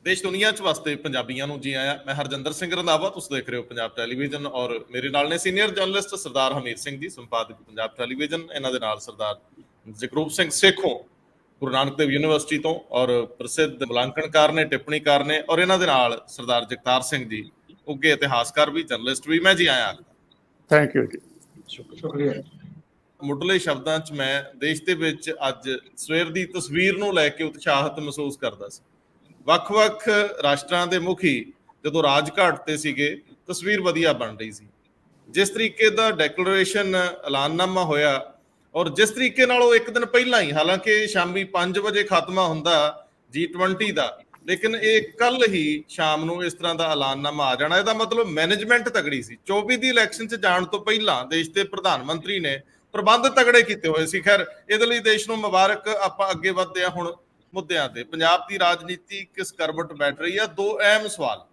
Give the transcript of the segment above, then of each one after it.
देश दुनिया च वसते पंजाबियों ਨੂੰ जी आया। मैं हरजिंदर सिंह रंधावा, तुसीं देख रहे हो पंजाब टैलीविजन और मेरे नाल ने सीनियर जर्नलिस्ट सरदार हमीर सिंह जी, संपादक पंजाब टैलीविजन। इन्हां दे नाल सरदार जगरूप सिंह सेखों गुरु नानक देव यूनिवर्सिटी तो और प्रसिद्ध मुलांकणकार ने, टिप्पणीकार ने, और इन्हां दे नाल सरदार जगतार सिंह जी, उगे इतिहासकार भी, जर्नलिस्ट भी। मैं जी आया। थैंक यू जी, शुक्रिया। ਮੁੱਢਲੇ ਸ਼ਬਦਾਂ 'ਚ ਮੈਂ ਦੇਸ਼ ਦੇ ਵਿੱਚ ਅੱਜ ਸਵੇਰ ਦੀ ਤਸਵੀਰ ਨੂੰ ਲੈ ਕੇ ਉਤਸ਼ਾਹਿਤ ਮਹਿਸੂਸ ਕਰਦਾ ਸੀ। ਵੱਖ-ਵੱਖ ਰਾਸ਼ਟਰਾਂ ਦੇ ਮੁਖੀ ਜਦੋਂ ਰਾਜਘਾਟ ਤੇ ਸੀਗੇ, ਤਸਵੀਰ ਵਧੀਆ ਬਣ ਰਹੀ ਸੀ। ਜਿਸ ਤਰੀਕੇ ਦਾ ਡੈਕਲੇਰੇਸ਼ਨ ਐਲਾਨਨਾਮਾ ਹੋਇਆ ਔਰ ਜਿਸ ਤਰੀਕੇ ਨਾਲ ਉਹ ਇੱਕ ਦਿਨ ਪਹਿਲਾਂ ਹੀ, ਹਾਲਾਂਕਿ ਸ਼ਾਮੀ 5 ਵਜੇ ਖਾਤਮਾ ਹੁੰਦਾ G20 ਦਾ, ਲੇਕਿਨ ਇਹ ਕੱਲ ਹੀ ਸ਼ਾਮ ਨੂੰ ਇਸ ਤਰ੍ਹਾਂ ਦਾ ਐਲਾਨਨਾਮਾ ਆ ਜਾਣਾ, ਇਹਦਾ ਮਤਲਬ ਮੈਨੇਜਮੈਂਟ ਤਗੜੀ ਸੀ। 24 ਦੀ ਇਲੈਕਸ਼ਨ 'ਚ ਜਾਣ ਤੋਂ ਪਹਿਲਾਂ ਦੇਸ਼ ਦੇ ਪ੍ਰਧਾਨ ਮੰਤਰੀ ਨੇ ਪ੍ਰਬੰਧ ਤਗੜੇ ਕੀਤੇ ਹੋਏ ਸੀ। ਖੈਰ, ਇਹਦੇ ਲਈ ਦੇਸ਼ ਨੂੰ ਮੁਬਾਰਕ। ਆਪਾਂ ਅੱਗੇ ਵਧਦੇ ਹਾਂ ਹੁਣ ਮੁੱਦਿਆਂ ਤੇ। ਪੰਜਾਬ ਦੀ ਰਾਜਨੀਤੀ ਕਿਸ ਕਰਵਟ ਬੈਠ ਰਹੀ ਆ? ਦੋ ਅਹਿਮ ਸਵਾਲ।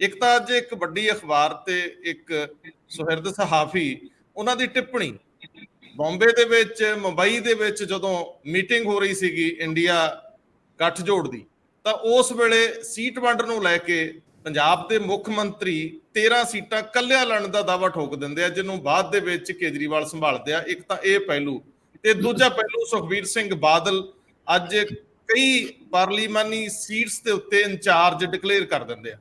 ਇੱਕ ਤਾਂ ਅੱਜ ਇੱਕ ਵੱਡੀ ਅਖਬਾਰ ਤੇ ਇੱਕ ਸੁਹਿਰਦ ਸਹਾਫੀ, ਉਹਨਾਂ ਦੀ ਟਿੱਪਣੀ ਬੰਬੇ ਦੇ ਵਿੱਚ, ਮੁੰਬਈ ਦੇ ਵਿੱਚ ਜਦੋਂ ਮੀਟਿੰਗ ਹੋ ਰਹੀ ਸੀਗੀ ਇੰਡੀਆ ਗੱਠਜੋੜ ਦੀ, ਤਾਂ ਉਸ ਵੇਲੇ ਸੀਟ ਵੰਡ ਨੂੰ ਲੈ ਕੇ ਪੰਜਾਬ ਦੇ ਮੁੱਖ ਮੰਤਰੀ 13 ਸੀਟਾਂ ਕੱਲਿਆਂ ਲੜਨ ਦਾ ਦਾਅਵਾ ਠੋਕ ਦਿੰਦੇ ਆ, ਜਿਹਨੂੰ ਬਾਅਦ ਦੇ ਵਿੱਚ ਕੇਜਰੀਵਾਲ ਸੰਭਾਲਦੇ ਆ। ਇੱਕ ਤਾਂ ਇਹ ਪਹਿਲੂ, ਤੇ ਦੂਜਾ ਪਹਿਲੂ ਸੁਖਬੀਰ ਸਿੰਘ ਬਾਦਲ ਅੱਜ ਕਈ ਪਾਰਲੀਮਾਨੀ ਸੀਟਸ ਦੇ ਉੱਤੇ ਇੰਚਾਰਜ ਡਿਕਲੇਅਰ ਕਰ ਦਿੰਦੇ ਆ।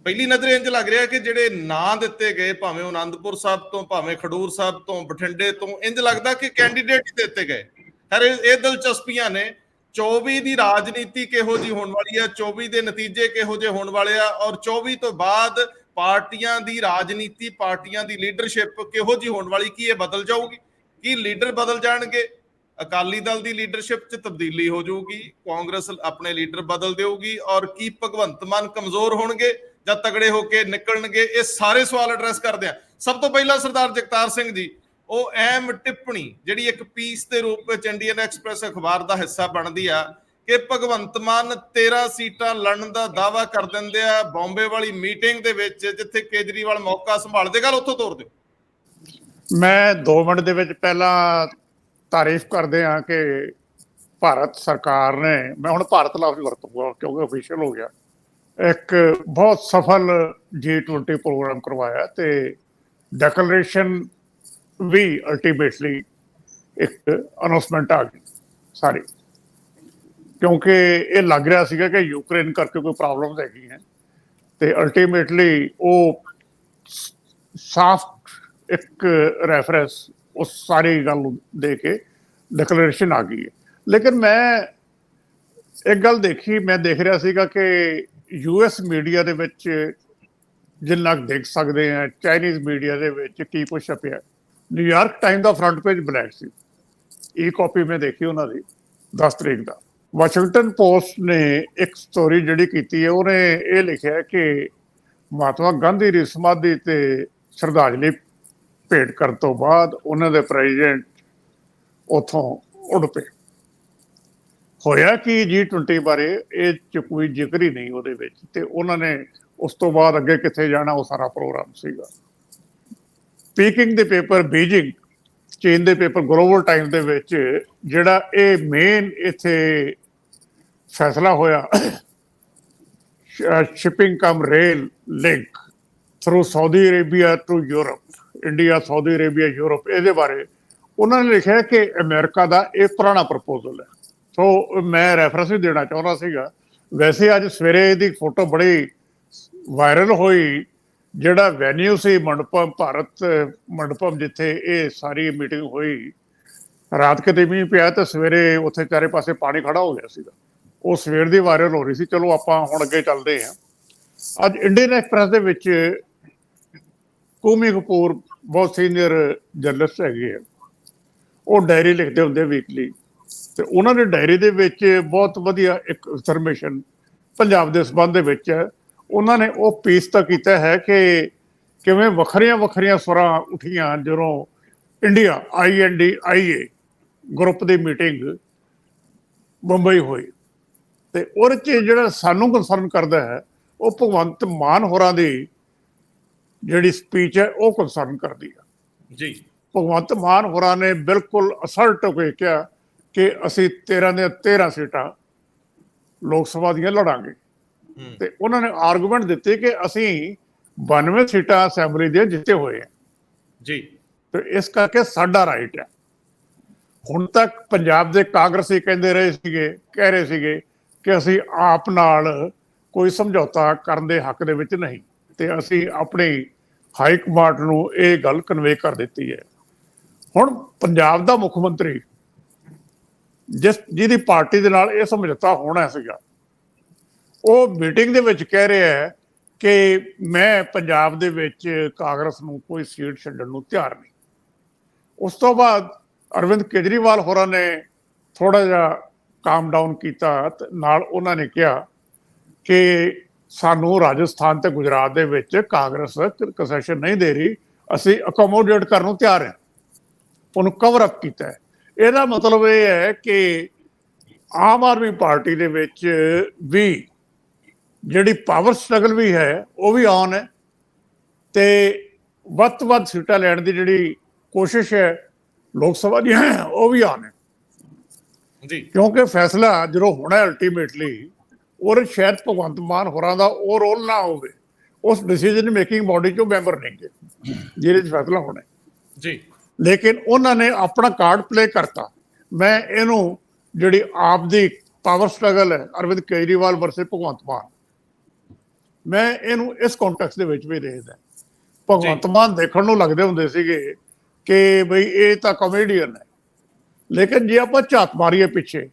ਪਹਿਲੀ ਨਜ਼ਰ ਇੰਜ ਲੱਗ ਰਿਹਾ ਕਿ ਜਿਹੜੇ ਨਾਂ ਦਿੱਤੇ ਗਏ, ਭਾਵੇਂ ਉਹ ਆਨੰਦਪੁਰ ਸਾਹਿਬ ਤੋਂ, ਭਾਵੇਂ ਖਡੂਰ ਸਾਹਿਬ ਤੋਂ, ਬਠਿੰਡੇ ਤੋਂ, ਇੰਜ ਲੱਗਦਾ ਕਿ ਕੈਂਡੀਡੇਟ ਹੀ ਦਿੱਤੇ ਗਏ। ਖੈਰ, ਇਹ ਦਿਲਚਸਪੀਆਂ ਨੇ। 24 ਦੀ ਰਾਜਨੀਤੀ ਕਿਹੋ ਜਿਹੀ ਹੋਣ ਵਾਲੀ ਆ, 24 ਦੇ ਨਤੀਜੇ ਕਿਹੋ ਜਿਹੇ ਹੋਣ ਵਾਲੇ ਆ, ਔਰ 24 ਤੋਂ ਬਾਅਦ ਪਾਰਟੀਆਂ ਦੀ ਰਾਜਨੀਤੀ, ਪਾਰਟੀਆਂ ਦੀ ਲੀਡਰਸ਼ਿਪ ਕਿਹੋ ਜਿਹੀ ਹੋਣ ਵਾਲੀ? ਕੀ ਇਹ ਬਦਲ ਜਾਊਗੀ? ਕੀ ਲੀਡਰ ਬਦਲ ਜਾਣਗੇ? ਅਕਾਲੀ ਦਲ ਦੀ ਲੀਡਰਸ਼ਿਪ 'ਚ ਤਬਦੀਲੀ ਹੋ ਜਾਊਗੀ? ਕਾਂਗਰਸ ਆਪਣੇ ਲੀਡਰ ਬਦਲ ਦੇਊਗੀ? ਔਰ ਕੀ ਭਗਵੰਤ ਮਾਨ ਕਮਜ਼ੋਰ ਹੋਣਗੇ ਜਾਂ ਤਗੜੇ ਹੋ ਕੇ ਨਿਕਲਣਗੇ? ਇਹ ਸਾਰੇ ਸਵਾਲ ਐਡਰੈਸ ਕਰਦੇ ਆ। ਸਭ ਤੋਂ ਪਹਿਲਾਂ ਸਰਦਾਰ ਜਗਤਾਰ ਸਿੰਘ ਜੀ, ਉਹ ਅਹਿਮ ਟਿੱਪਣੀ ਜਿਹੜੀ ਇੱਕ ਪੀਸ ਦੇ ਰੂਪ ਵਿੱਚ ਇੰਡੀਅਨ ਐਕਸਪ੍ਰੈਸ ਅਖਬਾਰ ਦਾ ਹਿੱਸਾ ਬਣਦੀ ਆ ਕਿ ਭਗਵੰਤ ਮਾਨ 13 ਸੀਟਾਂ ਲੜਨ ਦਾ ਦਾਅਵਾ ਕਰ ਦਿੰਦੇ ਆ ਬੰਬੇ ਵਾਲੀ ਮੀਟਿੰਗ ਦੇ ਵਿੱਚ, ਜਿੱਥੇ ਕੇਜਰੀਵਾਲ ਮੌਕਾ ਸੰਭਾਲਦੇ। ਗੱਲ ਉੱਥੋਂ ਤੋਰ ਦਿਓ। ਮੈਂ 2 ਮਿੰਟ ਦੇ ਵਿੱਚ ਪਹਿਲਾਂ ਤਾਰੀਫ ਕਰਦੇ ਹਾਂ ਕਿ ਭਾਰਤ ਸਰਕਾਰ ਨੇ, ਮੈਂ ਹੁਣ ਭਾਰਤ ਲਫ਼ਜ਼ ਵਰਤੂੰਗਾ ਕਿਉਂਕਿ ਅਫੀਸ਼ੀਅਲ ਹੋ ਗਿਆ, ਇੱਕ ਬਹੁਤ ਸਫਲ G20 ਪ੍ਰੋਗਰਾਮ ਕਰਵਾਇਆ ਤੇ ਡੈਕਲੇਰੇਸ਼ਨ ਵੀ ਅਲਟੀਮੇਟਲੀ ਇੱਕ ਅਨਾਉਂਸਮੈਂਟ ਆ ਗਈ ਸਾਰੀ, ਕਿਉਂਕਿ ਇਹ ਲੱਗ ਰਿਹਾ ਸੀਗਾ ਕਿ ਯੂਕਰੇਨ ਕਰਕੇ ਕੋਈ ਪ੍ਰੋਬਲਮਸ ਹੈਗੀਆਂ ਤੇ ਅਲਟੀਮੇਟਲੀ ਉਹ ਸਾਫ਼ ਇੱਕ ਰੈਫਰੈਂਸ ਉਸ ਸਾਰੀ ਗੱਲ ਨੂੰ ਦੇ ਕੇ ਡਿਕਲੇਰੇਸ਼ਨ ਆ ਗਈ ਹੈ। ਲੇਕਿਨ ਮੈਂ ਇੱਕ ਗੱਲ ਦੇਖੀ, ਮੈਂ ਦੇਖ ਰਿਹਾ ਸੀਗਾ ਕਿ US ਮੀਡੀਆ ਦੇ ਵਿੱਚ ਜਿੰਨਾ ਦੇਖ ਸਕਦੇ ਹਾਂ, ਚਾਈਨੀਜ਼ ਮੀਡੀਆ ਦੇ ਵਿੱਚ ਕੀ ਕੁਛ ਛਪਿਆ। ਨਿਊਯਾਰਕ ਟਾਈਮ ਦਾ ਫਰੰਟ ਪੇਜ ਬਲੈਕ ਸੀ, ਇਹ ਕਾਪੀ ਮੈਂ ਦੇਖੀ ਉਹਨਾਂ ਦੀ 10 ਤਰੀਕ ਦਾ। ਵਾਸ਼ਿੰਗਟਨ ਪੋਸਟ ਨੇ ਇੱਕ ਸਟੋਰੀ ਜਿਹੜੀ ਕੀਤੀ ਹੈ, ਉਹਨੇ ਇਹ ਲਿਖਿਆ ਕਿ ਮਹਾਤਮਾ ਗਾਂਧੀ ਦੀ ਸਮਾਧੀ ਤੇ ਸ਼ਰਧਾਂਜਲੀ ਭੇਟ ਕਰਨ ਤੋਂ ਬਾਅਦ ਉਹਨਾਂ ਦੇ ਪ੍ਰੈਜ਼ੀਡੈਂਟ ਉੱਥੋਂ ਉੱਡ ਪਏ। ਹੋਇਆ ਕਿ G20 ਬਾਰੇ ਇਹ 'ਚ ਕੋਈ ਜ਼ਿਕਰ ਹੀ ਨਹੀਂ ਉਹਦੇ ਵਿੱਚ, ਤੇ ਉਹਨਾਂ ਨੇ ਉਸ ਤੋਂ ਬਾਅਦ ਅੱਗੇ ਕਿੱਥੇ ਜਾਣਾ ਉਹ ਸਾਰਾ ਪ੍ਰੋਗਰਾਮ ਸੀਗਾ। ਪੀਕਿੰਗ ਦੇ ਪੇਪਰ ਬੀਜਿੰਗ, ਚੀਨ ਦੇ ਪੇਪਰ ਗਲੋਬਲ ਟਾਈਮ ਦੇ ਵਿੱਚ ਜਿਹੜਾ ਇਹ ਮੇਨ ਇੱਥੇ ਫੈਸਲਾ ਹੋਇਆ, shipping cum rail link through Saudi Arabia to Europe, India, Saudi Arabia, Europe, ਇਹਦੇ ਬਾਰੇ ਉਹਨਾਂ ਨੇ ਲਿਖਿਆ ਕਿ ਅਮਰੀਕਾ ਦਾ ਇਹ ਪੁਰਾਣਾ ਪ੍ਰਪੋਜ਼ਲ ਹੈ। ਸੋ ਮੈਂ ਰੈਫਰੈਂਸ ਵੀ ਦੇਣਾ ਚਾਹੁੰਦਾ ਸੀਗਾ। ਵੈਸੇ ਅੱਜ ਸਵੇਰੇ ਇਹਦੀ ਫੋਟੋ ਬੜੀ ਵਾਇਰਲ ਹੋਈ, ਜਿਹੜਾ ਵੈਨਿਊ ਸੀ ਮੰਡਪਮ, ਭਾਰਤ ਮੰਡਪਮ, ਜਿੱਥੇ ਇਹ ਸਾਰੀ ਮੀਟਿੰਗ ਹੋਈ। ਰਾਤ ਕਿਤੇ ਮੀਂਹ ਪਿਆ ਤੇ ਸਵੇਰੇ ਉੱਥੇ ਚਾਰੇ ਪਾਸੇ ਪਾਣੀ ਖੜਾ ਹੋ ਗਿਆ ਸੀਗਾ, ਉਹ ਸਵੇਰ ਦੀ ਵਾਇਰਲ ਹੋ ਰਹੀ ਸੀ। ਚਲੋ ਆਪਾਂ ਹੁਣ ਅੱਗੇ ਚੱਲਦੇ ਹਾਂ। ਅੱਜ ਇੰਡੀਅਨ ਐਕਸਪ੍ਰੈਸ ਦੇ ਵਿੱਚ ਕੂਮੀ ਕਪੂਰ ਬਹੁਤ ਸੀਨੀਅਰ ਜਰਨਲਿਸਟ ਹੈਗੇ ਆ, ਉਹ ਡਾਇਰੀ ਲਿਖਦੇ ਹੁੰਦੇ ਵੀਕਲੀ, ਤੇ ਉਹਨਾਂ ਦੀ ਡਾਇਰੀ ਦੇ ਵਿੱਚ ਬਹੁਤ ਵਧੀਆ ਇੱਕ ਇਨਫੋਰਮੇਸ਼ਨ ਪੰਜਾਬ ਦੇ ਸੰਬੰਧ ਦੇ ਵਿੱਚ ਹੈ। ਉਹਨਾਂ ਨੇ ਉਹ ਪੀਸ ਤਾਂ ਕੀਤਾ ਹੈ ਕਿ ਕਿਵੇਂ ਵੱਖਰੀਆਂ ਵੱਖਰੀਆਂ ਸੁਰਾਂ ਉੱਠੀਆਂ ਜਦੋਂ ਇੰਡੀਆ INDIA ਗਰੁੱਪ ਦੀ ਮੀਟਿੰਗ ਮੁੰਬਈ ਹੋਈ, ਤੇ ਉਹਦੇ 'ਚ ਜਿਹੜਾ ਸਾਨੂੰ ਕਨਸਰਨ ਕਰਦਾ ਹੈ ਉਹ ਭਗਵੰਤ ਮਾਨ ਹੋਰਾਂ ਦੀ ਜਿਹੜੀ ਸਪੀਚ ਹੈ ਉਹ ਕਨਸਰਨ ਕਰਦੀ ਆ ਜੀ। ਭਗਵੰਤ ਮਾਨ ਹੋਰਾਂ ਨੇ ਬਿਲਕੁਲ ਅਸਰਟ ਹੋ ਕੇ ਕਿਹਾ ਕਿ ਅਸੀਂ 13 ਦੀਆਂ 13 ਸੀਟਾਂ ਲੋਕ ਸਭਾ ਦੀਆਂ ਲੜਾਂਗੇ। ਤੇ ਉਹਨਾਂ ਨੇ ਆਰਗੂਮੈਂਟ ਦਿੱਤੀ ਕਿ ਅਸੀਂ 92 ਸੀਟਾਂ ਅਸੈਂਬਲੀ ਦੀਆਂ ਜਿੱਤੇ ਹੋਏ ਆ ਜੀ ਤੇ ਇਸ ਕਰਕੇ ਸਾਡਾ ਰਾਈਟ ਹੈ। ਹੁਣ ਤੱਕ ਪੰਜਾਬ ਦੇ ਕਾਂਗਰਸੀ ਕਹਿੰਦੇ ਰਹੇ ਸੀਗੇ, ਕਹਿ ਰਹੇ ਸੀਗੇ ਕਿ ਅਸੀਂ ਆਪ ਨਾਲ ਕੋਈ ਸਮਝੌਤਾ ਕਰਨ ਦੇ ਹੱਕ ਦੇ ਵਿੱਚ ਨਹੀਂ, ਤੇ ਅਸੀਂ ਆਪਣੀ ਹਾਈ ਕਮਾਂਡ ਨੂੰ ਇਹ ਗੱਲ ਕਨਵੇ ਕਰ ਦਿੱਤੀ ਹੈ। ਹੁਣ ਪੰਜਾਬ ਦਾ ਮੁੱਖ ਮੰਤਰੀ ਜਿਹਦੀ ਪਾਰਟੀ ਦੇ ਨਾਲ ਇਹ ਸਮਝੌਤਾ ਹੋਣਾ ਸੀਗਾ, ਉਹ ਮੀਟਿੰਗ ਦੇ ਵਿੱਚ ਕਹਿ ਰਿਹਾ ਹੈ ਕਿ ਮੈਂ ਪੰਜਾਬ ਦੇ ਵਿੱਚ ਕਾਂਗਰਸ ਨੂੰ ਕੋਈ ਸੀਟ ਛੱਡਣ ਨੂੰ ਤਿਆਰ ਨਹੀਂ। ਉਸ ਤੋਂ ਬਾਅਦ ਅਰਵਿੰਦ ਕੇਜਰੀਵਾਲ ਹੋਰਾਂ ਨੇ ਥੋੜਾ ਜਿਹਾ ਕਾਮ ਡਾਊਨ ਕੀਤਾ ਤੇ ਨਾਲ ਉਹਨਾਂ ਨੇ ਕਿਹਾ ਕਿ ਸਾਨੂੰ ਰਾਜਸਥਾਨ ਤੇ ਗੁਜਰਾਤ ਦੇ ਵਿੱਚ ਕਾਂਗਰਸ ਕੰਸੈਸ਼ਨ ਨਹੀਂ ਦੇ ਰਹੀ, ਅਸੀਂ ਅਕੋਮੋਡੇਟ ਕਰਨ ਨੂੰ ਤਿਆਰ ਹਾਂ। ਉਹਨੂੰ ਕਵਰ ਅਪ ਕੀਤਾ ਹੈ। ਇਹਦਾ ਮਤਲਬ ਇਹ ਹੈ ਕਿ ਆਮ ਆਦਮੀ ਪਾਰਟੀ ਦੇ ਵਿੱਚ ਵੀ ਜਿਹੜੀ ਪਾਵਰ ਸਟਰਗਲ ਵੀ ਹੈ ਉਹ ਵੀ ਆਨ ਹੈ, ਤੇ ਵੱਧ ਤੋਂ ਵੱਧ ਸੀਟਾਂ ਲੈਣ ਦੀ ਜਿਹੜੀ ਕੋਸ਼ਿਸ਼ ਹੈ ਲੋਕ ਸਭਾ ਦੀ ਉਹ ਵੀ ਆਨ ਹੈ ਜੀ। ਕਿਉਂਕਿ ਫੈਸਲਾ ਜਦੋਂ ਹੋਣਾ ਅਲਟੀਮੇਟਲੀ ਔਰ ਸ਼ਾਇਦ ਭਗਵੰਤ ਮਾਨ ਹੋਰਾਂ ਦਾ ਉਹ ਰੋਲ ਨਾ ਹੋਵੇ, ਉਸ ਡਿਸੀਜਨ ਮੇਕਿੰਗ ਬਾਡੀ ਚੋਂ ਮੈਂਬਰ ਨਹੀਂਗੇ ਜਿਹਦੇ 'ਚ ਫੈਸਲਾ ਹੋਣਾ ਜੀ, ਲੇਕਿਨ ਉਹਨਾਂ ਨੇ ਆਪਣਾ ਕਾਰਡ ਪਲੇ ਕਰਤਾ। ਮੈਂ ਇਹਨੂੰ ਜਿਹੜੀ ਆਪ ਦੀ ਪਾਵਰ ਸਟਰਗਲ ਹੈ ਅਰਵਿੰਦ ਕੇਜਰੀਵਾਲ ਵਰਸਸ ਭਗਵੰਤ ਮਾਨ, ਮੈਂ ਇਹਨੂੰ ਇਸ ਕੰਟੈਕਸਟ ਦੇ ਵਿੱਚ ਵੀ ਦੇਖਦਾ। ਭਗਵੰਤ ਮਾਨ ਦੇਖਣ ਨੂੰ ਲੱਗਦੇ ਹੁੰਦੇ ਸੀਗੇ ਕਿ ਬਈ ਇਹ ਤਾਂ ਕਾਮੇਡੀਅਨ ਹੈ, ਲੇਕਿਨ ਜੇ ਆਪਾਂ ਝਾਤ ਮਾਰੀਏ ਪਿੱਛੇ,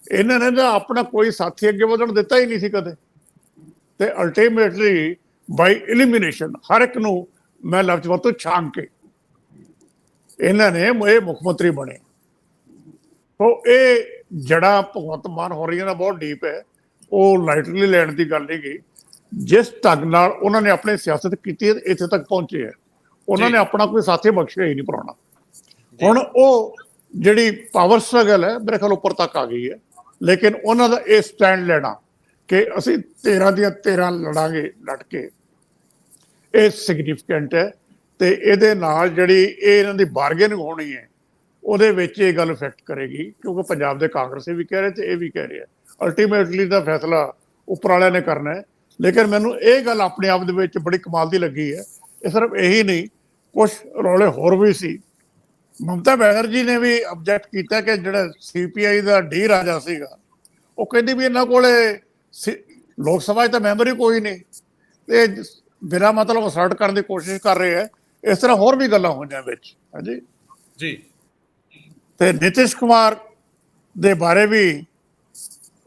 ਇਹਨਾਂ ਨੇ ਤਾਂ ਆਪਣਾ ਕੋਈ ਸਾਥੀ ਅੱਗੇ ਵਧਣ ਦਿੱਤਾ ਹੀ ਨਹੀਂ ਸੀ ਕਦੇ, ਤੇ ਅਲਟੀਮੇਟਲੀ ਬਾਈ ਐਲੀਮੀਨੇਸ਼ਨ ਹਰ ਇੱਕ ਨੂੰ ਮੈਂ ਲਫ਼ਜ਼ ਵਰਤੋਂ ਛਾਂਗ ਕੇ ਇਹਨਾਂ ਨੇ ਇਹ ਮੁੱਖ ਮੰਤਰੀ ਬਣੇ। ਸੋ ਇਹ ਜੜਾ ਭਗਵੰਤ ਮਾਨ ਹੋ ਰਹੀਆਂ ਦਾ ਬਹੁਤ ਡੀਪ ਹੈ, ਉਹ ਲਾਈਟਲੀ ਲੈਣ ਦੀ ਗੱਲ ਨਹੀਂ ਗਈ। ਜਿਸ ਢੰਗ ਨਾਲ ਉਹਨਾਂ ਨੇ ਆਪਣੀ ਸਿਆਸਤ ਕੀਤੀ ਇੱਥੇ ਤੱਕ ਪਹੁੰਚੇ ਹੈ, ਉਹਨਾਂ ਨੇ ਆਪਣਾ ਕੋਈ ਸਾਥੀ ਬਖਸ਼ਿਆ ਹੀ ਨਹੀਂ ਪੁਰਾਣਾ। ਹੁਣ ਉਹ ਜਿਹੜੀ ਪਾਵਰ ਸਟਰਗਲ ਹੈ ਮੇਰੇ ਖਿਆਲ ਉੱਪਰ ਤੱਕ ਆ ਗਈ ਹੈ, ਲੇਕਿਨ ਉਹਨਾਂ ਦਾ ਇਹ ਸਟੈਂਡ ਲੈਣਾ ਕਿ ਅਸੀਂ 13 ਦੀਆਂ 13 ਲੜਾਂਗੇ ਡਟ ਕੇ, ਇਹ ਸਿਗਨੀਫੀਕੈਂਟ ਹੈ। ਤੇ ਇਹਦੇ ਨਾਲ ਜਿਹੜੀ ਇਹ ਇਹਨਾਂ ਦੀ ਬਾਰਗੇਨਿੰਗ ਹੋਣੀ ਹੈ ਉਹਦੇ ਵਿੱਚ ਇਹ ਗੱਲ ਇਫੈਕਟ ਕਰੇਗੀ, ਕਿਉਂਕਿ ਪੰਜਾਬ ਦੇ ਕਾਂਗਰਸੀ ਵੀ ਕਹਿ ਰਹੇ ਤੇ ਇਹ ਵੀ ਕਹਿ ਰਹੇ ਆ ਅਲਟੀਮੇਟਲੀ ਦਾ ਫੈਸਲਾ ਉੱਪਰ ਵਾਲਿਆਂ ਨੇ ਕਰਨਾ ਹੈ। ਲੇਕਿਨ ਮੈਨੂੰ ਇਹ ਗੱਲ ਆਪਣੇ ਆਪ ਦੇ ਵਿੱਚ ਬੜੀ ਕਮਾਲ ਦੀ ਲੱਗੀ ਹੈ। ਇਹ ਸਿਰਫ ਇਹੀ ਨਹੀਂ, ਕੁਝ ਰੌਲੇ ਹੋਰ ਵੀ ਸੀ। ਮਮਤਾ ਬੈਨਰਜੀ ਨੇ ਵੀ ਆਬਜੈਕਟ ਕੀਤਾ ਕਿ ਜਿਹੜਾ CPI ਦਾ ਡੀ ਰਾਜਾ ਸੀਗਾ, ਉਹ ਕਹਿੰਦੀ ਵੀ ਇਹਨਾਂ ਕੋਲੇ ਲੋਕ ਸਭਾ 'ਚ ਤਾਂ ਮੈਂਬਰ ਹੀ ਕੋਈ ਨਹੀਂ, ਤੇ ਬਿਨਾਂ ਮਤਲਬ ਅਸਰਟ ਕਰਨ ਦੀ ਕੋਸ਼ਿਸ਼ ਕਰ ਰਹੇ ਹੈ। ਇਸ ਤਰ੍ਹਾਂ ਹੋਰ ਵੀ ਗੱਲਾਂ ਹੋਈਆਂ ਵਿੱਚ। ਹਾਂਜੀ ਜੀ। ਤੇ ਨਿਤਿਸ਼ ਕੁਮਾਰ ਦੇ ਬਾਰੇ ਵੀ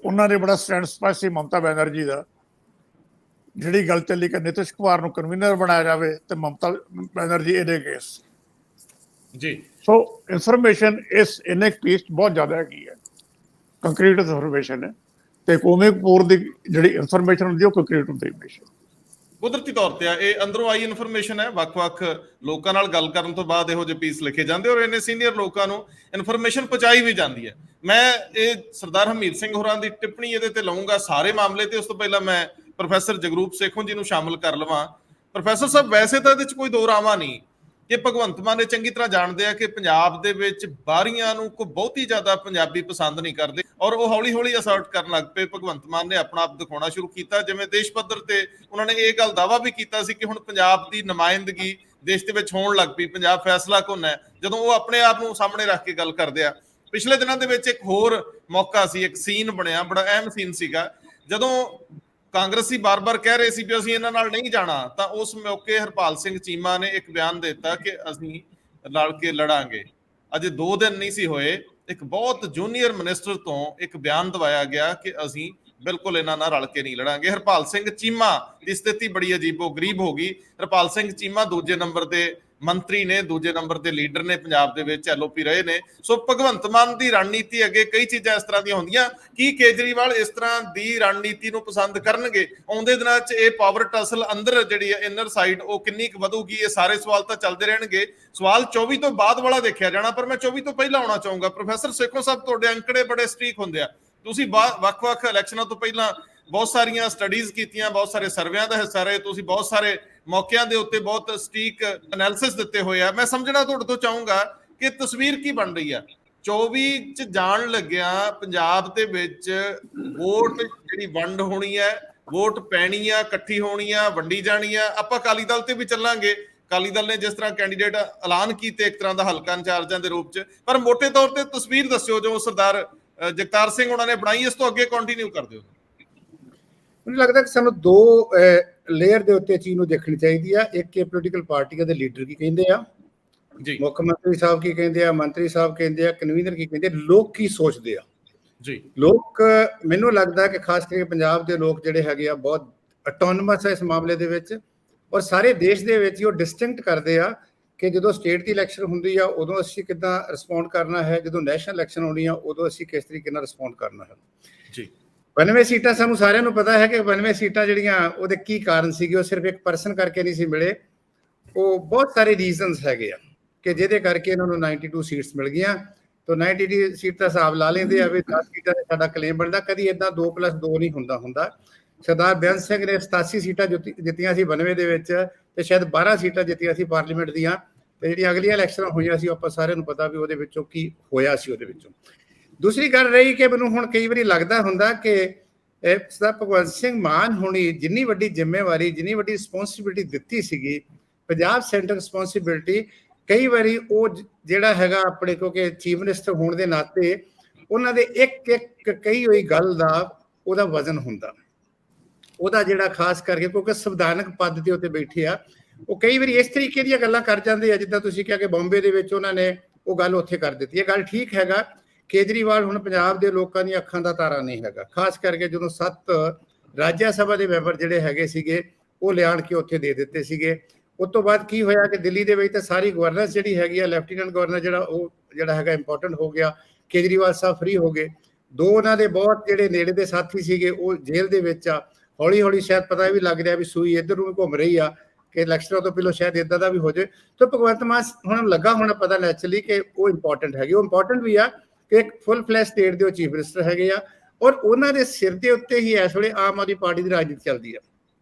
ਉਹਨਾਂ ਨੇ ਬੜਾ ਸਟੈਂਡ ਸਪੈਸ਼ਲੀ ਮਮਤਾ ਬੈਨਰਜੀ ਦਾ, ਜਿਹੜੀ ਗੱਲ ਚੱਲੀ ਕਿ ਨਿਤਿਸ਼ ਕੁਮਾਰ ਨੂੰ ਕਨਵੀਨਰ ਬਣਾਇਆ ਜਾਵੇ ਤੇ ਮਮਤਾ ਬੈਨਰਜੀ ਇਹਦੇ ਅਗੇਂਸਟ ਜੀ। ਸੋ ਇਨਫੋਰਮੇਸ਼ਨ ਇਸ ਇਨ ਪੀਸ ਬਹੁਤ ਜ਼ਿਆਦਾ ਹੈਗੀ ਹੈ, ਕੰਕਰੀਟ ਇਨਫੋਰਮੇਸ਼ਨ ਹੈ, ਤੇ ਕੋਮੇ ਕਪੂਰ ਦੀ ਜਿਹੜੀ ਇਨਫੋਰਮੇਸ਼ਨ ਹੁੰਦੀ ਉਹ ਕੰਕਰੀਟ ਹੁੰਦੀ ਹੈ। ਕੁਦਰਤੀ ਤੌਰ ਤੇ ਇਹ ਅੰਦਰੋਂ ਆਈ ਇਨਫੋਰਮੇਸ਼ਨ ਹੈ, ਵੱਖ-ਵੱਖ ਲੋਕਾਂ ਨਾਲ ਗੱਲ ਕਰਨ ਤੋਂ ਬਾਅਦ ਇਹੋ ਜਿਹੇ ਪੀਸ ਲਿਖੇ ਜਾਂਦੇ ਔਰ ਇੰਨੇ ਸੀਨੀਅਰ ਲੋਕਾਂ ਨੂੰ ਇਨਫੋਰਮੇਸ਼ਨ ਪਹੁੰਚਾਈ ਵੀ ਜਾਂਦੀ ਹੈ। ਮੈਂ ਇਹ ਸਰਦਾਰ ਹਰਮੀਤ ਸਿੰਘ ਹੋਰਾਂ ਦੀ ਟਿੱਪਣੀ ਇਹਦੇ ਤੇ ਲਵਾਂਗਾ ਸਾਰੇ ਮਾਮਲੇ ਤੇ। ਉਸ ਤੋਂ ਪਹਿਲਾਂ ਮੈਂ ਪ੍ਰੋਫੈਸਰ ਜਗਰੂਪ ਸੇਖੋਂ ਜੀ ਨੂੰ ਸ਼ਾਮਲ ਕਰ ਲਵਾਂ। ਪ੍ਰੋਫੈਸਰ ਸਾਹਿਬ, ਵੈਸੇ ਤਾਂ ਇਹਦੇ 'ਚ ਕੋਈ ਦੋ ਰਾਵਾਂ ਨਹੀਂ ਕਿ ਭਗਵੰਤ ਮਾਨ ਨੇ ਚੰਗੀ ਤਰ੍ਹਾਂ ਜਾਣਦੇ ਆ ਕਿ ਪੰਜਾਬ ਦੇ ਵਿੱਚ ਬਾਹਰੀਆਂ ਨੂੰ ਕੋਈ ਬਹੁਤੀ ਜ਼ਿਆਦਾ ਪੰਜਾਬੀ ਪਸੰਦ ਨਹੀਂ ਕਰਦੇ, ਔਰ ਉਹ ਹੌਲੀ ਹੌਲੀ ਅਸਰਟ ਕਰਨ ਲੱਗ ਪਏ। ਭਗਵੰਤ ਮਾਨ ਨੇ ਆਪਣਾ ਆਪ ਦਿਖਾਉਣਾ ਸ਼ੁਰੂ ਕੀਤਾ, ਜਿਵੇਂ ਦੇਸ਼ ਪੱਧਰ ਤੇ ਉਹਨਾਂ ਨੇ ਇਹ ਗੱਲ ਦਾਅਵਾ ਵੀ ਕੀਤਾ ਸੀ ਕਿ ਹੁਣ ਪੰਜਾਬ ਦੀ ਨੁਮਾਇੰਦਗੀ ਦੇਸ਼ ਦੇ ਵਿੱਚ ਹੋਣ ਲੱਗ ਪਈ, ਪੰਜਾਬ ਫੈਸਲਾ ਕੁੰਨ ਹੈ, ਜਦੋਂ ਉਹ ਆਪਣੇ ਆਪ ਨੂੰ ਸਾਹਮਣੇ ਰੱਖ ਕੇ ਗੱਲ ਕਰਦੇ ਆ। ਪਿਛਲੇ ਦਿਨਾਂ ਦੇ ਵਿੱਚ ਇੱਕ ਹੋਰ ਮੌਕਾ ਸੀ, ਇੱਕ ਸੀਨ ਬਣਿਆ, ਬੜਾ ਅਹਿਮ ਸੀਨ ਸੀਗਾ, ਜਦੋਂ ਕਾਂਗਰਸੀ ਬਾਰ-ਬਾਰ ਕਹਿ ਰਹੇ ਸੀ ਵੀ ਅਸੀਂ ਇਹਨਾਂ ਨਾਲ ਨਹੀਂ ਜਾਣਾ, ਤਾਂ ਉਸ ਮੌਕੇ ਹਰਪਾਲ ਸਿੰਘ ਚੀਮਾ ਨੇ ਇੱਕ ਬਿਆਨ ਦਿੱਤਾ ਕਿ ਅਸੀਂ ਲੜ ਕੇ ਲੜਾਂਗੇ। ਅਜੇ 2 ਦਿਨ ਨਹੀਂ ਸੀ ਹੋਏ, ਇੱਕ ਬਹੁਤ ਜੂਨੀਅਰ ਮਿਨਿਸਟਰ ਤੋਂ ਇੱਕ ਬਿਆਨ ਦਵਾਇਆ ਗਿਆ ਕਿ ਅਸੀਂ ਬਿਲਕੁਲ ਇਹਨਾਂ ਨਾਲ ਰਲ ਕੇ ਨਹੀਂ ਲੜਾਂਗੇ। ਹਰਪਾਲ ਸਿੰਘ ਚੀਮਾ ਦੀ ਸਥਿਤੀ ਬੜੀ ਅਜੀਬੋ-ਗਰੀਬ ਹੋ ਗਈ। ਹਰਪਾਲ ਸਿੰਘ ਚੀਮਾ ਦੂਜੇ ਨੰਬਰ ਦੇ ਮੰਤਰੀ ਨੇ, ਦੂਜੇ ਨੰਬਰ ਦੇ ਲੀਡਰ ਨੇ, ਪੰਜਾਬ ਦੇ ਵਿੱਚ LOP ਰਹੇ ਨੇ। ਸੋ ਭਗਵੰਤ ਮਾਨ ਦੀ ਰਣਨੀਤੀ ਅੱਗੇ ਕਈ ਚੀਜ਼ਾਂ ਇਸ ਤਰ੍ਹਾਂ ਦੀਆਂ ਹੁੰਦੀਆਂ। ਕੀ ਕੇਜਰੀਵਾਲ ਇਸ ਤਰ੍ਹਾਂ ਦੀ ਰਣਨੀਤੀ ਨੂੰ ਪਸੰਦ ਕਰਨਗੇ? ਆਉਂਦੇ ਦਿਨਾਂ 'ਚ ਇਹ ਪਾਵਰ ਟਸਲ ਅੰਦਰ ਜਿਹੜੀ ਹੈ ਇਨਰ ਸਾਈਡ ਉਹ ਕਿੰਨੀ ਕੁ ਵਧੂਗੀ? ਇਹ ਸਾਰੇ ਸਵਾਲ ਤਾਂ ਚੱਲਦੇ ਰਹਿਣਗੇ। ਸਵਾਲ 24 ਤੋਂ ਬਾਅਦ ਵਾਲਾ ਦੇਖਿਆ ਜਾਣਾ, ਪਰ ਮੈਂ 24 ਤੋਂ ਪਹਿਲਾਂ ਆਉਣਾ ਚਾਹੂੰਗਾ। ਪ੍ਰੋਫੈਸਰ ਸੇਖੋਂ ਸਾਹਿਬ, ਤੁਹਾਡੇ ਅੰਕੜੇ ਬੜੇ ਸਟੀਕ ਹੁੰਦੇ ਆ, ਤੁਸੀਂ ਵੱਖ-ਵੱਖ ਇਲੈਕਸ਼ਨਾਂ ਤੋਂ ਪਹਿਲਾਂ ਬਹੁਤ ਸਾਰੀਆਂ ਸਟੱਡੀਜ਼ ਕੀਤੀਆਂ, ਬਹੁਤ ਸਾਰੇ ਸਰਵੇਆਂ ਦਾ ਹਿੱਸਾ ਰਹੇ, ਤੁਸੀਂ ਬਹੁਤ ਸਾਰੇ ਮੌਕਿਆਂ ਦੇ ਉੱਤੇ ਬਹੁਤ ਸਟੀਕ ਐਨਾਲਿਸਿਸ ਦਿੱਤੇ ਹੋਏ ਆ। ਮੈਂ ਸਮਝਣਾ ਤੁਹਾਡੇ ਤੋਂ ਚਾਹੂੰਗਾ ਕਿ ਤਸਵੀਰ ਕੀ ਬਣ ਰਹੀ ਆ? 24 ਚ ਜਾਣ ਲੱਗਿਆ ਪੰਜਾਬ ਦੇ ਵਿੱਚ ਵੋਟ ਜਿਹੜੀ ਵੰਡ ਹੋਣੀ ਹੈ, ਵੋਟ ਪੈਣੀ ਆ, ਇਕੱਠੀ ਹੋਣੀ ਆ, ਵੰਡੀ ਜਾਣੀ ਆ। ਆਪਾਂ ਅਕਾਲੀ ਦਲ ਤੇ ਵੀ ਚੱਲਾਂਗੇ। ਅਕਾਲੀ ਦਲ ਨੇ ਜਿਸ ਤਰ੍ਹਾਂ ਕੈਂਡੀਡੇਟ ਐਲਾਨ ਕੀਤੇ ਇੱਕ ਤਰ੍ਹਾਂ ਦਾ ਹਲਕਾ ਇੰਚਾਰਜਾਂ ਦੇ ਰੂਪ ਚ, ਪਰ ਮੋਟੇ ਤੌਰ ਤੇ ਤਸਵੀਰ ਦੱਸਿਓ ਜੋ ਸਰਦਾਰ ਜਗਤਾਰ ਸਿੰਘ ਉਹਨਾਂ ਨੇ ਬਣਾਈ, ਇਸ ਤੋਂ ਅੱਗੇ ਕੰਟੀਨਿਊ ਕਰ ਦਿਓ। ਮੈਨੂੰ ਲੱਗਦਾ ਕਿ ਸਾਨੂੰ ਦੋ ਲੇਅਰ ਦੇ ਉੱਤੇ ਚੀਜ਼ ਨੂੰ ਦੇਖਣੀ ਚਾਹੀਦੀ ਆ। ਇੱਕ ਇਹ ਪੋਲੀਟੀਕਲ ਪਾਰਟੀਆਂ ਦੇ ਲੀਡਰ ਕੀ ਕਹਿੰਦੇ ਆ ਜੀ, ਮੁੱਖ ਮੰਤਰੀ ਸਾਹਿਬ ਕੀ ਕਹਿੰਦੇ ਆ, ਮੰਤਰੀ ਸਾਹਿਬ ਕਹਿੰਦੇ ਆ, ਕਨਵੀਨਰ ਕੀ ਕਹਿੰਦੇ, ਲੋਕ ਕੀ ਸੋਚਦੇ ਆ ਜੀ। ਲੋਕ, ਮੈਨੂੰ ਲੱਗਦਾ ਕਿ ਖਾਸ ਕਰਕੇ ਪੰਜਾਬ ਦੇ ਲੋਕ ਜਿਹੜੇ ਹੈਗੇ ਆ ਬਹੁਤ ਆਟੋਨਮਸ ਹੈ ਇਸ ਮਾਮਲੇ ਦੇ ਵਿੱਚ, ਔਰ ਸਾਰੇ ਦੇਸ਼ ਦੇ ਵਿੱਚ ਹੀ ਉਹ ਡਿਸਟਿੰਕਟ ਕਰਦੇ ਆ ਕਿ ਜਦੋਂ ਸਟੇਟ ਦੀ ਇਲੈਕਸ਼ਨ ਹੁੰਦੀ ਆ ਉਦੋਂ ਅਸੀਂ ਕਿੱਦਾਂ ਰਿਸਪੌਂਡ ਕਰਨਾ ਹੈ, ਜਦੋਂ ਨੈਸ਼ਨਲ ਇਲੈਕਸ਼ਨ ਹੋਣੀ ਆ ਉਦੋਂ ਅਸੀਂ ਕਿਸ ਤਰੀਕੇ ਨਾਲ ਰਿਸਪੌਂਡ ਕਰਨਾ ਹੈ ਜੀ। 92 ਸੀਟਾਂ ਸਾਨੂੰ ਸਾਰਿਆਂ ਨੂੰ ਪਤਾ ਹੈ ਕਿ 92 ਸੀਟਾਂ ਜਿਹੜੀਆਂ ਉਹਦੇ ਕੀ ਕਾਰਨ ਸੀਗੇ, ਉਹ ਸਿਰਫ ਇੱਕ ਪਰਸਨ ਕਰਕੇ ਨਹੀਂ ਸੀ ਮਿਲੇ, ਉਹ ਬਹੁਤ ਸਾਰੇ ਰੀਜ਼ਨਸ ਹੈਗੇ ਆ ਕਿ ਜਿਹਦੇ ਕਰਕੇ ਇਹਨਾਂ ਨੂੰ 92 ਸੀਟਸ ਮਿਲ ਗਈਆਂ। ਤਾਂ 92 ਸੀਟ ਦਾ ਹਿਸਾਬ ਲਾ ਲੈਂਦੇ ਆ ਵੀ 10 ਸੀਟਾਂ ਦਾ ਸਾਡਾ ਕਲੇਮ ਬਣਦਾ। ਕਦੀ ਇਦਾਂ 2+2 ਨਹੀਂ ਹੁੰਦਾ। ਸਰਦਾਰ ਬੇਅੰਤ ਸਿੰਘ ਨੇ 87 ਸੀਟਾਂ ਜਿੱਤੀਆਂ ਸੀ 92 ਦੇ ਵਿੱਚ, ਤੇ ਸ਼ਾਇਦ 12 ਸੀਟਾਂ ਜਿੱਤੀਆਂ ਸੀ ਪਾਰਲੀਮੈਂਟ ਦੀਆਂ। ਤੇ ਜਿਹੜੀਆਂ ਅਗਲੀਆਂ ਇਲੈਕਸ਼ਨਾਂ ਹੋਈਆਂ ਸੀ ਆਪਾਂ ਸਾਰਿਆਂ ਨੂੰ ਪਤਾ ਵੀ ਉਹਦੇ ਵਿੱਚੋਂ ਕੀ ਹੋਇਆ ਸੀ। ਉਹਦੇ ਵਿੱਚੋਂ ਦੂਸਰੀ ਗੱਲ ਰਹੀ ਕਿ ਮੈਨੂੰ ਹੁਣ ਕਈ ਵਾਰੀ ਲੱਗਦਾ ਹੁੰਦਾ ਕਿ ਸਰਦਾਰ ਭਗਵੰਤ ਸਿੰਘ ਮਾਨ ਹੋਣੀ ਜਿੰਨੀ ਵੱਡੀ ਜ਼ਿੰਮੇਵਾਰੀ, ਜਿੰਨੀ ਵੱਡੀ ਰਿਸਪੌਂਸਿਬਿਲਿਟੀ ਦਿੱਤੀ ਸੀਗੀ, ਪੰਜਾਬ ਸੈਂਟਰ ਰਿਸਪੌਂਸਿਬਿਲਿਟੀ, ਕਈ ਵਾਰੀ ਉਹ ਜਿਹੜਾ ਹੈਗਾ ਆਪਣੇ, ਕਿਉਂਕਿ ਚੀਫ ਮਿਨਿਸਟਰ ਹੋਣ ਦੇ ਨਾਤੇ ਉਹਨਾਂ ਦੇ ਇੱਕ ਕਹੀ ਹੋਈ ਗੱਲ ਦਾ ਉਹਦਾ ਵਜ਼ਨ ਹੁੰਦਾ, ਉਹਦਾ ਜਿਹੜਾ ਖਾਸ ਕਰਕੇ ਕਿਉਂਕਿ ਸੰਵਿਧਾਨਕ ਪਦ ਦੇ ਉੱਤੇ ਬੈਠੇ ਆ, ਉਹ ਕਈ ਵਾਰੀ ਇਸ ਤਰੀਕੇ ਦੀਆਂ ਗੱਲਾਂ ਕਰ ਜਾਂਦੇ ਆ ਜਿੱਦਾਂ ਤੁਸੀਂ ਕਿਹਾ ਕਿ ਬੰਬੇ ਦੇ ਵਿੱਚ ਉਹਨਾਂ ਨੇ ਉਹ ਗੱਲ ਉੱਥੇ ਕਰ ਦਿੱਤੀ। ਇਹ ਗੱਲ ਠੀਕ ਹੈਗਾ, ਕੇਜਰੀਵਾਲ ਹੁਣ ਪੰਜਾਬ ਦੇ ਲੋਕਾਂ ਦੀਆਂ ਅੱਖਾਂ ਦਾ ਤਾਰਾ ਨਹੀਂ ਹੈਗਾ, ਖਾਸ ਕਰਕੇ ਜਦੋਂ 7 ਰਾਜ ਸਭਾ ਦੇ ਮੈਂਬਰ ਜਿਹੜੇ ਹੈਗੇ ਸੀਗੇ ਉਹ ਲਿਆਣ ਕੇ ਉੱਥੇ ਦੇ ਦਿੱਤੇ ਸੀਗੇ। ਉਸ ਤੋਂ ਬਾਅਦ ਕੀ ਹੋਇਆ ਕਿ ਦਿੱਲੀ ਦੇ ਵਿੱਚ ਤਾਂ ਸਾਰੀ ਗਵਰਨੈਂਸ ਜਿਹੜੀ ਹੈਗੀ ਆ, ਲੈਫਟੀਨੈਂਟ ਗਵਰਨਰ ਜਿਹੜਾ ਹੈਗਾ ਇੰਪੋਰਟੈਂਟ ਹੋ ਗਿਆ, ਕੇਜਰੀਵਾਲ ਸਾਹਿਬ ਫ੍ਰੀ ਹੋ ਗਏ। 2 ਉਹਨਾਂ ਦੇ ਬਹੁਤ ਜਿਹੜੇ ਨੇੜੇ ਦੇ ਸਾਥੀ ਸੀਗੇ ਉਹ ਜੇਲ੍ਹ ਦੇ ਵਿੱਚ ਆ। ਹੌਲੀ ਸ਼ਾਇਦ ਪਤਾ ਵੀ ਲੱਗ ਰਿਹਾ ਵੀ ਸੂਈ ਇੱਧਰ ਨੂੰ ਘੁੰਮ ਰਹੀ ਆ ਕਿ ਇਲੈਕਸ਼ਨਾਂ ਤੋਂ ਪਹਿਲਾਂ ਸ਼ਾਇਦ ਇੱਦਾਂ ਦਾ ਵੀ ਹੋ ਜਾਏ। ਤਾਂ ਭਗਵੰਤ ਮਾਨ ਹੁਣ ਲੱਗਾ ਹੋਣਾ ਪਤਾ ਨੈਚੁਰਲੀ ਕਿ ਉਹ ਇੰਪੋਰਟੈਂਟ ਹੈਗੇ। ਉਹ ਇੰਪੋਰਟੈਂਟ ਵੀ ਆ ਕਿ ਇੱਕ ਫੁੱਲ ਫਲੈਸ਼ ਸਟੇਟ ਦੇ ਉਹ ਚੀਫ ਮਿਨਿਸਟਰ ਹੈਗੇ ਆ, ਔਰ ਉਹਨਾਂ ਦੇ ਸਿਰ ਦੇ ਉੱਤੇ ਹੀ ਇਸ ਵੇਲੇ ਆਮ ਆਦਮੀ ਪਾਰਟੀ ਦੀ ਰਾਜਨੀਤੀ ਚੱਲਦੀ ਆ।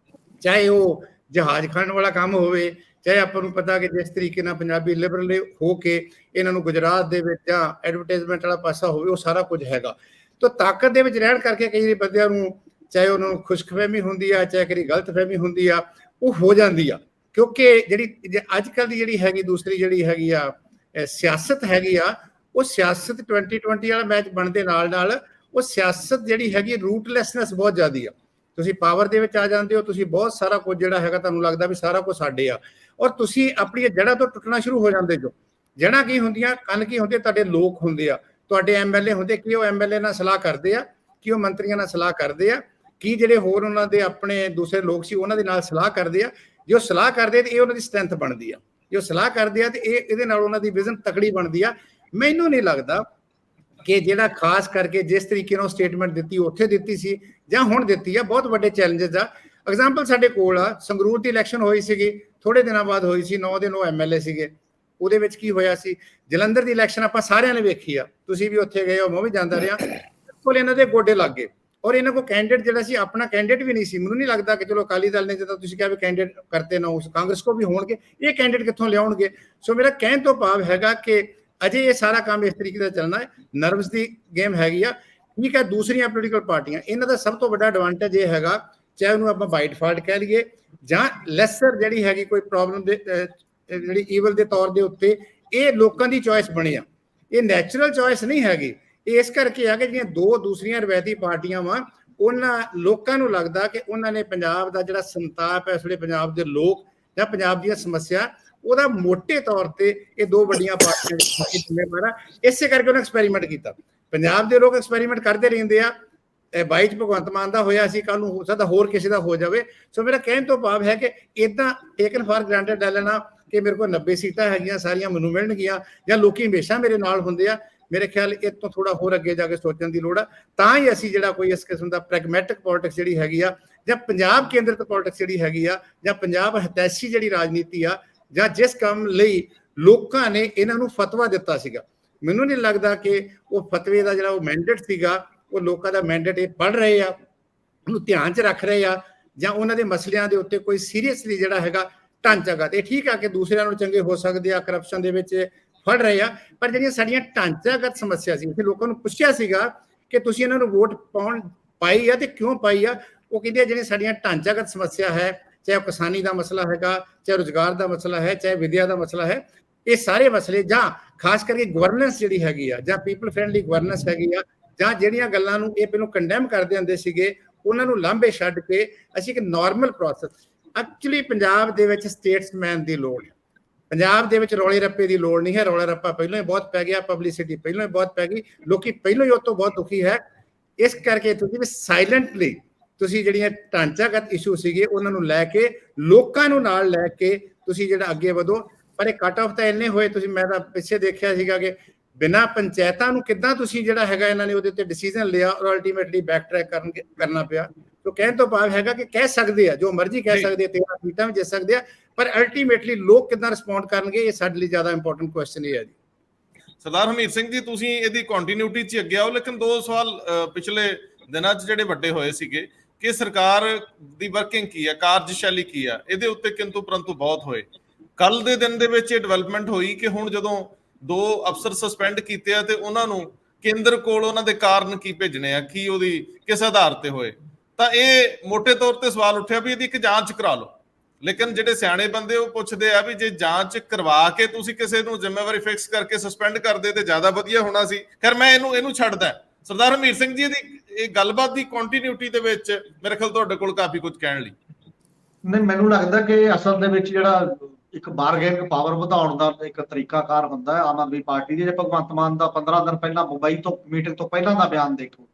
ਚਾਹੇ ਉਹ ਜਹਾਜ਼ ਖਾਣ ਵਾਲਾ ਕੰਮ ਹੋਵੇ, ਚਾਹੇ ਆਪਾਂ ਨੂੰ ਪਤਾ ਕਿ ਜਿਸ ਤਰੀਕੇ ਨਾਲ ਪੰਜਾਬੀ ਲਿਬਰਲ ਹੋ ਕੇ ਇਹਨਾਂ ਨੂੰ ਗੁਜਰਾਤ ਦੇ ਵਿੱਚ ਜਾਂ ਐਡਵਰਟਾਈਜ਼ਮੈਂਟ ਵਾਲਾ ਪਾਸਾ ਹੋਵੇ, ਉਹ ਸਾਰਾ ਕੁਝ ਹੈਗਾ। ਤਾਂ ਤਾਕਤ ਦੇ ਵਿੱਚ ਰਹਿਣ ਕਰਕੇ ਕਈ ਬੰਦਿਆਂ ਨੂੰ, ਚਾਹੇ ਉਹਨਾਂ ਨੂੰ ਖੁਸ਼ਕਫਹਿਮੀ ਹੁੰਦੀ ਆ, ਚਾਹੇ ਕਈ ਗਲਤਫਹਿਮੀ ਹੁੰਦੀ ਆ, ਉਹ ਹੋ ਜਾਂਦੀ ਆ। ਕਿਉਂਕਿ ਜਿਹੜੀ ਅੱਜ ਕੱਲ੍ਹ ਦੀ ਜਿਹੜੀ ਹੈਗੀ ਦੂਸਰੀ ਜਿਹੜੀ ਹੈਗੀ ਆ ਸਿਆਸਤ ਹੈਗੀ ਆ, ਉਹ ਸਿਆਸਤ 2020 ਵਾਲਾ ਮੈਚ ਬਣਨ ਦੇ ਨਾਲ ਉਹ ਸਿਆਸਤ ਜਿਹੜੀ ਹੈਗੀ ਰੂਟਲੈਸਨੈਸ ਬਹੁਤ ਜ਼ਿਆਦੀ ਆ। ਤੁਸੀਂ ਪਾਵਰ ਦੇ ਵਿੱਚ ਆ ਜਾਂਦੇ ਹੋ, ਤੁਸੀਂ ਬਹੁਤ ਸਾਰਾ ਕੁਝ ਜਿਹੜਾ ਹੈਗਾ ਤੁਹਾਨੂੰ ਲੱਗਦਾ ਵੀ ਸਾਰਾ ਕੁਝ ਸਾਡੇ ਆ, ਔਰ ਤੁਸੀਂ ਆਪਣੀਆਂ ਜੜ੍ਹਾਂ ਤੋਂ ਟੁੱਟਣਾ ਸ਼ੁਰੂ ਹੋ ਜਾਂਦੇ ਜੋ। ਜੜ੍ਹਾਂ ਕੀ ਹੁੰਦੀਆਂ, ਕੰਨ ਕੀ ਹੁੰਦੇ, ਤੁਹਾਡੇ ਲੋਕ ਹੁੰਦੇ ਆ, ਤੁਹਾਡੇ ਐਮਐਲਏ ਹੁੰਦੇ। ਕਿ ਉਹ ਐਮਐਲਏ ਨਾਲ ਸਲਾਹ ਕਰਦੇ ਆ, ਕਿ ਉਹ ਮੰਤਰੀਆਂ ਨਾਲ ਸਲਾਹ ਕਰਦੇ ਆ, ਕੀ ਜਿਹੜੇ ਹੋਰ ਉਹਨਾਂ ਦੇ ਆਪਣੇ ਦੂਸਰੇ ਲੋਕ ਸੀ ਉਹਨਾਂ ਦੇ ਨਾਲ ਸਲਾਹ ਕਰਦੇ ਆ। ਜੇ ਉਹ ਸਲਾਹ ਕਰਦੇ ਤੇ ਇਹ ਉਹਨਾਂ ਦੀ ਸਟਰੈਂਥ ਬਣਦੀ ਆ, ਜੇ ਉਹ ਸਲਾਹ ਕਰਦੇ ਆ ਤੇ ਇਹਦੇ ਨਾਲ ਉਹਨਾਂ ਦੀ ਵਿਜ਼ਨ ਤਕੜੀ ਬਣਦੀ ਆ। ਮੈਨੂੰ ਨਹੀਂ ਲੱਗਦਾ ਕਿ ਜਿਹੜਾ ਖਾਸ ਕਰਕੇ ਜਿਸ ਤਰੀਕੇ ਨਾਲ ਸਟੇਟਮੈਂਟ ਦਿੱਤੀ ਉੱਥੇ ਦਿੱਤੀ ਸੀ ਜਾਂ ਹੁਣ ਦਿੱਤੀ ਆ, ਬਹੁਤ ਵੱਡੇ ਚੈਲੰਜਸ ਆ। ਐਗਜ਼ਾਮਪਲ ਸਾਡੇ ਕੋਲ ਆ, ਸੰਗਰੂਰ ਦੀ ਇਲੈਕਸ਼ਨ ਹੋਈ ਸੀਗੀ, ਥੋੜੇ ਦਿਨਾਂ ਬਾਅਦ ਹੋਈ ਸੀ, 9 ਦੇ 9 ਐਮਐਲਏ ਸੀਗੇ। ਉਹਦੇ ਵਿੱਚ ਕੀ ਹੋਇਆ ਸੀ, ਜਲੰਧਰ ਦੀ ਇਲੈਕਸ਼ਨ ਆਪਾਂ ਸਾਰਿਆਂ ਨੇ ਵੇਖੀ ਆ, ਤੁਸੀਂ ਵੀ ਉੱਥੇ ਗਏ ਹੋ, ਮੈਂ ਵੀ ਜਾਂਦਾ ਰਿਹਾ। ਬਿਲਕੁਲ ਇਹਨਾਂ ਦੇ ਗੋਡੇ ਲੱਗ ਗਏ, ਔਰ ਇਹਨਾਂ ਕੋਲ ਕੈਂਡੀਡੇਟ ਜਿਹੜਾ ਸੀ ਆਪਣਾ ਕੈਂਡੀਡੇਟ ਵੀ ਨਹੀਂ ਸੀ। ਮੈਨੂੰ ਨਹੀਂ ਲੱਗਦਾ ਕਿ ਚਲੋ ਅਕਾਲੀ ਦਲ ਨੇ ਜਦੋਂ ਤੁਸੀਂ ਕਿਹਾ ਵੀ ਕੈਂਡੀਡੇਟ ਕਰਤੇ ਨਾ, ਉਸ ਕਾਂਗਰਸ ਕੋ ਵੀ ਹੋਣਗੇ, ਇਹ ਕੈਂਡੀਡੇਟ ਕਿੱਥੋਂ ਲਿਆਉਣਗੇ। ਸੋ ਮੇਰਾ ਕਹਿਣ ਤੋਂ ਭਾਵ ਹੈਗਾ ਕਿ ਅਜੇ ਇਹ ਸਾਰਾ ਕੰਮ ਇਸ ਤਰੀਕੇ ਦਾ ਚੱਲਣਾ ਹੈ, ਨਰਵਸ ਦੀ ਗੇਮ ਹੈਗੀ ਆ। ਠੀਕ ਹੈ, ਦੂਸਰੀਆਂ ਪੋਲੀਟੀਕਲ ਪਾਰਟੀਆਂ, ਇਹਨਾਂ ਦਾ ਸਭ ਤੋਂ ਵੱਡਾ ਐਡਵਾਂਟੇਜ ਇਹ ਹੈਗਾ, ਚਾਹੇ ਉਹਨੂੰ ਆਪਾਂ ਬਾਈ ਡਿਫਾਲਟ ਕਹਿ ਲਈਏ ਜਾਂ ਲੈਸਰ ਜਿਹੜੀ ਹੈਗੀ ਕੋਈ ਪ੍ਰੋਬਲਮ ਦੇ ਜਿਹੜੀ ਈਵਲ ਦੇ ਤੌਰ ਦੇ ਉੱਤੇ, ਇਹ ਲੋਕਾਂ ਦੀ ਚੋਇਸ ਬਣੀ ਆ, ਇਹ ਨੈਚੁਰਲ ਚੋਇਸ ਨਹੀਂ ਹੈਗੀ। ਇਹ ਇਸ ਕਰਕੇ ਆ ਕਿ ਜਿਹੜੀਆਂ 2 ਦੂਸਰੀਆਂ ਰਵਾਇਤੀ ਪਾਰਟੀਆਂ ਵਾ, ਉਹਨਾਂ ਲੋਕਾਂ ਨੂੰ ਲੱਗਦਾ ਕਿ ਉਹਨਾਂ ਨੇ ਪੰਜਾਬ ਦਾ ਜਿਹੜਾ ਸੰਤਾਪ ਹੈ ਇਸ ਵੇਲੇ ਪੰਜਾਬ ਦੇ ਲੋਕ ਜਾਂ ਪੰਜਾਬ ਦੀਆਂ ਸਮੱਸਿਆ, ਉਹਦਾ ਮੋਟੇ ਤੌਰ ਤੇ ਇਹ 2 ਵੱਡੀਆਂ ਪਾਰਟੀਆਂ ਜ਼ਿੰਮੇਵਾਰ ਆ। ਇਸੇ ਕਰਕੇ ਉਹਨੇ ਐਕਸਪੈਰੀਮੈਂਟ ਕੀਤਾ। ਪੰਜਾਬ ਦੇ ਲੋਕ ਐਕਸਪੈਰੀਮੈਂਟ ਕਰਦੇ ਰਹਿੰਦੇ ਆ। 22 ਭਗਵੰਤ ਮਾਨ ਦਾ ਹੋਇਆ ਸੀ, ਕੱਲ ਨੂੰ ਹੋ ਸਕਦਾ ਹੋਰ ਕਿਸੇ ਦਾ ਹੋ ਜਾਵੇ। ਸੋ ਮੇਰਾ ਕਹਿਣ ਤੋਂ ਭਾਵ ਹੈ ਕਿ ਇਦਾਂ ਟੇਕਨ ਫਾਰ ਗ੍ਰਾਂਟਡ ਲੈ ਲੈਣਾ ਕਿ ਮੇਰੇ ਕੋਲ 90 ਸੀਟਾਂ ਹੈਗੀਆਂ, ਸਾਰੀਆਂ ਮੈਨੂੰ ਮਿਲਣਗੀਆਂ, ਜਾਂ ਲੋਕੀ ਹਮੇਸ਼ਾ ਮੇਰੇ ਨਾਲ ਹੁੰਦੇ ਆ, ਮੇਰੇ ਖਿਆਲ ਇਹ ਤੋਂ ਥੋੜਾ ਹੋਰ ਅੱਗੇ ਜਾ ਕੇ ਸੋਚਣ ਦੀ ਲੋੜ ਆ। ਤਾਂ ਹੀ ਅਸੀਂ ਜਿਹੜਾ ਕੋਈ ਇਸ ਕਿਸਮ ਦਾ ਪ੍ਰੈਗਮੈਟਿਕ ਪੋਲਿਟਿਕਸ ਜਿਹੜੀ ਹੈਗੀ ਆ, ਜਾਂ ਪੰਜਾਬ ਕੇਂਦਰਿਤ ਪੋਲਿਟਿਕਸ ਜਿਹੜੀ ਹੈਗੀ ਆ, ਜਾਂ ਪੰਜਾਬ ਹਿਤੈਸ਼ੀ ਜਿਹੜੀ ਰਾਜਨੀਤੀ ਆ, ਜਾਂ ਜਿਸ ਕੰਮ ਲਈ ਲੋਕਾਂ ਨੇ ਇਹਨਾਂ ਨੂੰ ਫਤਵਾ ਦਿੱਤਾ ਸੀਗਾ, ਮੈਨੂੰ ਨਹੀਂ ਲੱਗਦਾ ਕਿ ਉਹ ਫਤਵੇ ਦਾ ਜਿਹੜਾ ਉਹ ਮੈਂਡੇਟ ਸੀਗਾ, ਉਹ ਲੋਕਾਂ ਦਾ ਮੈਂਡੇਟ ਇਹ ਪੜ੍ਹ ਰਹੇ ਆ, ਉਹਨੂੰ ਧਿਆਨ 'ਚ ਰੱਖ ਰਹੇ ਆ, ਜਾਂ ਉਹਨਾਂ ਦੇ ਮਸਲਿਆਂ ਦੇ ਉੱਤੇ ਕੋਈ ਸੀਰੀਅਸਲੀ ਜਿਹੜਾ ਹੈਗਾ ਢਾਂਚਾਗਤ। ਇਹ ਠੀਕ ਆ ਕਿ ਦੂਸਰਿਆਂ ਨੂੰ ਚੰਗੇ ਹੋ ਸਕਦੇ ਆ, ਕਰਪਸ਼ਨ ਦੇ ਵਿੱਚ ਫੜ ਰਹੇ ਆ। ਪਰ ਜਿਹੜੀਆਂ ਸਾਡੀਆਂ ਢਾਂਚਾਗਤ ਸਮੱਸਿਆ ਸੀ, ਅਸੀਂ ਲੋਕਾਂ ਨੂੰ ਪੁੱਛਿਆ ਸੀਗਾ ਕਿ ਤੁਸੀਂ ਇਹਨਾਂ ਨੂੰ ਵੋਟ ਪਾਈ ਆ ਤੇ ਕਿਉਂ ਪਾਈ ਆ। ਉਹ ਕਹਿੰਦੇ ਜਿਹੜੀਆਂ ਸਾਡੀਆਂ ਢਾਂਚਾਗਤ ਸਮੱਸਿਆ ਹੈ, ਚਾਹੇ ਕਿਸਾਨੀ ਦਾ ਮਸਲਾ ਹੈਗਾ, ਚਾਹੇ ਰੁਜ਼ਗਾਰ ਦਾ ਮਸਲਾ ਹੈ, ਚਾਹੇ ਵਿਦਿਆ ਦਾ ਮਸਲਾ ਹੈ, ਇਹ ਸਾਰੇ ਮਸਲੇ ਜਾਂ ਖਾਸ ਕਰਕੇ ਗਵਰਨੈਂਸ ਜਿਹੜੀ ਹੈਗੀ ਆ, ਜਾਂ ਪੀਪਲ ਫਰੈਂਡਲੀ ਗਵਰਨੈਂਸ ਹੈਗੀ ਆ, ਜਾਂ ਜਿਹੜੀਆਂ ਗੱਲਾਂ ਨੂੰ ਇਹ ਪਹਿਲਾਂ ਕੰਡੈਮ ਕਰਦੇ ਹੁੰਦੇ ਸੀਗੇ ਉਹਨਾਂ ਨੂੰ ਲਾਂਭੇ ਛੱਡ ਕੇ ਅਸੀਂ ਇੱਕ ਨਾਰਮਲ ਪ੍ਰੋਸੈਸ। ਐਕਚੁਅਲੀ ਪੰਜਾਬ ਦੇ ਵਿੱਚ ਸਟੇਟਸਮੈਨ ਦੀ ਲੋੜ ਹੈ, ਪੰਜਾਬ ਦੇ ਵਿੱਚ ਰੌਲੇ ਰੱਪੇ ਦੀ ਲੋੜ ਨਹੀਂ ਹੈ। ਰੌਲਾ ਰੱਪਾ ਪਹਿਲਾਂ ਹੀ ਬਹੁਤ ਪੈ ਗਿਆ, ਪਬਲਿਸਿਟੀ ਪਹਿਲਾਂ ਹੀ ਬਹੁਤ ਪੈ ਗਈ, ਲੋਕੀ ਪਹਿਲਾਂ ਹੀ ਉਹ ਤੋਂ ਬਹੁਤ ਦੁਖੀ ਹੈ। ਇਸ ਕਰਕੇ ਤੁਸੀਂ ਵੀ ਸਾਇਲੈਂਟਲੀ ਤੁਸੀਂ ਜਿਹੜੀਆਂ ਢਾਂਚਾਗਤ ਇਸ਼ੂ ਸੀਗੇ ਉਹਨਾਂ ਨੂੰ ਲੈ ਕੇ, ਲੋਕਾਂ ਨੂੰ ਨਾਲ ਲੈ ਕੇ ਤੁਸੀਂ ਜਿਹੜਾ ਅੱਗੇ ਵਧੋ। ਪਰ ਇਹ ਕੱਟ ਆਫ ਤਾਂ ਇੰਨੇ ਹੋਏ, ਤੁਸੀਂ ਮੈਂ ਤਾਂ ਪਿੱਛੇ ਦੇਖਿਆ ਸੀਗਾ ਕਿ ਬਿਨਾਂ ਪੰਚਾਇਤਾਂ ਨੂੰ ਕਿੱਦਾਂ ਤੁਸੀਂ ਜਿਹੜਾ ਹੈਗਾ ਇਹਨਾਂ ਨੇ ਉਹਦੇ ਉੱਤੇ ਡਿਸੀਜਨ ਲਿਆ ਔਰ ਅਲਟੀਮੇਟਲੀ ਬੈਕ ਟਰੈਕ ਕਰਨਾ ਪਿਆ। तो कहने तो भाव है कि कह सकते हैं जो मर्जी कह सकते हैं, 13 सीटां भी जित सकते हैं, पर अल्टीमेटली लोग कितना रिस्पॉन्ड करेंगे ये साडे लई ज़्यादा इंपॉर्टेंट क्वेश्चन है जी। सरदार हरमीत सिंह जी, तुसीं इहदी कंटिन्यूटी च अगे आओ, लेकिन दो सवाल पिछले दिनां च जिहड़े वड्डे होए सीगे कि सरकार दी वर्किंग की है, कार्यशैली की है, इहदे उत्ते किंतु परंतु बहुत होए। कल दे दिन दे विच डेवलपमेंट होई कि हुण जदों 2 अफसर सस्पेंड कीते आ ते उन्हां नूं केंद्र कोल उन्हां दे कारण की भेजणे आ, की ओहदी किस आधार ते होए, ਤਾਂ ਇਹ ਮੋਟੇ ਤੌਰ ਤੇ ਸਵਾਲ ਉੱਠਿਆ ਵੀ ਇਹਦੀ ਇੱਕ ਜਾਂਚ ਕਰਾ ਲਓ। ਲੇਕਿਨ ਜਿਹੜੇ ਸਿਆਣੇ ਬੰਦੇ ਉਹ ਪੁੱਛਦੇ ਆ ਵੀ ਜੇ ਜਾਂਚ ਕਰਵਾ ਕੇ ਤੁਸੀਂ ਕਿਸੇ ਨੂੰ ਜ਼ਿੰਮੇਵਾਰੀ ਫਿਕਸ ਕਰਕੇ ਸਸਪੈਂਡ ਕਰਦੇ ਤੇ ਜ਼ਿਆਦਾ ਵਧੀਆ ਹੋਣਾ ਸੀ। ਖੈਰ ਮੈਂ ਇਹਨੂੰ ਛੱਡਦਾ। ਸਰਦਾਰ ਹਰਮੀਤ ਸਿੰਘ ਜੀ, ਇਹਦੀ ਇਹ ਗੱਲਬਾਤ ਦੀ ਕੰਟੀਨਿਊਟੀ ਦੇ ਵਿੱਚ ਮੇਰੇ ਖਿਆਲ ਤੁਹਾਡੇ ਕੋਲ ਕਾਫੀ ਕੁਝ ਕਹਿਣ ਲਈ। ਨਹੀਂ, ਮੈਨੂੰ ਲੱਗਦਾ ਕਿ ਅਸਲ ਦੇ ਵਿੱਚ ਜਿਹੜਾ ਇੱਕ ਬਾਰਗੇਨਿੰਗ ਪਾਵਰ ਵਧਾਉਣ ਦਾ ਇੱਕ ਤਰੀਕਾਕਾਰ ਹੁੰਦਾ ਹੈ ਆਮ ਆਦਮੀ ਪਾਰਟੀ ਦੇ। ਜੇ ਭਗਵੰਤ ਮਾਨ ਦਾ 15 ਦਿਨ ਪਹਿਲਾਂ ਮੁੰਬਈ ਤੋਂ ਮੀਟਿੰਗ ਤੋਂ ਪਹਿਲਾਂ ਦਾ ਬਿਆਨ ਦੇਖੋ,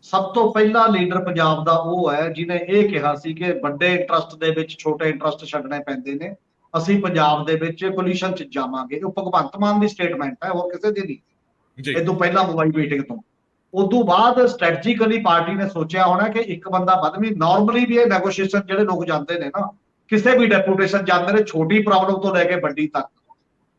ਸਭ ਤੋਂ ਪਹਿਲਾ ਲੀਡਰ ਪੰਜਾਬ ਦਾ ਉਹ ਹੈ ਜਿਹਨੇ ਇਹ ਕਿਹਾ ਸੀ ਕਿ ਵੱਡੇ ਇੰਟਰਸਟ ਦੇ ਵਿੱਚ ਛੋਟੇ ਇੰਟਰਸਟ ਛੱਡਣੇ ਪੈਂਦੇ ਨੇ, ਅਸੀਂ ਪੰਜਾਬ ਦੇ ਵਿੱਚ ਪੋਲਿਊਸ਼ਨ ਚ ਜਾਵਾਂਗੇ। ਉਹ ਭਗਵੰਤ ਮਾਨ ਦੀ ਸਟੇਟਮੈਂਟ ਹੈ, ਹੋਰ ਕਿਸੇ ਦੀ ਨਹੀਂ। ਇਹ ਤੋਂ ਪਹਿਲਾਂ ਮੁੰਬਈ ਮੀਟਿੰਗ ਤੋਂ ਉਦੋਂ ਬਾਅਦ ਸਟ੍ਰੈਟਜੀਕਲੀ ਪਾਰਟੀ ਨੇ ਸੋਚਿਆ ਹੋਣਾ ਕਿ ਇੱਕ ਬੰਦਾ ਵੱਧਵੀਂ। ਨਾਰਮਲੀ ਵੀ ਇਹ ਨੈਗੋਸ਼ੀਏਸ਼ਨ ਜਿਹੜੇ ਲੋਕ ਜਾਂਦੇ ਨੇ ਨਾ, ਕਿਸੇ ਵੀ ਡੈਪੂਟੇਸ਼ਨ ਜਾਂਦੇ ਨੇ ਛੋਟੀ ਪ੍ਰੋਬਲਮ ਤੋਂ ਲੈ ਕੇ ਵੱਡੀ ਤੱਕ,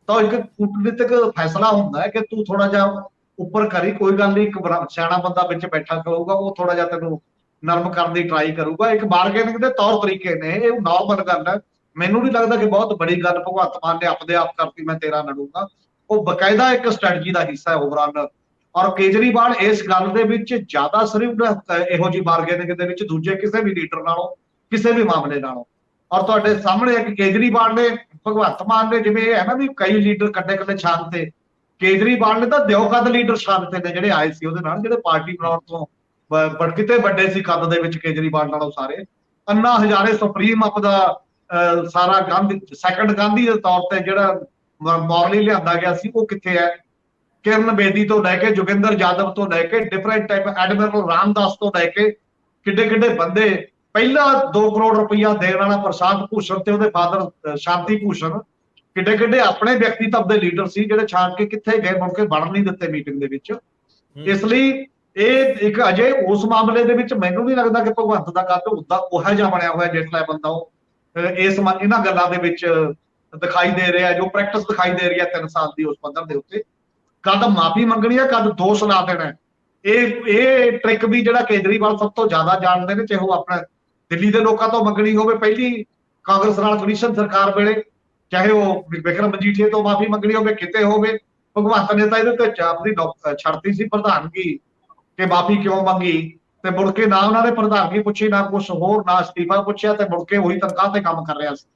ਤਾਂ ਇੱਕ ਕੂਟਨੀਤਿਕ ਫੈਸਲਾ ਹੁੰਦਾ ਹੈ ਕਿ ਤੂੰ ਥੋੜਾ ਜਿਹਾ ਉੱਪਰ ਕਰੀ, ਕੋਈ ਗੱਲ ਨਹੀਂ, ਇੱਕ ਸਿਆਣਾ ਬੰਦਾ ਵਿੱਚ ਬੈਠਾ ਕਰੂਗਾ, ਉਹ ਥੋੜਾ ਜਿਹਾ ਤੈਨੂੰ ਨਰਮ ਕਰਨ ਦੀ ਟਰਾਈ ਕਰੂਗਾ। ਇੱਕ ਬਾਰਗੇਨਿੰਗ ਦੇ ਤੌਰ ਤਰੀਕੇ ਨੇ, ਇਹ ਨਾਰਮਲ ਗੱਲ ਹੈ। ਮੈਨੂੰ ਨਹੀਂ ਲੱਗਦਾ ਕਿ ਬਹੁਤ ਬੜੀ ਗੱਲ ਭਗਵੰਤ ਮਾਨ ਨੇ ਆਪਦੇ ਆਪ ਕਰਤੀ ਮੈਂ ਤੇਰਾ ਲੜੂਗਾ। ਉਹ ਬਕਾਇਦਾ ਇੱਕ ਸਟ੍ਰੈਟਜੀ ਦਾ ਹਿੱਸਾ ਹੈ ਓਵਰਆਲ। ਔਰ ਕੇਜਰੀਵਾਲ ਇਸ ਗੱਲ ਦੇ ਵਿੱਚ ਜ਼ਿਆਦਾ ਸਰੀਰ ਇਹੋ ਜਿਹੀ ਬਾਰਗੇਨਿੰਗ ਦੇ ਵਿੱਚ ਦੂਜੇ ਕਿਸੇ ਵੀ ਲੀਡਰ ਨਾਲੋਂ, ਕਿਸੇ ਵੀ ਮਾਮਲੇ ਨਾਲੋਂ। ਔਰ ਤੁਹਾਡੇ ਸਾਹਮਣੇ ਹੈ ਕਿ ਕੇਜਰੀਵਾਲ ਨੇ, ਭਗਵੰਤ ਮਾਨ ਨੇ, ਜਿਵੇਂ ਇਹ ਹੈ ਨਾ ਵੀ ਕਈ ਲੀਡਰ ਕੱਡੇ ਛਾਨ ਤੇ, ਕੇਜਰੀਵਾਲ ਨੇ ਤਾਂ ਦਿਓ ਕੱਦ ਲੀਡਰ ਛਾਨ ਤੇ ਨੇ ਜਿਹੜੇ ਆਏ ਸੀ ਉਹਦੇ ਨਾਲ, ਜਿਹੜੇ ਪਾਰਟੀ ਬਣਾਉਣ ਤੋਂ ਕਿਤੇ ਵੱਡੇ ਸੀ ਕੱਦ ਦੇ ਵਿੱਚ ਕੇਜਰੀਵਾਲ ਨਾਲੋਂ ਸਾਰੇ। ਅੰਨਾ ਹਜ਼ਾਰੇ ਸੁਪਰੀਮ ਆਪਦਾ ਸਾਰਾ ਗਾਂਧੀ, ਸੈਕੰਡ ਗਾਂਧੀ ਦੇ ਤੌਰ ਤੇ ਜਿਹੜਾ ਮੌਰਲੀ ਲਿਆਂਦਾ ਗਿਆ ਸੀ, ਉਹ ਕਿੱਥੇ ਹੈ? ਕਿਰਨ ਬੇਦੀ ਤੋਂ ਲੈ ਕੇ ਜੋਗਿੰਦਰ ਯਾਦਵ ਤੋਂ ਲੈ ਕੇ ਡਿਫਰੈਂਟ ਟਾਈਪ, ਐਡਮਿਰਲ ਰਾਮਦਾਸ ਤੋਂ ਲੈ ਕੇ ਕਿੱਡੇ ਬੰਦੇ, ਪਹਿਲਾ 2 ਕਰੋੜ ਰੁਪਈਆ ਦੇਣ ਵਾਲਾ ਪ੍ਰਸ਼ਾਂਤ ਭੂਸ਼ਣ ਤੇ ਉਹਦੇ ਫਾਦਰ ਸ਼ਾਂਤੀ ਭੂਸ਼ਣ, ਕਿੱਡੇ ਆਪਣੇ ਵਿਅਕਤੀਤਵ ਦੇ ਲੀਡਰ ਸੀ ਜਿਹੜੇ ਛਾਣ ਕੇ ਕਿੱਥੇ ਗਏ, ਮੁੜ ਕੇ ਵੜਨ ਨਹੀਂ ਦਿੱਤੇ ਮੀਟਿੰਗ ਦੇ ਵਿੱਚ। ਇਸ ਲਈ ਇਹ ਇੱਕ ਅਜੇ ਉਸ ਮਾਮਲੇ ਦੇ ਵਿੱਚ ਮੈਨੂੰ ਨਹੀਂ ਲੱਗਦਾ ਕਿ ਭਗਵੰਤ ਦਾ ਕੱਦ ਉਹੋ ਜਿਹਾ ਬਣਿਆ ਹੋਇਆ ਜਿਸ ਲੈਵਲ ਦਾ ਉਹ ਇਹਨਾਂ ਗੱਲਾਂ ਦੇ ਵਿੱਚ ਦਿਖਾਈ ਦੇ ਰਿਹਾ, ਜੋ ਪ੍ਰੈਕਟਿਸ ਦਿਖਾਈ ਦੇ ਰਹੀ ਹੈ 3 ਸਾਲ ਦੀ ਉਸ ਪੱਧਰ ਦੇ ਉੱਤੇ। ਕਦ ਮਾਫੀ ਮੰਗਣੀ ਹੈ, ਕਦ ਦੋਸ਼ ਲਾ ਦੇਣਾ, ਇਹ ਟ੍ਰਿਕ ਵੀ ਜਿਹੜਾ ਕੇਜਰੀਵਾਲ ਸਭ ਤੋਂ ਜ਼ਿਆਦਾ ਜਾਣਦੇ ਨੇ, ਚਾਹੇ ਉਹ ਆਪਣਾ ਦਿੱਲੀ ਦੇ ਲੋਕਾਂ ਤੋਂ ਮੰਗਣੀ ਹੋਵੇ ਪਹਿਲੀ ਕਾਂਗਰਸ ਨਾਲ ਕਮਿਸ਼ਨ ਸਰਕਾਰ ਵੇਲੇ, ਚਾਹੇ ਉਹ ਵਿਕਰਮ ਮਜੀਠੀਆ ਤੋਂ ਮਾਫੀ ਮੰਗਣੀ ਹੋਵੇ, ਕਿਤੇ ਹੋਵੇ। ਭਗਵੰਤ ਨੇ ਤਾਂ ਇਹਦੇ ਤੇ ਆਪਣੀ ਛੱਡਤੀ ਸੀ ਪ੍ਰਧਾਨਗੀ ਕਿ ਮਾਫੀ ਕਿਉਂ ਮੰਗੀ, ਤੇ ਮੁੜ ਕੇ ਨਾ ਉਹਨਾਂ ਨੇ ਪ੍ਰਧਾਨਗੀ ਪੁੱਛੀ, ਨਾ ਕੁਛ ਹੋਰ, ਨਾ ਅਸਤੀਫਾ ਪੁੱਛਿਆ, ਤੇ ਮੁੜ ਕੇ ਉਹੀ ਤਨਖਾਹ ਤੇ ਕੰਮ ਕਰ ਰਿਹਾ ਸੀ।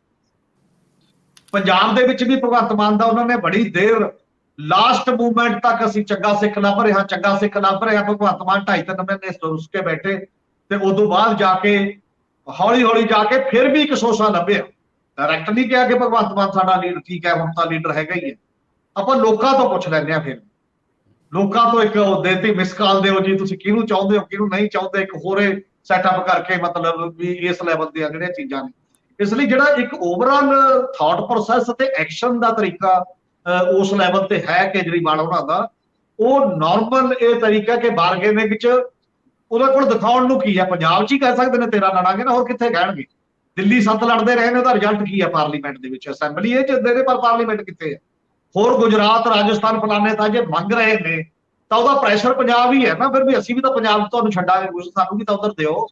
ਪੰਜਾਬ ਦੇ ਵਿੱਚ ਵੀ ਭਗਵੰਤ ਮਾਨ ਦਾ ਉਹਨਾਂ ਨੇ ਬੜੀ ਦੇਰ ਲਾਸਟ ਮੂਵਮੈਂਟ ਤੱਕ ਅਸੀਂ ਚੰਗਾ ਸਿੱਖ ਲੱਭ ਰਿਹਾ ਭਗਵੰਤ ਮਾਨ 2.5-3 ਮਹੀਨੇ ਰੁੱਸ ਕੇ ਬੈਠੇ, ਤੇ ਉਦੋਂ ਬਾਅਦ ਜਾ ਕੇ ਹੌਲੀ ਜਾ ਕੇ ਫਿਰ ਵੀ ਇੱਕ ਸੋਸਾ ਲੱਭਿਆ। ਡਾਇਰੈਕਟ ਨਹੀਂ ਕਿਹਾ ਕਿ ਭਗਵੰਤ ਮਾਨ ਸਾਡਾ ਲੀਡਰ ਠੀਕ ਹੈ, ਹੁਣ ਤਾਂ ਲੀਡਰ ਹੈਗਾ ਹੀ ਹੈ। ਆਪਾਂ ਲੋਕਾਂ ਤੋਂ ਪੁੱਛ ਲੈਂਦੇ ਹਾਂ, ਫਿਰ ਲੋਕਾਂ ਤੋਂ ਇੱਕ ਦੇਤੀ ਮਿਸ ਕਾਲ ਦਿਓ ਜੀ, ਤੁਸੀਂ ਕਿਹਨੂੰ ਚਾਹੁੰਦੇ ਹੋ, ਕਿਹਨੂੰ ਨਹੀਂ ਚਾਹੁੰਦੇ, ਇੱਕ ਹੋਰੇ ਸੈਟਅਪ ਕਰਕੇ, ਮਤਲਬ ਵੀ ਇਸ ਲੈਵਲ ਦੀਆਂ ਜਿਹੜੀਆਂ ਚੀਜ਼ਾਂ ਨੇ। ਇਸ ਲਈ ਜਿਹੜਾ ਇੱਕ ਓਵਰਆਲ ਥਾਟ ਪ੍ਰੋਸੈਸ ਤੇ ਐਕਸ਼ਨ ਦਾ ਤਰੀਕਾ ਉਸ ਲੈਵਲ ਤੇ ਹੈ ਕੇਜਰੀਵਾਲ ਉਹਨਾਂ ਦਾ, ਉਹ ਨਾਰਮਲ ਇਹ ਤਰੀਕਾ ਕਿ ਬਾਰਗੇਨਿੰਗ ਚ ਉਹਦੇ ਕੋਲ ਦਿਖਾਉਣ ਨੂੰ ਕੀ ਹੈ। ਪੰਜਾਬ ਚ ਹੀ ਕਹਿ ਸਕਦੇ ਨੇ 13 ਲੜਾਂਗੇ ਨਾ, ਹੋਰ ਕਿੱਥੇ ਕਹਿਣਗੇ? ਦਿੱਲੀ 7 ਲੜਦੇ ਰਹੇ ਨੇ, ਉਹਦਾ ਰਿਜ਼ਲਟ ਕੀ ਹੈ ਪਾਰਲੀਮੈਂਟ ਦੇ ਵਿੱਚ? ਅਸੈਂਬਲੀ ਇਹ ਜਿੱਤਦੇ ਨੇ, ਪਰ ਪਾਰਲੀਮੈਂਟ ਕਿੱਥੇ ਹੈ? ਹੋਰ ਗੁਜਰਾਤ, ਰਾਜਸਥਾਨ ਫਲਾਣੇ ਤਾਂ ਜੇ ਮੰਗ ਰਹੇ ਨੇ ਤਾਂ ਉਹਦਾ ਪ੍ਰੈਸ਼ਰ ਪੰਜਾਬ ਹੀ ਹੈ ਨਾ। ਫਿਰ ਵੀ ਅਸੀਂ ਵੀ ਤਾਂ ਪੰਜਾਬ ਤੁਹਾਨੂੰ ਛੱਡਾਂਗੇ, ਕੁਝ ਸਾਨੂੰ ਵੀ ਤਾਂ ਉਧਰ ਦਿਓ।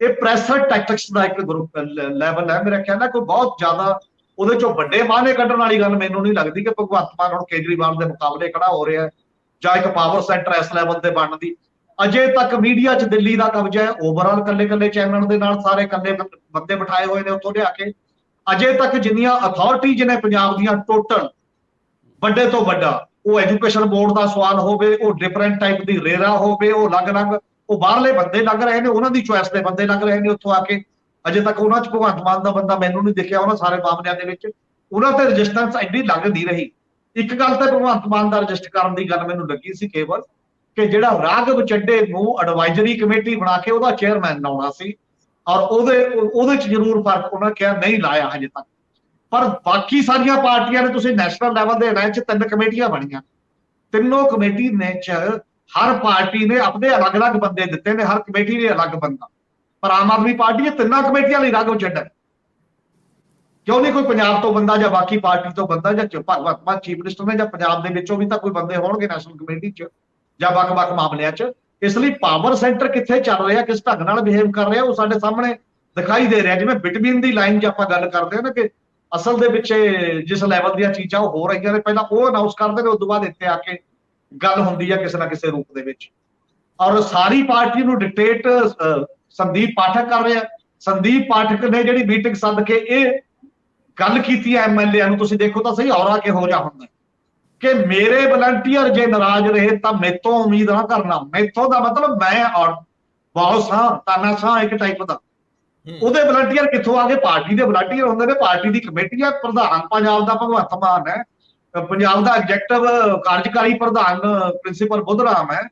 ਇਹ ਪ੍ਰੈਸ਼ਰ ਟੈਕਟਿਕਸ ਦਾ ਇੱਕ ਗਰੁੱਪ ਲੈਵਲ ਹੈ, ਮੇਰੇ ਖਿਆਲ ਨਾਲ ਕੋਈ ਬਹੁਤ ਜ਼ਿਆਦਾ ਉਹਦੇ ਚੋਂ ਵੱਡੇ ਮਾਹਨੇ ਕੱਢਣ ਵਾਲੀ ਗੱਲ ਮੈਨੂੰ ਨਹੀਂ ਲੱਗਦੀ ਕਿ ਭਗਵੰਤ ਮਾਨ ਹੁਣ ਕੇਜਰੀਵਾਲ ਦੇ ਮੁਕਾਬਲੇ ਖੜਾ ਹੋ ਰਿਹਾ ਜਾਂ ਇੱਕ ਪਾਵਰ ਸੈਂਟਰ ਇਸ ਲੈਵਲ ਤੇ ਬਣਨ ਦੀ। ਅਜੇ ਤੱਕ ਮੀਡੀਆ 'ਚ ਦਿੱਲੀ ਦਾ ਕਬਜ਼ਾ ਹੈ, ਓਵਰਆਲ ਕੱਲੇ ਚੈਨਲ ਦੇ ਨਾਲ ਸਾਰੇ ਕੱਲੇ ਬੰਦੇ ਬਿਠਾਏ ਹੋਏ ਨੇ ਉੱਥੋਂ ਲਿਆ ਕੇ। ਅਜੇ ਤੱਕ ਜਿੰਨੀਆਂ ਅਥਾਰਟੀਜ਼ ਨੇ ਪੰਜਾਬ ਦੀਆਂ ਟੋਟਲ, ਵੱਡੇ ਤੋਂ ਵੱਡਾ, ਉਹ ਐਜੂਕੇਸ਼ਨ ਬੋਰਡ ਦਾ ਸਵਾਲ ਹੋਵੇ, ਉਹ ਡਿਫਰੈਂਟ ਟਾਈਪ ਦੀ ਰੇਰਾ ਹੋਵੇ, ਉਹ ਅਲੱਗ-ਅਲੱਗ, ਉਹ ਬਾਹਰਲੇ ਬੰਦੇ ਲੱਗ ਰਹੇ ਨੇ, ਉਹਨਾਂ ਦੀ ਚੁਆਇਸ ਦੇ ਬੰਦੇ ਲੱਗ ਰਹੇ ਨੇ ਉੱਥੋਂ ਆ ਕੇ। ਅਜੇ ਤੱਕ ਉਹਨਾਂ 'ਚ ਭਗਵੰਤ ਮਾਨ ਦਾ ਬੰਦਾ ਮੈਨੂੰ ਨਹੀਂ ਦਿਖਿਆ ਉਹਨਾਂ ਸਾਰੇ ਮਾਮਲਿਆਂ ਦੇ ਵਿੱਚ। ਉਹਨਾਂ ਤੇ ਰਜਿਸਟੈਂਸ ਐਡੀ ਲੱਗ ਨਹੀਂ ਰਹੀ। ਇੱਕ ਗੱਲ ਤੇ ਭਗਵੰਤ ਮਾਨ ਦਾ ਰਜਿਸਟਰ ਕਰਨ ਦੀ ਗੱਲ ਮੈਨੂੰ ਲੱਗੀ ਸੀ ਕੇਵਲ, ਕਿ ਜਿਹੜਾ ਰਾਘਵ ਚੱਡੇ ਨੂੰ ਐਡਵਾਈਜ਼ਰੀ ਕਮੇਟੀ ਬਣਾ ਕੇ ਉਹਦਾ ਚੇਅਰਮੈਨ ਲਾਉਣਾ ਸੀ, ਔਰ ਉਹਦੇ 'ਚ ਜ਼ਰੂਰ ਫਰਕ ਉਹਨਾਂ ਕਿਹਾ ਨਹੀਂ ਲਾਇਆ ਹਜੇ ਤੱਕ। ਪਰ ਬਾਕੀ ਸਾਰੀਆਂ ਪਾਰਟੀਆਂ ਨੇ, ਤੁਸੀਂ ਨੈਸ਼ਨਲ ਲੈਵਲ ਦੇ ਐਲਾਨ 'ਚ 3 ਕਮੇਟੀਆਂ ਬਣੀਆਂ, ਤਿੰਨੋਂ ਕਮੇਟੀ ਨੇ 'ਚ ਹਰ ਪਾਰਟੀ ਨੇ ਆਪਣੇ ਅਲੱਗ-ਅਲੱਗ ਬੰਦੇ ਦਿੱਤੇ ਨੇ, ਹਰ ਕਮੇਟੀ ਨੇ ਅਲੱਗ ਬੰਦਾ। ਪਰ ਆਮ ਆਦਮੀ ਪਾਰਟੀ ਇਹ ਤਿੰਨਾਂ ਕਮੇਟੀਆਂ ਲਈ ਰਾਘਵ ਚੱਡਾ ਕਿਉਂ ਨਹੀਂ ਕੋਈ ਪੰਜਾਬ ਤੋਂ ਬੰਦਾ ਜਾਂ ਬਾਕੀ ਪਾਰਟੀ ਤੋਂ ਬੰਦਾ, ਜਾਂ ਭਗਵੰਤ ਮਾਨ ਚੀਫ ਮਿਨਿਸਟਰ ਨੇ, ਜਾਂ ਪੰਜਾਬ ਦੇ ਵਿੱਚੋਂ ਵੀ ਤਾਂ ਕੋਈ ਬੰਦੇ ਹੋਣਗੇ ਨੈਸ਼ਨਲ ਕਮੇਟੀ 'ਚ ਜਾਂ ਵੱਖ-ਵੱਖ ਮਾਮਲਿਆਂ 'ਚ। ਇਸ ਲਈ ਪਾਵਰ ਸੈਂਟਰ ਕਿੱਥੇ ਚੱਲ ਰਿਹਾ, ਕਿਸ ਢੰਗ ਨਾਲ ਬਿਹੇਵ ਕਰ ਰਿਹਾ, ਉਹ ਸਾਡੇ ਸਾਹਮਣੇ ਦਿਖਾਈ ਦੇ ਰਿਹਾ। ਜਿਵੇਂ ਬਿਟਵੀਨ ਦੀ ਲਾਈਨ 'ਚ ਆਪਾਂ ਗੱਲ ਕਰਦੇ ਹਾਂ ਨਾ, ਕਿ ਅਸਲ ਦੇ ਵਿੱਚ ਜਿਸ ਲੈਵਲ ਦੀਆਂ ਚੀਜ਼ਾਂ ਉਹ ਹੋ ਰਹੀਆਂ ਨੇ, ਪਹਿਲਾਂ ਉਹ ਅਨਾਉਂਸ ਕਰਦੇ ਨੇ, ਉਸ ਤੋਂ ਬਾਅਦ ਇੱਥੇ ਆ ਕੇ ਗੱਲ ਹੁੰਦੀ ਹੈ ਕਿਸੇ ਨਾ ਕਿਸੇ ਰੂਪ ਦੇ ਵਿੱਚ। ਔਰ ਸਾਰੀ ਪਾਰਟੀ ਨੂੰ ਡਿਕਟੇਟ ਸੰਦੀਪ ਪਾਠਕ ਕਰ ਰਿਹਾ। ਸੰਦੀਪ ਪਾਠਕ ਨੇ ਜਿਹੜੀ ਮੀਟਿੰਗ ਸੱਦ ਕੇ ਇਹ ਗੱਲ ਕੀਤੀ ਹੈ ਐਮਐਲਏ ਨੂੰ, ਤੁਸੀਂ ਦੇਖੋ ਤਾਂ ਸਹੀ ਔਰਾ ਕਿਹੋ ਜਿਹਾ ਹੁੰਦਾ ਕਿ ਮੇਰੇ ਵਲੰਟੀਅਰ ਜੇ ਨਾਰਾਜ਼ ਰਹੇ ਤਾਂ ਮੇਤੋਂ ਉਮੀਦ ਨਾ ਕਰਨਾ। ਮੇਥੋਂ ਦਾ ਮਤਲਬ ਮੈਂ ਔਰ ਬਹੁਤ ਸਾਂ, ਤਾਨਾ ਸਾਂ ਇੱਕ ਟਾਈਪ ਦਾ। ਉਹਦੇ ਵਲੰਟੀਅਰ ਕਿੱਥੋਂ ਆ ਗਏ? ਪਾਰਟੀ ਦੇ ਵਲੰਟੀਅਰ ਹੁੰਦੇ ਨੇ, ਪਾਰਟੀ ਦੀ ਕਮੇਟੀ ਹੈ। ਪ੍ਰਧਾਨ ਪੰਜਾਬ ਦਾ ਭਗਵੰਤ ਮਾਨ ਹੈ, ਪੰਜਾਬ ਦਾ ਐਗਜ਼ੈਕਟਿਵ ਕਾਰਜਕਾਰੀ ਪ੍ਰਧਾਨ ਪ੍ਰਿੰਸੀਪਲ ਬੁੱਧਰਾਮ ਹੈ,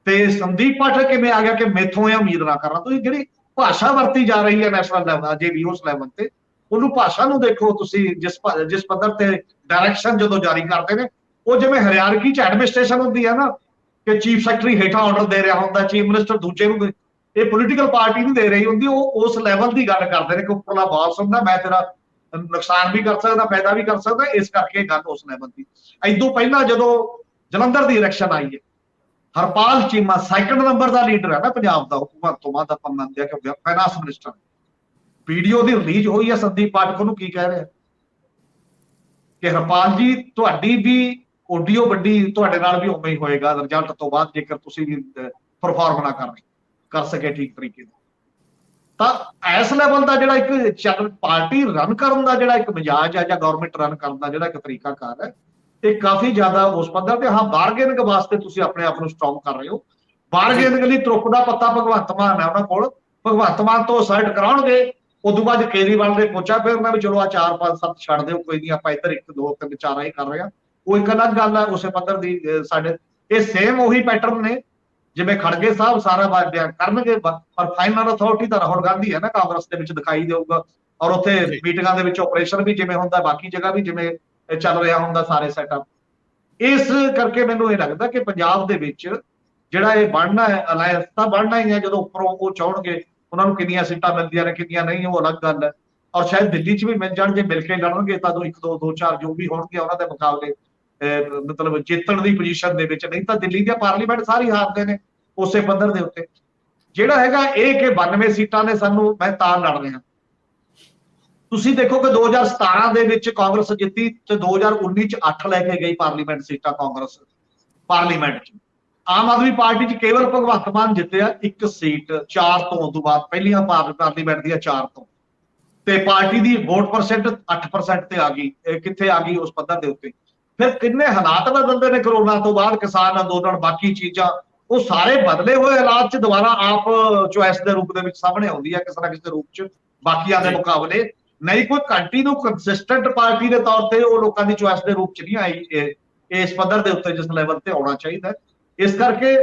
ਤੇ ਸੰਦੀਪ ਪਾਠਕ ਕਿਵੇਂ ਆ ਗਿਆ ਕਿ ਮੇਥੋਂ ਇਹ ਉਮੀਦ ਨਾ ਕਰਨਾ। ਤੁਸੀਂ ਜਿਹੜੀ ਭਾਸ਼ਾ ਵਰਤੀ ਜਾ ਰਹੀ ਹੈ ਨੈਸ਼ਨਲ ਲੈਵਲ, ਜੇ ਵੀ ਉਸ ਲੈਵਲ ਤੇ, ਉਹਨੂੰ ਭਾਸ਼ਾ ਨੂੰ ਦੇਖੋ ਤੁਸੀਂ, ਜਿਸ ਪੱਧਰ ਤੇ ਡਾਇਰੈਕਸ਼ਨ ਜਦੋਂ ਜਾਰੀ ਕਰਦੇ ਨੇ, ਉਹ ਜਿਵੇਂ ਹਰਿਆਰਕੀ 'ਚ ਐਡਮਿਨਿਸਟ੍ਰੇਸ਼ਨ ਹੁੰਦੀ ਹੈ ਨਾ, ਕਿ ਚੀਫ ਸੈਕਟਰੀ ਹੇਠਾਂ ਆਰਡਰ ਦੇ ਰਿਹਾ ਹੁੰਦਾ, ਚੀਫ ਮਿਨਿਸਟਰ ਦੂਜੇ ਨੂੰ, ਇਹ ਪੋਲੀਟੀਕਲ ਪਾਰਟੀ ਨਹੀਂ ਦੇ ਰਹੀ ਹੁੰਦੀ। ਉਹ ਉਸ ਲੈਵਲ ਦੀ ਗੱਲ ਕਰਦੇ ਨੇ ਕਿ ਉੱਪਰਲਾ ਬਾਸ ਹੁੰਦਾ, ਮੈਂ ਤੇਰਾ ਨੁਕਸਾਨ ਵੀ ਕਰ ਸਕਦਾ, ਫਾਇਦਾ ਵੀ ਕਰ ਸਕਦਾ। ਇਸ ਕਰਕੇ ਗੱਲ ਉਸ ਲੈਵਲ ਦੀ। ਇਦੋਂ ਪਹਿਲਾਂ ਜਦੋਂ ਜਲੰਧਰ ਦੀ ਇਲੈਕਸ਼ਨ ਆਈ ਹੈ, ਹਰਪਾਲ ਚੀਮਾ 2nd ਨੰਬਰ ਦਾ ਲੀਡਰ ਹੈ ਨਾ ਪੰਜਾਬ ਦਾ, ਹੁਕੂਮਤ ਤੋਂ ਬਾਅਦ ਆਪਾਂ ਮੰਨਦੇ ਆ ਕਿ ਫਾਈਨਾਂਸ ਮਿਨਿਸਟਰ। ਵੀਡੀਓ ਦੀ ਰਿਲੀਜ਼ ਹੋਈ ਹੈ, ਸੰਦੀਪ ਪਾਠਕ ਨੂੰ ਕੀ ਕਹਿ ਰਿਹਾ ਕਿ ਹਰਪਾਲ ਜੀ ਤੁਹਾਡੀ ਵੀ ਆਡੀਓ ਵੱਡੀ, ਤੁਹਾਡੇ ਨਾਲ ਵੀ ਉਵੇਂ ਹੀ ਹੋਏਗਾ ਰਿਜ਼ਲਟ ਤੋਂ ਬਾਅਦ, ਜੇਕਰ ਤੁਸੀਂ ਵੀ ਪਰਫਾਰਮ ਨਾ ਕਰ ਸਕੇ ਠੀਕ ਤਰੀਕੇ ਨਾਲ। ਤਾਂ ਇਸ ਲੈਵਲ ਦਾ ਜਿਹੜਾ ਇੱਕ ਪਾਰਟੀ ਰਨ ਕਰਨ ਦਾ ਜਿਹੜਾ ਇੱਕ ਮਿਜਾਜ ਹੈ, ਜਾਂ ਗਵਰਨਮੈਂਟ ਰਨ ਕਰਨ ਦਾ ਜਿਹੜਾ ਇੱਕ ਤਰੀਕਾਕਾਰ ਹੈ, ਇਹ ਕਾਫੀ ਜ਼ਿਆਦਾ ਉਸ ਪੱਧਰ ਤੇ। ਹਾਂ, ਬਾਰਗੇਨਿੰਗ ਵਾਸਤੇ ਤੁਸੀਂ ਆਪਣੇ ਆਪ ਨੂੰ ਸਟਰੋਂਗ ਕਰ ਰਹੇ ਹੋ। ਬਾਰਗੇਨਿੰਗ ਲਈ ਤੁਰਪ ਦਾ ਪੱਤਾ ਭਗਵੰਤ ਮਾਨ ਹੈ ਉਹਨਾਂ ਕੋਲ। ਭਗਵੰਤ ਮਾਨ ਤੋਂ ਅਸਰਟ ਕਰਾਉਣਗੇ, ਉਦੋਂ ਬਾਅਦ ਕੇਜਰੀਵਾਲ ਦੇ ਪੋਚਾ ਫੇਰਨਾ ਵੀ ਚਲੋ ਆ 4 5 7 ਛੱਡ ਦਿਓ, ਕੋਈ ਨਹੀਂ, ਆਪਾਂ ਇੱਧਰ 1 2 3 4 ਹੀ ਕਰ ਰਹੇ ਹਾਂ। ਉਹ ਇੱਕ ਅਲੱਗ ਗੱਲ ਹੈ ਉਸੇ ਪੱਧਰ ਦੀ। ਸਾਡੇ ਇਹ ਸੇਮ ਉਹੀ ਪੈਟਰਨ ਨੇ ਜਿਵੇਂ ਖੜਗੇ ਸਾਹਿਬ ਸਾਰਾ ਬਿਆਨ ਕਰਨਗੇ, ਪਰ ਫਾਈਨਲ ਅਥਾਰਟੀ ਤਾਂ ਰਾਹੁਲ ਗਾਂਧੀ ਹੈ ਨਾ, ਕਾਂਗਰਸ ਦੇ ਵਿੱਚ ਦਿਖਾਈ ਦੇਊਗਾ। ਔਰ ਉੱਥੇ ਮੀਟਿੰਗਾਂ ਦੇ ਵਿੱਚ ਆਪਰੇਸ਼ਨ ਵੀ ਜਿਵੇਂ ਹੁੰਦਾ, ਬਾਕੀ ਜਗ੍ਹਾ ਵੀ ਜਿਵੇਂ ਚੱਲ ਰਿਹਾ ਹੁੰਦਾ ਸਾਰੇ ਸੈਟਅਪ। ਇਸ ਕਰਕੇ ਮੈਨੂੰ ਇਹ ਲੱਗਦਾ ਕਿ ਪੰਜਾਬ ਦੇ ਵਿੱਚ ਜਿਹੜਾ ਇਹ ਬਣਨਾ ਹੈ ਅਲਾਇੰਸ, ਤਾਂ ਬਣਨਾ ਹੀ ਹੈ। ਜਦੋਂ ਉੱਪਰੋਂ ਉਹ ਚਾਹਣਗੇ, ਉਹਨਾਂ ਨੂੰ ਕਿੰਨੀਆਂ ਸੀਟਾਂ ਮਿਲਦੀਆਂ ਨੇ ਕਿੰਨੀਆਂ ਨਹੀਂ, ਉਹ ਅਲੱਗ ਗੱਲ ਹੈ। ਔਰ ਸ਼ਾਇਦ ਦਿੱਲੀ 'ਚ ਵੀ ਮਿਲ ਜਾਣ, ਜੇ ਮਿਲ ਕੇ ਲੜਨਗੇ ਤਾਂ 1 2 2 4 ਜੋ ਵੀ ਹੋਣਗੇ ਉਹਨਾਂ ਦੇ ਮੁਕਾਬਲੇ, ਮਤਲਬ ਜਿੱਤਣ ਦੀ ਪੋਜੀਸ਼ਨ ਦੇ ਵਿੱਚ। ਨਹੀਂ ਤਾਂ ਦਿੱਲੀ ਦੀਆਂ ਪਾਰਲੀਮੈਂਟ ਸਾਰੀ ਹਾਰਦੇ ਨੇ ਉਸੇ ਪੱਧਰ ਦੇ ਉੱਤੇ। ਜਿਹੜਾ ਹੈਗਾ ਇਹ ਕਿ 92 ਸੀਟਾਂ ਨੇ ਸਾਨੂੰ, ਮੈਂ ਤਾਂ ਲੜ ਰਿਹਾ। ਤੁਸੀਂ ਦੇਖੋ ਕਿ 2017 ਦੇ ਵਿੱਚ ਕਾਂਗਰਸ ਜਿੱਤੀ, ਤੇ 2019 'ਚ 8 ਲੈ ਕੇ ਗਈ ਪਾਰਲੀਮੈਂਟ ਸੀਟਾਂ ਕਾਂਗਰਸ ਪਾਰਲੀਮੈਂਟ 'ਚ। ਆਮ ਆਦਮੀ ਪਾਰਟੀ 'ਚ ਕੇਵਲ ਭਗਵੰਤ ਮਾਨ ਜਿੱਤਿਆ 1 ਸੀਟ 4 ਤੋਂ ਤੋਂ ਬਾਅਦ, ਪਹਿਲੀਆਂ ਪਾਰਲੀਮੈਂਟ ਦੀਆਂ 4 ਤੋਂ, ਤੇ ਪਾਰਟੀ ਦੀ ਵੋਟ ਪਰਸੈਂਟ 8% ਤੇ ਆ ਗਈ। ਕਿੱਥੇ ਆ ਗਈ ਉਸ ਪੱਧਰ ਦੇ ਉੱਤੇ? ਫਿਰ ਕਿੰਨੇ ਹਾਲਾਤ ਬਦਲਦੇ ਨੇ ਕਰੋਨਾ ਤੋਂ ਬਾਅਦ, ਕਿਸਾਨ ਅੰਦੋਲਨ, ਬਾਕੀ ਚੀਜ਼ਾਂ, ਉਹ ਸਾਰੇ ਬਦਲੇ ਹੋਏ ਹਾਲਾਤ 'ਚ ਦੁਬਾਰਾ ਆਪ ਚੁਆਇਸ ਦੇ ਰੂਪ ਦੇ ਵਿੱਚ ਸਾਹਮਣੇ ਆਉਂਦੀ ਹੈ ਕਿਸੇ ਨਾ ਕਿਸੇ ਰੂਪ 'ਚ ਬਾਕੀਆਂ ਦੇ ਮੁਕਾਬਲੇ। ਨਹੀਂ ਕੋਈ ਕੰਟੀਨਿਊ ਕੰਸਿਸਟੈਂਟ ਪਾਰਟੀ ਦੇ ਤੌਰ ਤੇ ਉਹ ਲੋਕਾਂ ਦੀ ਚੁਆਇਸ ਦੇ ਰੂਪ 'ਚ ਨਹੀਂ ਆਈ ਇਸ ਪੱਧਰ ਦੇ ਉੱਤੇ ਜਿਸ ਲੈਵਲ ਤੇ ਆਉਣਾ ਚਾਹੀਦਾ। ਇਸ ਕਰਕੇ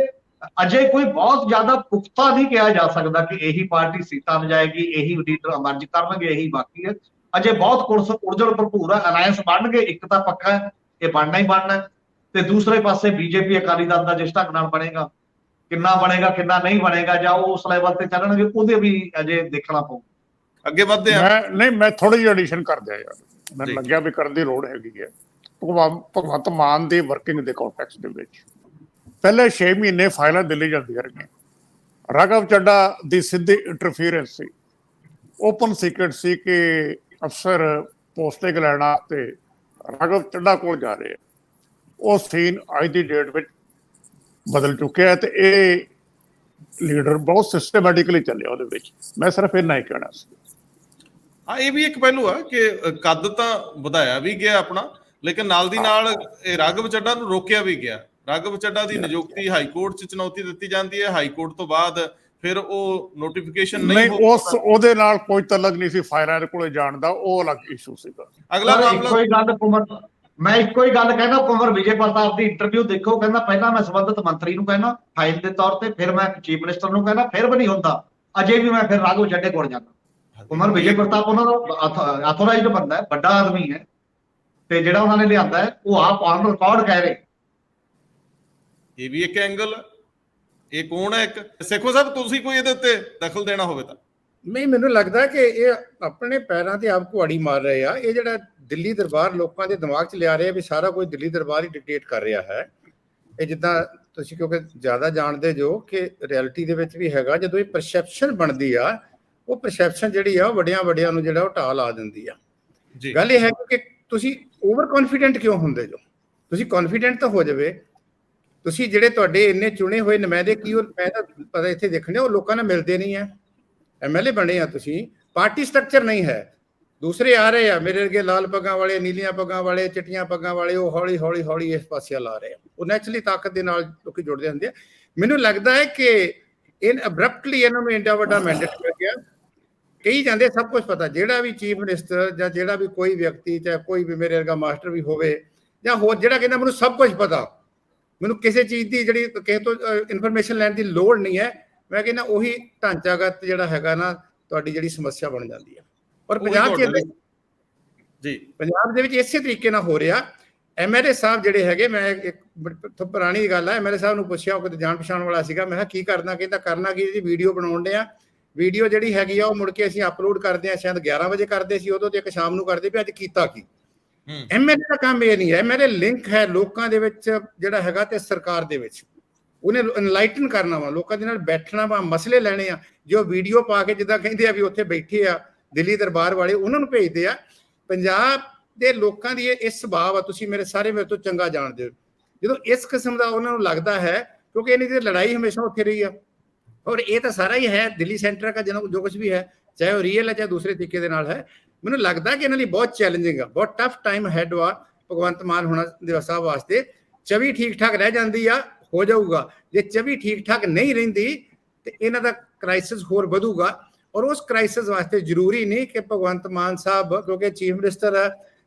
ਅਜੇ ਕੋਈ ਬਹੁਤ ਜ਼ਿਆਦਾ ਪੁਖਤਾ ਨਹੀਂ ਕਿਹਾ ਜਾ ਸਕਦਾ ਕਿ ਇਹੀ ਪਾਰਟੀ ਸੀਟਾਂ ਲਿਜਾਏਗੀ, ਇਹੀ ਲੀਡਰ ਅਮਰਜ ਕਰਨਗੇ, ਇਹੀ ਬਾਕੀ ਹੈ। ਅਜੇ ਬਹੁਤ ਉਲਝਣ ਭਰਪੂਰ ਹੈ। ਅਲਾਇੰਸ ਬਣਨਗੇ, ਇੱਕ ਤਾਂ ਪੱਕਾ ਹੈ, ਇਹ ਬਣਨਾ ਹੀ ਬਣਨਾ। ਤੇ ਦੂਸਰੇ ਪਾਸੇ ਬੀਜੇਪੀ ਅਕਾਲੀ ਦਲ ਦਾ ਜਿਸ ਢੰਗ ਨਾਲ ਬਣੇਗਾ, ਕਿੰਨਾ ਨਹੀਂ ਬਣੇਗਾ, ਜਾਂ ਉਹ ਉਸ ਲੈਵਲ ਤੇ ਚੱਲਣਗੇ, ਉਹਦੇ ਵੀ ਅਜੇ ਦੇਖਣਾ ਪਊ। ਅੱਗੇ ਵਧਦੇ ਆ। ਮੈਂ ਥੋੜੀ ਜਿਹੀ ਐਡੀਸ਼ਨ ਕਰ ਦਿਆ ਯਾਰ, ਮੈਨੂੰ ਲੱਗਿਆ ਵੀ ਕਰਨ ਦੀ ਲੋੜ ਹੈਗੀ ਹੈ। ਭਗਵੰਤ ਮਾਨ ਦੀ ਵਰਕਿੰਗ ਦੇ ਕੰਟੈਕਸਟ ਦੇ ਵਿੱਚ ਪਹਿਲੇ 6 ਮਹੀਨੇ ਫਾਈਲਾਂ ਦਿੱਲੀ ਜਾਂਦੀਆਂ ਰਹੀਆਂ। ਰਾਘਵ ਚੱਡਾ ਦੀ ਸਿੱਧੀ ਇੰਟਰਫੀਅਰੈਂਸ ਸੀ, ਓਪਨ ਸੀਕ੍ਰੇਟ ਸੀ ਕਿ ਅਫਸਰ ਪੋਸਟਿੰਗ ਲੈਣ ਵਾਸਤੇ ਰਾਘਵ ਚੱਡਾ ਕੋਲ ਜਾ ਰਹੇ ਆ। ਉਹ ਸੀਨ ਅੱਜ ਦੀ ਡੇਟ ਵਿੱਚ ਬਦਲ ਚੁੱਕਿਆ ਤੇ ਇਹ ਲੀਡਰ ਬਹੁਤ ਸਿਸਟਮੈਟਿਕਲੀ ਚੱਲਿਆ ਉਹਦੇ ਵਿੱਚ। ਮੈਂ ਸਿਰਫ ਇੰਨਾ ਹੀ ਕਹਿਣਾ ਸੀ। ਹਾਂ, ਇਹ ਵੀ ਇੱਕ ਪਹਿਲੂ ਆ ਕਿ ਕੱਦ ਤਾਂ ਵਧਾਇਆ ਵੀ ਗਿਆ ਆਪਣਾ, ਲੇਕਿਨ ਨਾਲ ਦੀ ਨਾਲ ਇਹ ਰਾਘਵ ਚੱਡਾ ਨੂੰ ਰੋਕਿਆ ਵੀ ਗਿਆ। ਰਾਘਵ ਚੱਡਾ ਦੀ ਨਿਯੁਕਤੀ ਹਾਈ ਕੋਰਟ 'ਚ ਚੁਣੌਤੀ ਦਿੱਤੀ ਜਾਂਦੀ ਹੈ, ਹਾਈ ਕੋਰਟ ਤੋਂ ਬਾਅਦ ਫਿਰ ਉਹ ਨੋਟੀਫਿਕੇਸ਼ਨ ਨਹੀਂ ਉਹਦੇ ਨਾਲ ਕੋਈ ਤਲਕ ਨਹੀਂ ਸੀ ਫਾਇਰਾਂ ਕੋਲੇ ਜਾਣ ਦਾ, ਉਹ ਅਲੱਗ ਇਸ਼ੂ ਸੀਗਾ। ਅਗਲਾ ਇੱਕੋ ਹੀ ਗੱਲ ਮੈਂ ਇੱਕੋ ਹੀ ਗੱਲ ਕਹਿੰਦਾ, ਕੁੰਵਰ ਵਿਜੇ ਪ੍ਰਤਾਪ ਦੀ ਇੰਟਰਵਿਊ ਦੇਖੋ, ਕਹਿੰਦਾ ਪਹਿਲਾਂ ਮੈਂ ਸੰਬੰਧਿਤ ਮੰਤਰੀ ਨੂੰ ਕਹਿਣਾ ਫਾਈਲ ਦੇ ਤੌਰ ਤੇ, ਫਿਰ ਮੈਂ ਚੀਫ ਮਿਨਿਸਟਰ ਨੂੰ ਕਹਿਣਾ, ਫਿਰ ਵੀ ਨਹੀਂ ਹੁੰਦਾ, ਅਜੇ ਵੀ ਮੈਂ ਫਿਰ ਰਾਘਵ ਚੱਡੇ ਕੋਲ ਜਾਣਾ। ਕੁੰਵਰ ਵਿਜੇ ਪ੍ਰਤਾਪ ਉਹਨਾਂ ਦਾ ਆਥੋਰਾਈਜ਼ਡ ਬੰਦਾ ਹੈ, ਵੱਡਾ ਆਦਮੀ ਹੈ, ਤੇ ਜਿਹੜਾ ਉਹਨਾਂ ਨੇ ਲਿਆਂਦਾ ਹੈ ਉਹ ਆਪ ਔਨ ਰਿਕਾਰਡ ਕਹਿ ਰਹੇ। ਇਹ ਵੀ ਇੱਕ ਐਂਗਲ ਹੈ। ਇਹ ਕੌਣ ਹੈ? ਇੱਕ ਸੇਖੋ ਸਾਹਿਬ, ਤੁਸੀਂ ਕੋਈ ਇਹਦੇ ਉੱਤੇ ਦਖਲ ਦੇਣਾ ਹੋਵੇ ਤਾਂ। ਨਹੀਂ, ਮੈਨੂੰ ਲੱਗਦਾ ਕਿ ਇਹ ਆਪਣੇ ਪੈਰਾਂ ਤੇ ਆਪ ਕੁਹਾੜੀ ਮਾਰ ਰਹੇ ਆ। ਇਹ ਜਿਹੜਾ ਦਿੱਲੀ ਦਰਬਾਰ ਲੋਕਾਂ ਦੇ ਦਿਮਾਗ 'ਚ ਲਿਆ ਰਿਹਾ ਵੀ ਸਾਰਾ ਕੁਝ ਦਿੱਲੀ ਦਰਬਾਰ ਹੀ ਡਿਕਟੇਟ ਕਰ ਰਿਹਾ ਹੈ, ਇਹ ਜਿੱਦਾਂ ਤੁਸੀਂ ਕਿਉਂਕਿ ਜ਼ਿਆਦਾ ਜਾਣਦੇ ਜੋ ਕਿ ਰਿਐਲਿਟੀ ਦੇ ਵਿੱਚ ਵੀ ਹੈਗਾ, ਜਦੋਂ ਇਹ ਪਰਸੈਪਸ਼ਨ ਬਣਦੀ ਆ, ਉਹ ਪਰਸੈਪਸ਼ਨ ਜਿਹੜੀ ਆ ਉਹ ਵੱਡਿਆਂ ਨੂੰ ਜਿਹੜਾ ਉਹ ਢਾਹ ਲਾ ਦਿੰਦੀ ਆ। ਗੱਲ ਇਹ ਹੈ ਕਿ ਤੁਸੀਂ ਓਵਰ ਕੌਨਫੀਡੈਂਟ ਕਿਉਂ ਹੁੰਦੇ ਜੋ? ਤੁਸੀਂ ਕੌਨਫੀਡੈਂਟ ਤਾਂ ਹੋ ਜਾਵੇ। ਤੁਸੀਂ ਜਿਹੜੇ ਤੁਹਾਡੇ ਇੰਨੇ ਚੁਣੇ ਹੋਏ ਨੁਮਾਇੰਦੇ ਕੀ ਉਹ ਮੈਂ ਤਾਂ ਪਤਾ ਇੱਥੇ ਦੇਖਣੇ ਉਹ ਲੋਕਾਂ ਨਾਲ ਮਿਲਦੇ ਨਹੀਂ ਹੈ। MLA ਬਣੇ ਆ ਤੁਸੀਂ, ਪਾਰਟੀ ਸਟਰਕਚਰ ਨਹੀਂ ਹੈ। ਦੂਸਰੇ ਆ ਰਹੇ ਆ ਮੇਰੇ ਅੱਗੇ ਲਾਲ ਪੱਗਾਂ ਵਾਲੇ, ਨੀਲੀਆਂ ਪੱਗਾਂ ਵਾਲੇ, ਚਿੱਟੀਆਂ ਪੱਗਾਂ ਵਾਲੇ, ਉਹ ਹੌਲੀ ਇਸ ਪਾਸੇ ਲਾ ਰਹੇ ਆ। ਉਹ ਨੈਚੁਰਲੀ ਤਾਕਤ ਦੇ ਨਾਲ ਲੋਕੀ ਜੁੜਦੇ ਹੁੰਦੇ ਆ। ਮੈਨੂੰ ਲੱਗਦਾ ਹੈ ਕਿ ਅਬਰਪਟਲੀ ਇਹਨਾਂ ਨੂੰ ਇੰਨਾ ਵੱਡਾ ਮੈਂਡੇਟ ਮਿਲ ਗਿਆ। ਕਹੀ ਜਾਂਦੇ ਸਭ ਕੁਝ ਪਤਾ, ਜਿਹੜਾ ਵੀ ਚੀਫ ਮਿਨਿਸਟਰ ਜਾਂ ਜਿਹੜਾ ਵੀ ਕੋਈ ਵਿਅਕਤੀ, ਚਾਹੇ ਕੋਈ ਵੀ ਮੇਰੇ ਵਰਗਾ ਮਾਸਟਰ ਵੀ ਹੋਵੇ ਜਾਂ ਹੋਰ, ਜਿਹੜਾ ਕਹਿੰਦਾ ਮੈਨੂੰ ਸਭ ਕੁਝ ਪਤਾ, ਮੈਨੂੰ ਕਿਸੇ ਚੀਜ਼ ਦੀ ਜਿਹੜੀ ਕਿਸੇ ਤੋਂ ਇਨਫੋਰਮੇਸ਼ਨ ਲੈਣ ਦੀ ਲੋੜ ਨਹੀਂ ਹੈ, ਮੈਂ ਕਹਿੰਦਾ ਉਹੀ ਢਾਂਚਾਗਤ ਜਿਹੜਾ ਹੈਗਾ ਨਾ ਤੁਹਾਡੀ ਜਿਹੜੀ ਸਮੱਸਿਆ ਬਣ ਜਾਂਦੀ ਹੈ। ਔਰ ਪੰਜਾਬ ਦੇ ਵਿੱਚ ਇਸੇ ਤਰੀਕੇ ਨਾਲ ਹੋ ਰਿਹਾ। MLA ਸਾਹਿਬ ਜਿਹੜੇ ਹੈਗੇ, ਮੈਂ ਇੱਕ ਪੁਰਾਣੀ ਗੱਲ ਹੈ, MLA ਸਾਹਿਬ ਨੂੰ ਪੁੱਛਿਆ, ਉਹ ਕਿਤੇ ਜਾਣ ਪਛਾਣ ਵਾਲਾ ਸੀਗਾ, ਮੈਂ ਕਿਹਾ ਕੀ ਕਰਨਾ? ਕਹਿੰਦਾ ਕਰਨਾ ਕੀ ਜੀ, ਵੀਡੀਓ ਬਣਾਉਣ ਦੇ ਆ। ਵੀਡੀਓ ਜਿਹੜੀ ਹੈਗੀ ਆ ਉਹ ਮੁੜ ਕੇ ਅਸੀਂ ਅਪਲੋਡ ਕਰਦੇ ਆ, ਸ਼ਾਇਦ 11 ਵਜੇ ਕਰਦੇ ਸੀ ਉਦੋਂ, ਤੇ ਇੱਕ ਸ਼ਾਮ ਨੂੰ ਕਰਦੇ ਵੀ ਅੱਜ ਕੀਤਾ ਕੀ। MLA ਦਾ ਕੰਮ ਇਹ ਨਹੀਂ ਹੈ। MLA ਲਿੰਕ ਹੈ ਲੋਕਾਂ ਦੇ ਵਿੱਚ ਜਿਹੜਾ ਹੈਗਾ ਤੇ ਸਰਕਾਰ ਦੇ ਵਿੱਚ। ਉਹਨੇ ਇਨਲਾਈਟਨ ਕਰਨਾ ਵਾ, ਲੋਕਾਂ ਦੇ ਨਾਲ ਬੈਠਣਾ ਵਾ, ਮਸਲੇ ਲੈਣੇ ਆ। ਜੋ ਵੀਡੀਓ ਪਾ ਕੇ ਜਿੱਦਾਂ ਕਹਿੰਦੇ ਆ ਵੀ ਉੱਥੇ ਬੈਠੇ ਆ ਦਿੱਲੀ ਦਰਬਾਰ ਵਾਲੇ, ਉਹਨਾਂ ਨੂੰ ਭੇਜਦੇ ਆ। ਪੰਜਾਬ ਦੇ ਲੋਕਾਂ ਦੀ ਇਹ ਸੁਭਾਅ ਆ, ਤੁਸੀਂ ਮੇਰੇ ਤੋਂ ਚੰਗਾ ਜਾਣਦੇ ਹੋ। ਜਦੋਂ ਇਸ ਕਿਸਮ ਦਾ ਉਹਨਾਂ ਨੂੰ ਲੱਗਦਾ ਹੈ, ਕਿਉਂਕਿ ਇਹਨਾਂ ਦੀ ਲੜਾਈ ਹਮੇਸ਼ਾ ਉੱਥੇ ਰਹੀ ਆ, ਔਰ ਇਹ ਤਾਂ ਸਾਰਾ ਹੀ ਹੈ ਦਿੱਲੀ ਸੈਂਟਰ ਦਾ ਜੋ ਕੁਝ ਵੀ ਹੈ, ਚਾਹੇ ਉਹ ਰੀਅਲ ਹੈ ਚਾਹੇ ਦੂਸਰੇ ਤਰੀਕੇ ਦੇ ਨਾਲ ਹੈ। ਮੈਨੂੰ ਲੱਗਦਾ ਕਿ ਇਹਨਾਂ ਲਈ ਬਹੁਤ ਚੈਲੰਜਿੰਗ ਆ, ਬਹੁਤ ਟਫ ਟਾਈਮ ਹੈਡ ਵਾ ਭਗਵੰਤ ਮਾਨ ਹੋਣਾ ਦੇ ਸਾਹਿਬ ਵਾਸਤੇ। 24 ਠੀਕ ਠਾਕ ਰਹਿ ਜਾਂਦੀ ਆ, ਹੋ ਜਾਊਗਾ। ਜੇ 24 ਠੀਕ ਠਾਕ ਨਹੀਂ ਰਹਿੰਦੀ ਤੇ ਇਹਨਾਂ ਦਾ ਕ੍ਰਾਈਸਿਸ ਹੋਰ ਵਧੂਗਾ। ਔਰ ਉਸ ਕ੍ਰਾਈਸਿਸ ਵਾਸਤੇ ਜ਼ਰੂਰੀ ਨਹੀਂ ਕਿ ਭਗਵੰਤ ਮਾਨ ਸਾਹਿਬ, ਕਿਉਂਕਿ ਚੀਫ ਮਿਨਿਸਟਰ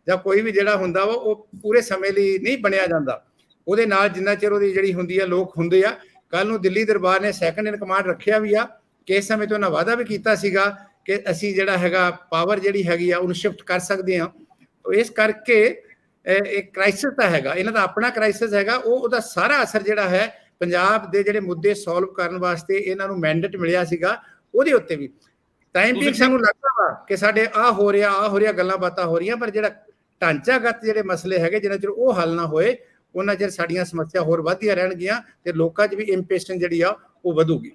ਜਾਂ ਕੋਈ ਵੀ ਜਿਹੜਾ ਹੁੰਦਾ ਵਾ ਉਹ ਪੂਰੇ ਸਮੇਂ ਲਈ ਨਹੀਂ ਬਣਿਆ ਜਾਂਦਾ। ਉਹਦੇ ਨਾਲ ਜਿੰਨਾ ਚਿਰ ਉਹਦੀ ਜਿਹੜੀ ਹੁੰਦੀ ਆ, ਲੋਕ ਹੁੰਦੇ ਆ। ਕੱਲ ਨੂੰ ਦਿੱਲੀ ਦਰਬਾਰ ਨੇ ਸੈਕੰਡ ਇਨ ਕਮਾਂਡ ਰੱਖਿਆ ਵੀ ਆ, ਕਿ ਇਸ ਸਮੇਂ ਤੋਂ ਉਹਨਾਂ ਵਾਅਦਾ ਵੀ ਕੀਤਾ ਸੀਗਾ ਕਿ ਅਸੀਂ ਜਿਹੜਾ ਹੈਗਾ ਪਾਵਰ ਜਿਹੜੀ ਹੈਗੀ ਆ ਉਹਨੂੰ ਸ਼ਿਫਟ ਕਰ ਸਕਦੇ ਹਾਂ। ਇਸ ਕਰਕੇ ਇਹ ਕ੍ਰਾਈਸਿਸ ਤਾਂ ਹੈਗਾ, ਇਹਨਾਂ ਦਾ ਆਪਣਾ ਕ੍ਰਾਈਸਿਸ ਹੈਗਾ। ਉਹਦਾ ਸਾਰਾ ਅਸਰ ਜਿਹੜਾ ਹੈ ਪੰਜਾਬ ਦੇ ਜਿਹੜੇ ਮੁੱਦੇ ਸੋਲਵ ਕਰਨ ਵਾਸਤੇ ਇਹਨਾਂ ਨੂੰ ਮੈਂਡੇਟ ਮਿਲਿਆ ਸੀਗਾ, ਉਹਦੇ ਉੱਤੇ ਵੀ ਟਾਈਮ ਵੀ ਸਾਨੂੰ ਲੱਗਦਾ ਵਾ ਕਿ ਸਾਡੇ ਆ ਹੋ ਰਿਹਾ ਗੱਲਾਂ ਬਾਤਾਂ ਹੋ ਰਹੀਆਂ, ਪਰ ਜਿਹੜਾ ਢਾਂਚਾਗਤ ਜਿਹੜੇ ਮਸਲੇ ਹੈਗੇ, ਜਿੰਨਾ ਚਿਰ ਉਹ ਹੱਲ ਨਾ ਹੋਏ ਉਹਨਾਂ ਚਿਰ ਸਾਡੀਆਂ ਸਮੱਸਿਆ ਹੋਰ ਵਧਦੀਆਂ ਰਹਿਣਗੀਆਂ ਤੇ ਲੋਕਾਂ 'ਚ ਵੀ ਇੰਪੇਸ਼ੈਂਸ ਜਿਹੜੀ ਆ ਉਹ ਵਧੂਗੀ।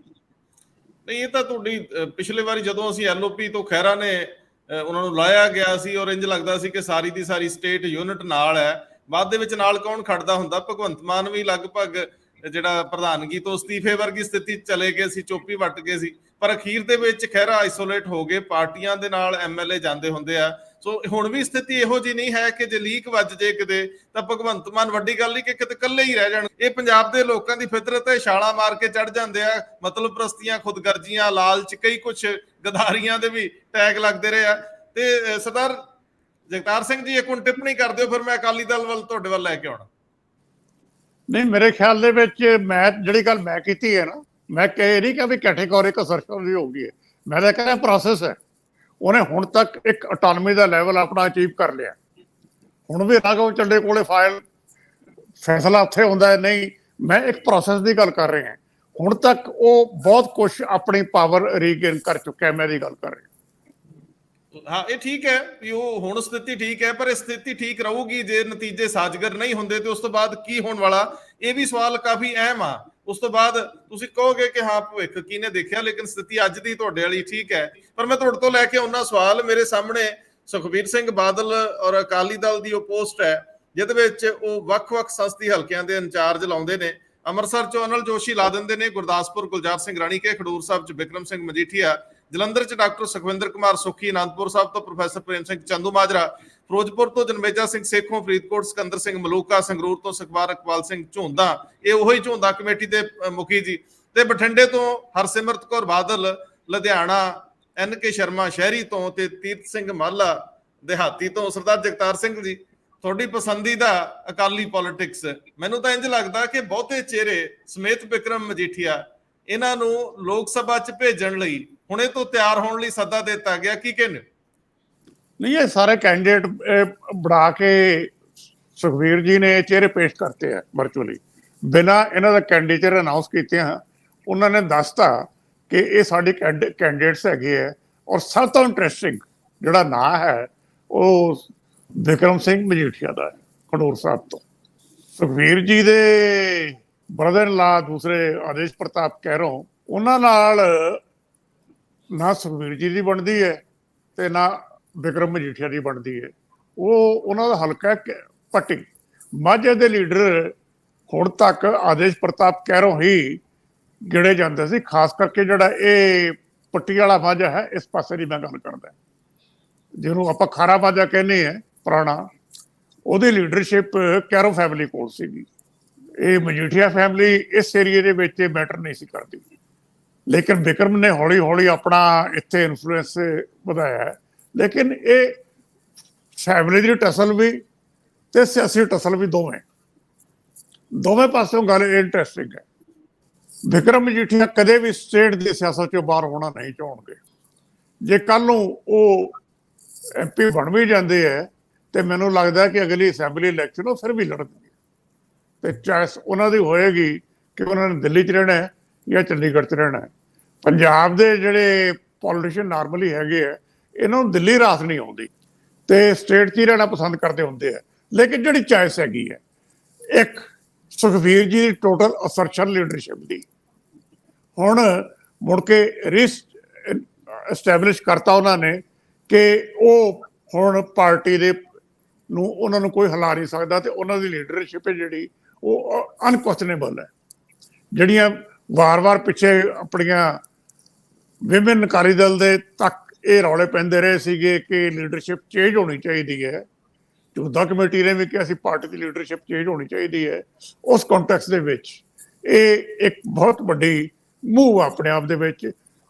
ਨਹੀਂ, ਇਹ ਤਾਂ ਤੁਹਾਡੀ ਪਿਛਲੇ ਵਾਰੀ ਜਦੋਂ ਅਸੀਂ LOP ਤੋਂ ਖਹਿਰਾ ਨੇ ਉਹਨਾਂ ਨੂੰ ਲਾਇਆ ਗਿਆ ਸੀ, ਔਰ ਇੰਜ ਲੱਗਦਾ ਸੀ ਕਿ ਸਾਰੀ ਦੀ ਸਾਰੀ ਸਟੇਟ ਯੂਨਿਟ ਨਾਲ ਹੈ। ਬਾਅਦ ਦੇ ਵਿੱਚ ਨਾਲ ਕੌਣ ਖੜਦਾ ਹੁੰਦਾ? ਭਗਵੰਤ ਮਾਨ ਵੀ ਲਗਭਗ ਜਿਹੜਾ ਪ੍ਰਧਾਨਗੀ ਤੋਂ ਅਸਤੀਫੇ ਵਰਗੀ ਸਥਿਤੀ ਚਲੇ ਗਏ ਸੀ, ਚੁੱਪ ਹੀ ਵੱਟ ਗਏ ਸੀ। ਪਰ ਅਖੀਰ ਦੇ ਵਿੱਚ ਖਹਿਰਾ ਆਈਸੋਲੇਟ ਹੋ ਗਏ, ਪਾਰਟੀਆਂ ਦੇ ਨਾਲ MLA ਜਾਂਦੇ ਹੁੰਦੇ ਆ। ਸੋ ਹੁਣ ਵੀ ਸਥਿਤੀ ਇਹੋ ਜਿਹੀ ਨਹੀਂ ਹੈ ਕਿ ਜੇ ਲੀਕ ਵੱਜ ਜੇ ਕਿਤੇ ਤਾਂ ਭਗਵੰਤ ਮਾਨ ਵੱਡੀ ਗੱਲ ਨਹੀਂ ਕਿ ਕਿਤੇ ਇਕੱਲੇ ਹੀ ਰਹਿ ਜਾਣ। ਇਹ ਪੰਜਾਬ ਦੇ ਲੋਕਾਂ ਦੀ ਫਿਤਰਤ ਹੈ, ਛਾਲਾਂ ਮਾਰ ਕੇ ਚੜ ਜਾਂਦੇ ਆ। ਮਤਲਬ ਪ੍ਰਸਤੀਆਂ, ਖੁਦਗਰਜ਼ੀਆਂ, ਲਾਲਚ, ਕਈ ਕੁਛ ਗਦਾਰੀਆਂ ਦੇ ਵੀ ਟੈਗ ਲੱਗਦੇ ਰਹੇ ਆ। ਤੇ ਸਰਦਾਰ ਜਗਤਾਰ ਸਿੰਘ ਜੀ, ਇੱਕ ਹੁਣ ਟਿੱਪਣੀ ਕਰ ਦਿਓ, ਫਿਰ ਮੈਂ ਅਕਾਲੀ ਦਲ ਵੱਲ ਤੁਹਾਡੇ ਵੱਲ ਲੈ ਕੇ ਆਉਣਾ। ਨਹੀਂ, ਮੇਰੇ ਖਿਆਲ ਦੇ ਵਿੱਚ ਮੈਂ ਜਿਹੜੀ ਗੱਲ ਮੈਂ ਕੀਤੀ ਹੈ ਨਾ, ਮੈਂ ਕਹਿ ਨਹੀਂ ਕਿ ਵੀ ਕੈਟੇਗੋਰਿਕ ਅਸਰਸ਼ਨ ਵੀ ਹੋ ਗਈ ਹੈ। ਮੈਂ ਤਾਂ ਕਹਿੰਦਾ ਪ੍ਰੋਸੈਸ ਹੈ। ਉਹਨੇ ਹੁਣ ਤੱਕ ਇੱਕ ਆਟੋਨਮੀ ਦਾ ਲੈਵਲ ਆਪਣਾ ਅਚੀਵ ਕਰ ਲਿਆ। ਹੁਣ ਵੀ ਰਾਘਵ ਚੱਡੇ ਕੋਲੇ ਫੈਸਲਾ ਉੱਥੇ ਹੁੰਦਾ ਨਹੀਂ। ਮੈਂ ਇੱਕ ਪ੍ਰੋਸੈਸ ਦੀ ਗੱਲ ਕਰ ਰਿਹਾ। ਹੁਣ ਤੱਕ ਉਹ ਬਹੁਤ ਕੁਛ ਆਪਣੀ ਪਾਵਰ ਰੀਗੇਨ ਕਰ ਚੁੱਕਿਆ। ਮੈਂ ਇਹਦੀ ਗੱਲ ਕਰ ਰਿਹਾ। ਹਾਂ, ਇਹ ਠੀਕ ਹੈ ਵੀ ਉਹ ਹੁਣ ਸਥਿਤੀ ਠੀਕ ਹੈ, ਪਰ ਇਹ ਸਥਿਤੀ ਠੀਕ ਰਹੂਗੀ ਜੇ ਨਤੀਜੇ ਸਾਜ਼ਗਰ ਨਹੀਂ ਹੁੰਦੇ ਤੇ ਉਸ ਤੋਂ ਬਾਅਦ ਕੀ ਹੋਣ ਵਾਲਾ? ਇਹ ਵੀ ਸਵਾਲ ਕਾਫੀ ਅਹਿਮ ਆ। ਉਸ ਤੋਂ ਬਾਅਦ ਤੁਸੀਂ ਕਹੋਗੇ ਕਿ ਹਾਂ ਭਵਿੱਖ ਕਿਹਨੇ ਦੇਖਿਆ, ਲੇਕਿਨ ਸਥਿਤੀ ਅੱਜ ਦੀ ਤੁਹਾਡੇ ਵਾਲੀ ਠੀਕ ਹੈ। ਪਰ ਮੈਂ ਤੁਹਾਡੇ ਤੋਂ ਲੈ ਕੇ ਉਹਨਾਂ ਸਵਾਲ, ਮੇਰੇ ਸਾਹਮਣੇ ਸੁਖਬੀਰ ਸਿੰਘ ਬਾਦਲ ਔਰ ਅਕਾਲੀ ਦਲ ਦੀ ਉਹ ਪੋਸਟ ਹੈ ਜਿਹਦੇ ਵਿੱਚ ਉਹ ਵੱਖ-ਵੱਖ ਸੰਸਦੀ ਹਲਕਿਆਂ ਦੇ ਇੰਚਾਰਜ ਲਾਉਂਦੇ ਨੇ। ਅੰਮ੍ਰਿਤਸਰ ਚੋਂ ਅਨਲ ਜੋਸ਼ੀ ਲਾ ਦਿੰਦੇ ਨੇ, ਗੁਰਦਾਸਪੁਰ ਗੁਲਜ਼ਾਰ ਸਿੰਘ ਰਾਣੀਕੇ, ਖਡੂਰ ਸਾਹਿਬ ਚ ਬਿਕਰਮ ਸਿੰਘ ਮਜੀਠੀਆ, ਜਲੰਧਰ ਚ ਡਾਕਟਰ ਸੁਖਵਿੰਦਰ ਕੁਮਾਰ ਸੁੱਖੀ, ਅਨੰਦਪੁਰ ਸਾਹਿਬ ਤੋਂ ਪ੍ਰੋਫੈਸਰ ਪ੍ਰੇਮ ਸਿੰਘ ਚੰਦੂਮਾਜਰਾ, ਫਿਰੋਜ਼ਪੁਰ ਤੋਂ ਜਨਮੇਜਾ ਸਿੰਘ ਸੇਖੋਂ, ਫਰੀਦਕੋਟ ਸਿਕੰਦਰ ਸਿੰਘ ਮਲੂਕਾ, ਸੰਗਰੂਰ ਤੋਂ ਸੁਖਬਾਰ ਇਕਬਾਲ ਸਿੰਘ ਝੋਂਦਾ, ਇਹ ਉਹੀ ਝੋਂਦਾ ਕਮੇਟੀ ਦੇ ਮੁਖੀ ਜੀ, ਤੇ ਬਠਿੰਡੇ ਤੋਂ ਹਰਸਿਮਰਤ ਕੌਰ ਬਾਦਲ, ਲੁਧਿਆਣਾ NK ਸ਼ਰਮਾ ਸ਼ਹਿਰੀ ਤੋਂ, ਤੇ ਤੀਰਥ ਸਿੰਘ ਮਾਲਾ ਦਿਹਾਤੀ ਤੋਂ ਸਰਦਾਰ ਜਗਤਾਰ ਸਿੰਘ ਜੀ। ਤੁਹਾਡੀ ਪਸੰਦੀਦਾ ਅਕਾਲੀ ਪੋਲਿਟਿਕਸ, ਮੈਨੂੰ ਤਾਂ ਇੰਜ ਲੱਗਦਾ ਕਿ ਬਹੁਤੇ ਚਿਹਰੇ ਸਮੇਤ ਬਿਕਰਮ ਮਜੀਠੀਆ ਇਹਨਾਂ ਨੂੰ ਲੋਕ ਸਭਾ ਚ ਭੇਜਣ ਲਈ ਹੁਣੇ ਤੋਂ ਤਿਆਰ ਹੋਣ ਲਈ ਸੱਦਾ ਦਿੱਤਾ ਗਿਆ, ਕੀ ਕਹਿੰਦੇ? नहीं, ये सारे कैंडिडेट बढ़ा के सुखबीर जी ने चेहरे पेश करते हैं वर्चुअली बिना इन्हों का कैंडिडेट अनाउंस किए हैं। उन्होंने दसता कि ये साढ़े कैंडिडेट्स है और सब तो इंटरस्टिंग जोड़ा ना है वो बिक्रम सिंह मजीठिया का है, खडूर साहब तो। सुखबीर जी के ब्रदर इन ला दूसरे आदेश प्रताप कैरों, उन्होंने ना सुखबीर जी की बनती है तो ना बिक्रम मजीठिया की बनती है। वो उन्होंने हल्का पट्टी माझे के लीडर हुण तक आदेश प्रताप कैरों ही गिणे जाते सी, खास करके जोड़ा ये पट्टी वाला माझा है इस पासे की मैं गल करदा, जिन्हों आप खारा माझा कहने हैं पुराना, ਉਹਦੀ लीडरशिप कैरों फैमिली कोल सीगी। ये मजीठिया फैमिली इस एरिए के विच मैटर नहीं सी करती, लेकिन बिक्रम ने हौली हौली अपना इत्थे इन्फ्लुएंस वधाया है। लेकिन ये फैमिली की टसल भी ते सियासी टसल भी दोवें पासों गल इंटरस्टिंग है। बिक्रम मजीठिया कदे भी स्टेट की सियासत चों बाहर होना नहीं चाहणगे। जे कल नूं वो MP बन भी जाते हैं तो मैनूं लगदा कि अगली असैंबली इलैक्शन फिर भी लड़नगे, तो चॉइस उन्हां दी होएगी कि उन्होंने दिल्ली च रहना है या चंडीगढ़ च रहना है। पंजाब के जिहड़े पॉलिटिशियन नॉर्मली हैगे है, इन्होंने दिल्ली रास नहीं आती, तो स्टेट च ही रहना पसंद करते होंगे है। लेकिन जी चॉइस हैगी है एक सुखबीर जी की टोटल असरशन लीडरशिप की, हुण मुड़ के एस्टैबलिश करता उन्होंने कि वो हुण पार्टी दे उन्होंने कोई हिला नहीं सकता, तो उन्होंने लीडरशिप है जी वो अनकुएश्चनेबल है। जड़ियाँ वार वार पिछे अपनिया विमेन अकाली दल दे तक ये रौले पैंदे रहे सीगे कि लीडरशिप चेंज होनी चाहिए है। ਝੂਦਾ कमेटी ने भी कहा सी पार्टी की लीडरशिप चेंज होनी चाहिए है। उस कॉन्टैक्स दे विच ये एक बहुत बड़ी मूव अपने आप दे विच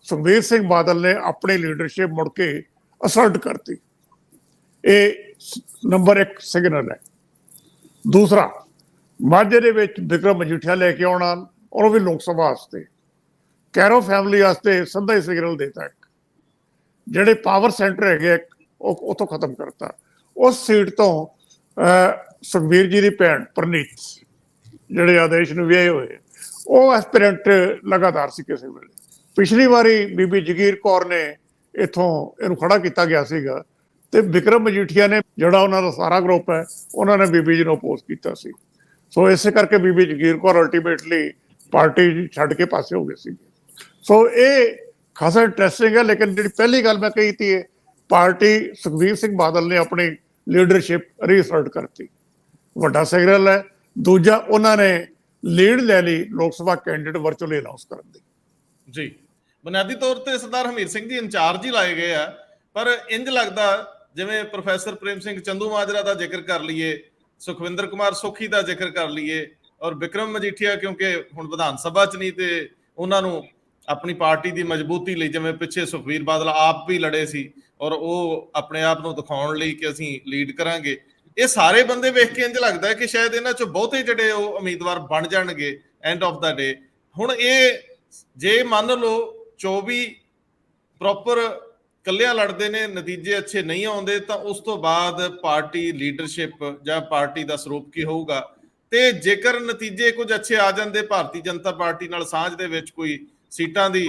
सुखबीर सिंह बादल ने अपनी लीडरशिप मुड़ के असर्ट करती। ये नंबर 1 सिग्नल है। दूसरा, माझे दे विच बिक्रम मजीठिया लेके आना और वो भी लोक सभा वास्ते कैरो फैमिली वास्ते सीधा ही सिग्नल देता है। ਜਿਹੜੇ पावर सेंटर है उतों खत्म करता। उस सीट तो सुखबीर जी की भैन परनीत ਜਿਹੜੇ आदेश ਨੂੰ ਵਿਆਹੇ ਹੋਏ ਉਹ ਐਸਪੀਰੈਂਟ ਲਗਾਤਾਰ ਸੀ। ਕਿਸੇ ਵੇਲੇ ਪਿਛਲੀ ਵਾਰੀ ਬੀਬੀ ਜਗੀਰ ਕੌਰ ਨੇ ਇਥੋਂ ਇਹਨੂੰ ਖੜਾ ਕੀਤਾ ਗਿਆ ਸੀਗਾ, ਤੇ ਬਿਕਰਮ ਮਜੀਠੀਆ ਨੇ ਜਿਹੜਾ ਉਹਨਾਂ ਦਾ ਸਾਰਾ ਗਰੁੱਪ ਹੈ ਉਹਨਾਂ ਨੇ ਬੀਬੀ ਜੀ ਨੂੰ ਅਪੋਜ਼ ਕੀਤਾ ਸੀ। ਸੋ ਇਸੇ ਕਰਕੇ ਬੀਬੀ ਜਗੀਰ ਕੌਰ ਅਲਟੀਮੇਟਲੀ ਪਾਰਟੀ ਛੱਡ ਕੇ ਪਾਸੇ ਹੋ ਗਏ ਸੀ। ਸੋ ਇਹ खासा इंटरस्टिंग है। लेकिन जी पहली गल मैं कही थी, पार्टी सुखबीर सिंह बादल ने अपनी लीडरशिप रीअसर्ट करती, वड्डा सिग्नल है। दूजा, उन्होंने लीड ले ली लोक सभा कैंडिडेट वर्चुअली अनाउंस करने दी। जी, बुनियादी तौर पर सरदार हमीर सिंह जी इंचार्ज ही लाए गए हैं, पर इंज लगता जिवें प्रोफैसर प्रेम सिंह चंदूमाजरा का जिक्र कर लीए, सुखविंदर कुमार सुखी का जिक्र कर लीए, और बिक्रम मजीठिया क्योंकि हुण विधान सभा च नहीं, तो उन्होंने अपनी पार्टी की मजबूती ਲਈ ਜਿਵੇਂ ਪਿੱਛੇ ਸੁਖਬੀਰ ਬਾਦਲ ਆਪ ਵੀ ਲੜੇ ਸੀ ਔਰ ਉਹ ਆਪਣੇ ਆਪ ਨੂੰ ਦਿਖਾਉਣ ਲਈ ਕਿ ਅਸੀਂ ਲੀਡ ਕਰਾਂਗੇ, ਇਹ ਸਾਰੇ ਬੰਦੇ ਵੇਖ ਕੇ ਇੰਜ ਲੱਗਦਾ ਹੈ ਕਿ ਸ਼ਾਇਦ ਇਹਨਾਂ ਚੋਂ ਬਹੁਤੇ ਜਿਹੜੇ ਉਹ ਉਮੀਦਵਾਰ ਬਣ ਜਾਣਗੇ ਐਂਡ ਆਫ ਦਾ ਡੇ। ਹੁਣ ਇਹ ਜੇ ਮੰਨ ਲਓ 24 ਪ੍ਰੋਪਰ ਕੱਲਿਆਂ ਲੜਦੇ ਨੇ, ਨਤੀਜੇ ਅੱਛੇ ਨਹੀਂ ਆਉਂਦੇ, ਤਾਂ ਉਸ ਤੋਂ ਬਾਅਦ ਪਾਰਟੀ ਲੀਡਰਸ਼ਿਪ ਜਾਂ ਪਾਰਟੀ ਦਾ ਸਰੂਪ ਕੀ ਹੋਊਗਾ। ਤੇ ਜੇਕਰ ਨਤੀਜੇ ਕੁਝ ਅੱਛੇ ਆ ਜਾਂਦੇ, ਭਾਰਤੀ ਜਨਤਾ ਪਾਰਟੀ ਨਾਲ ਸਾਂਝ ਦੇ ਵਿੱਚ ਕੋਈ ਸੀਟਾਂ ਦੀ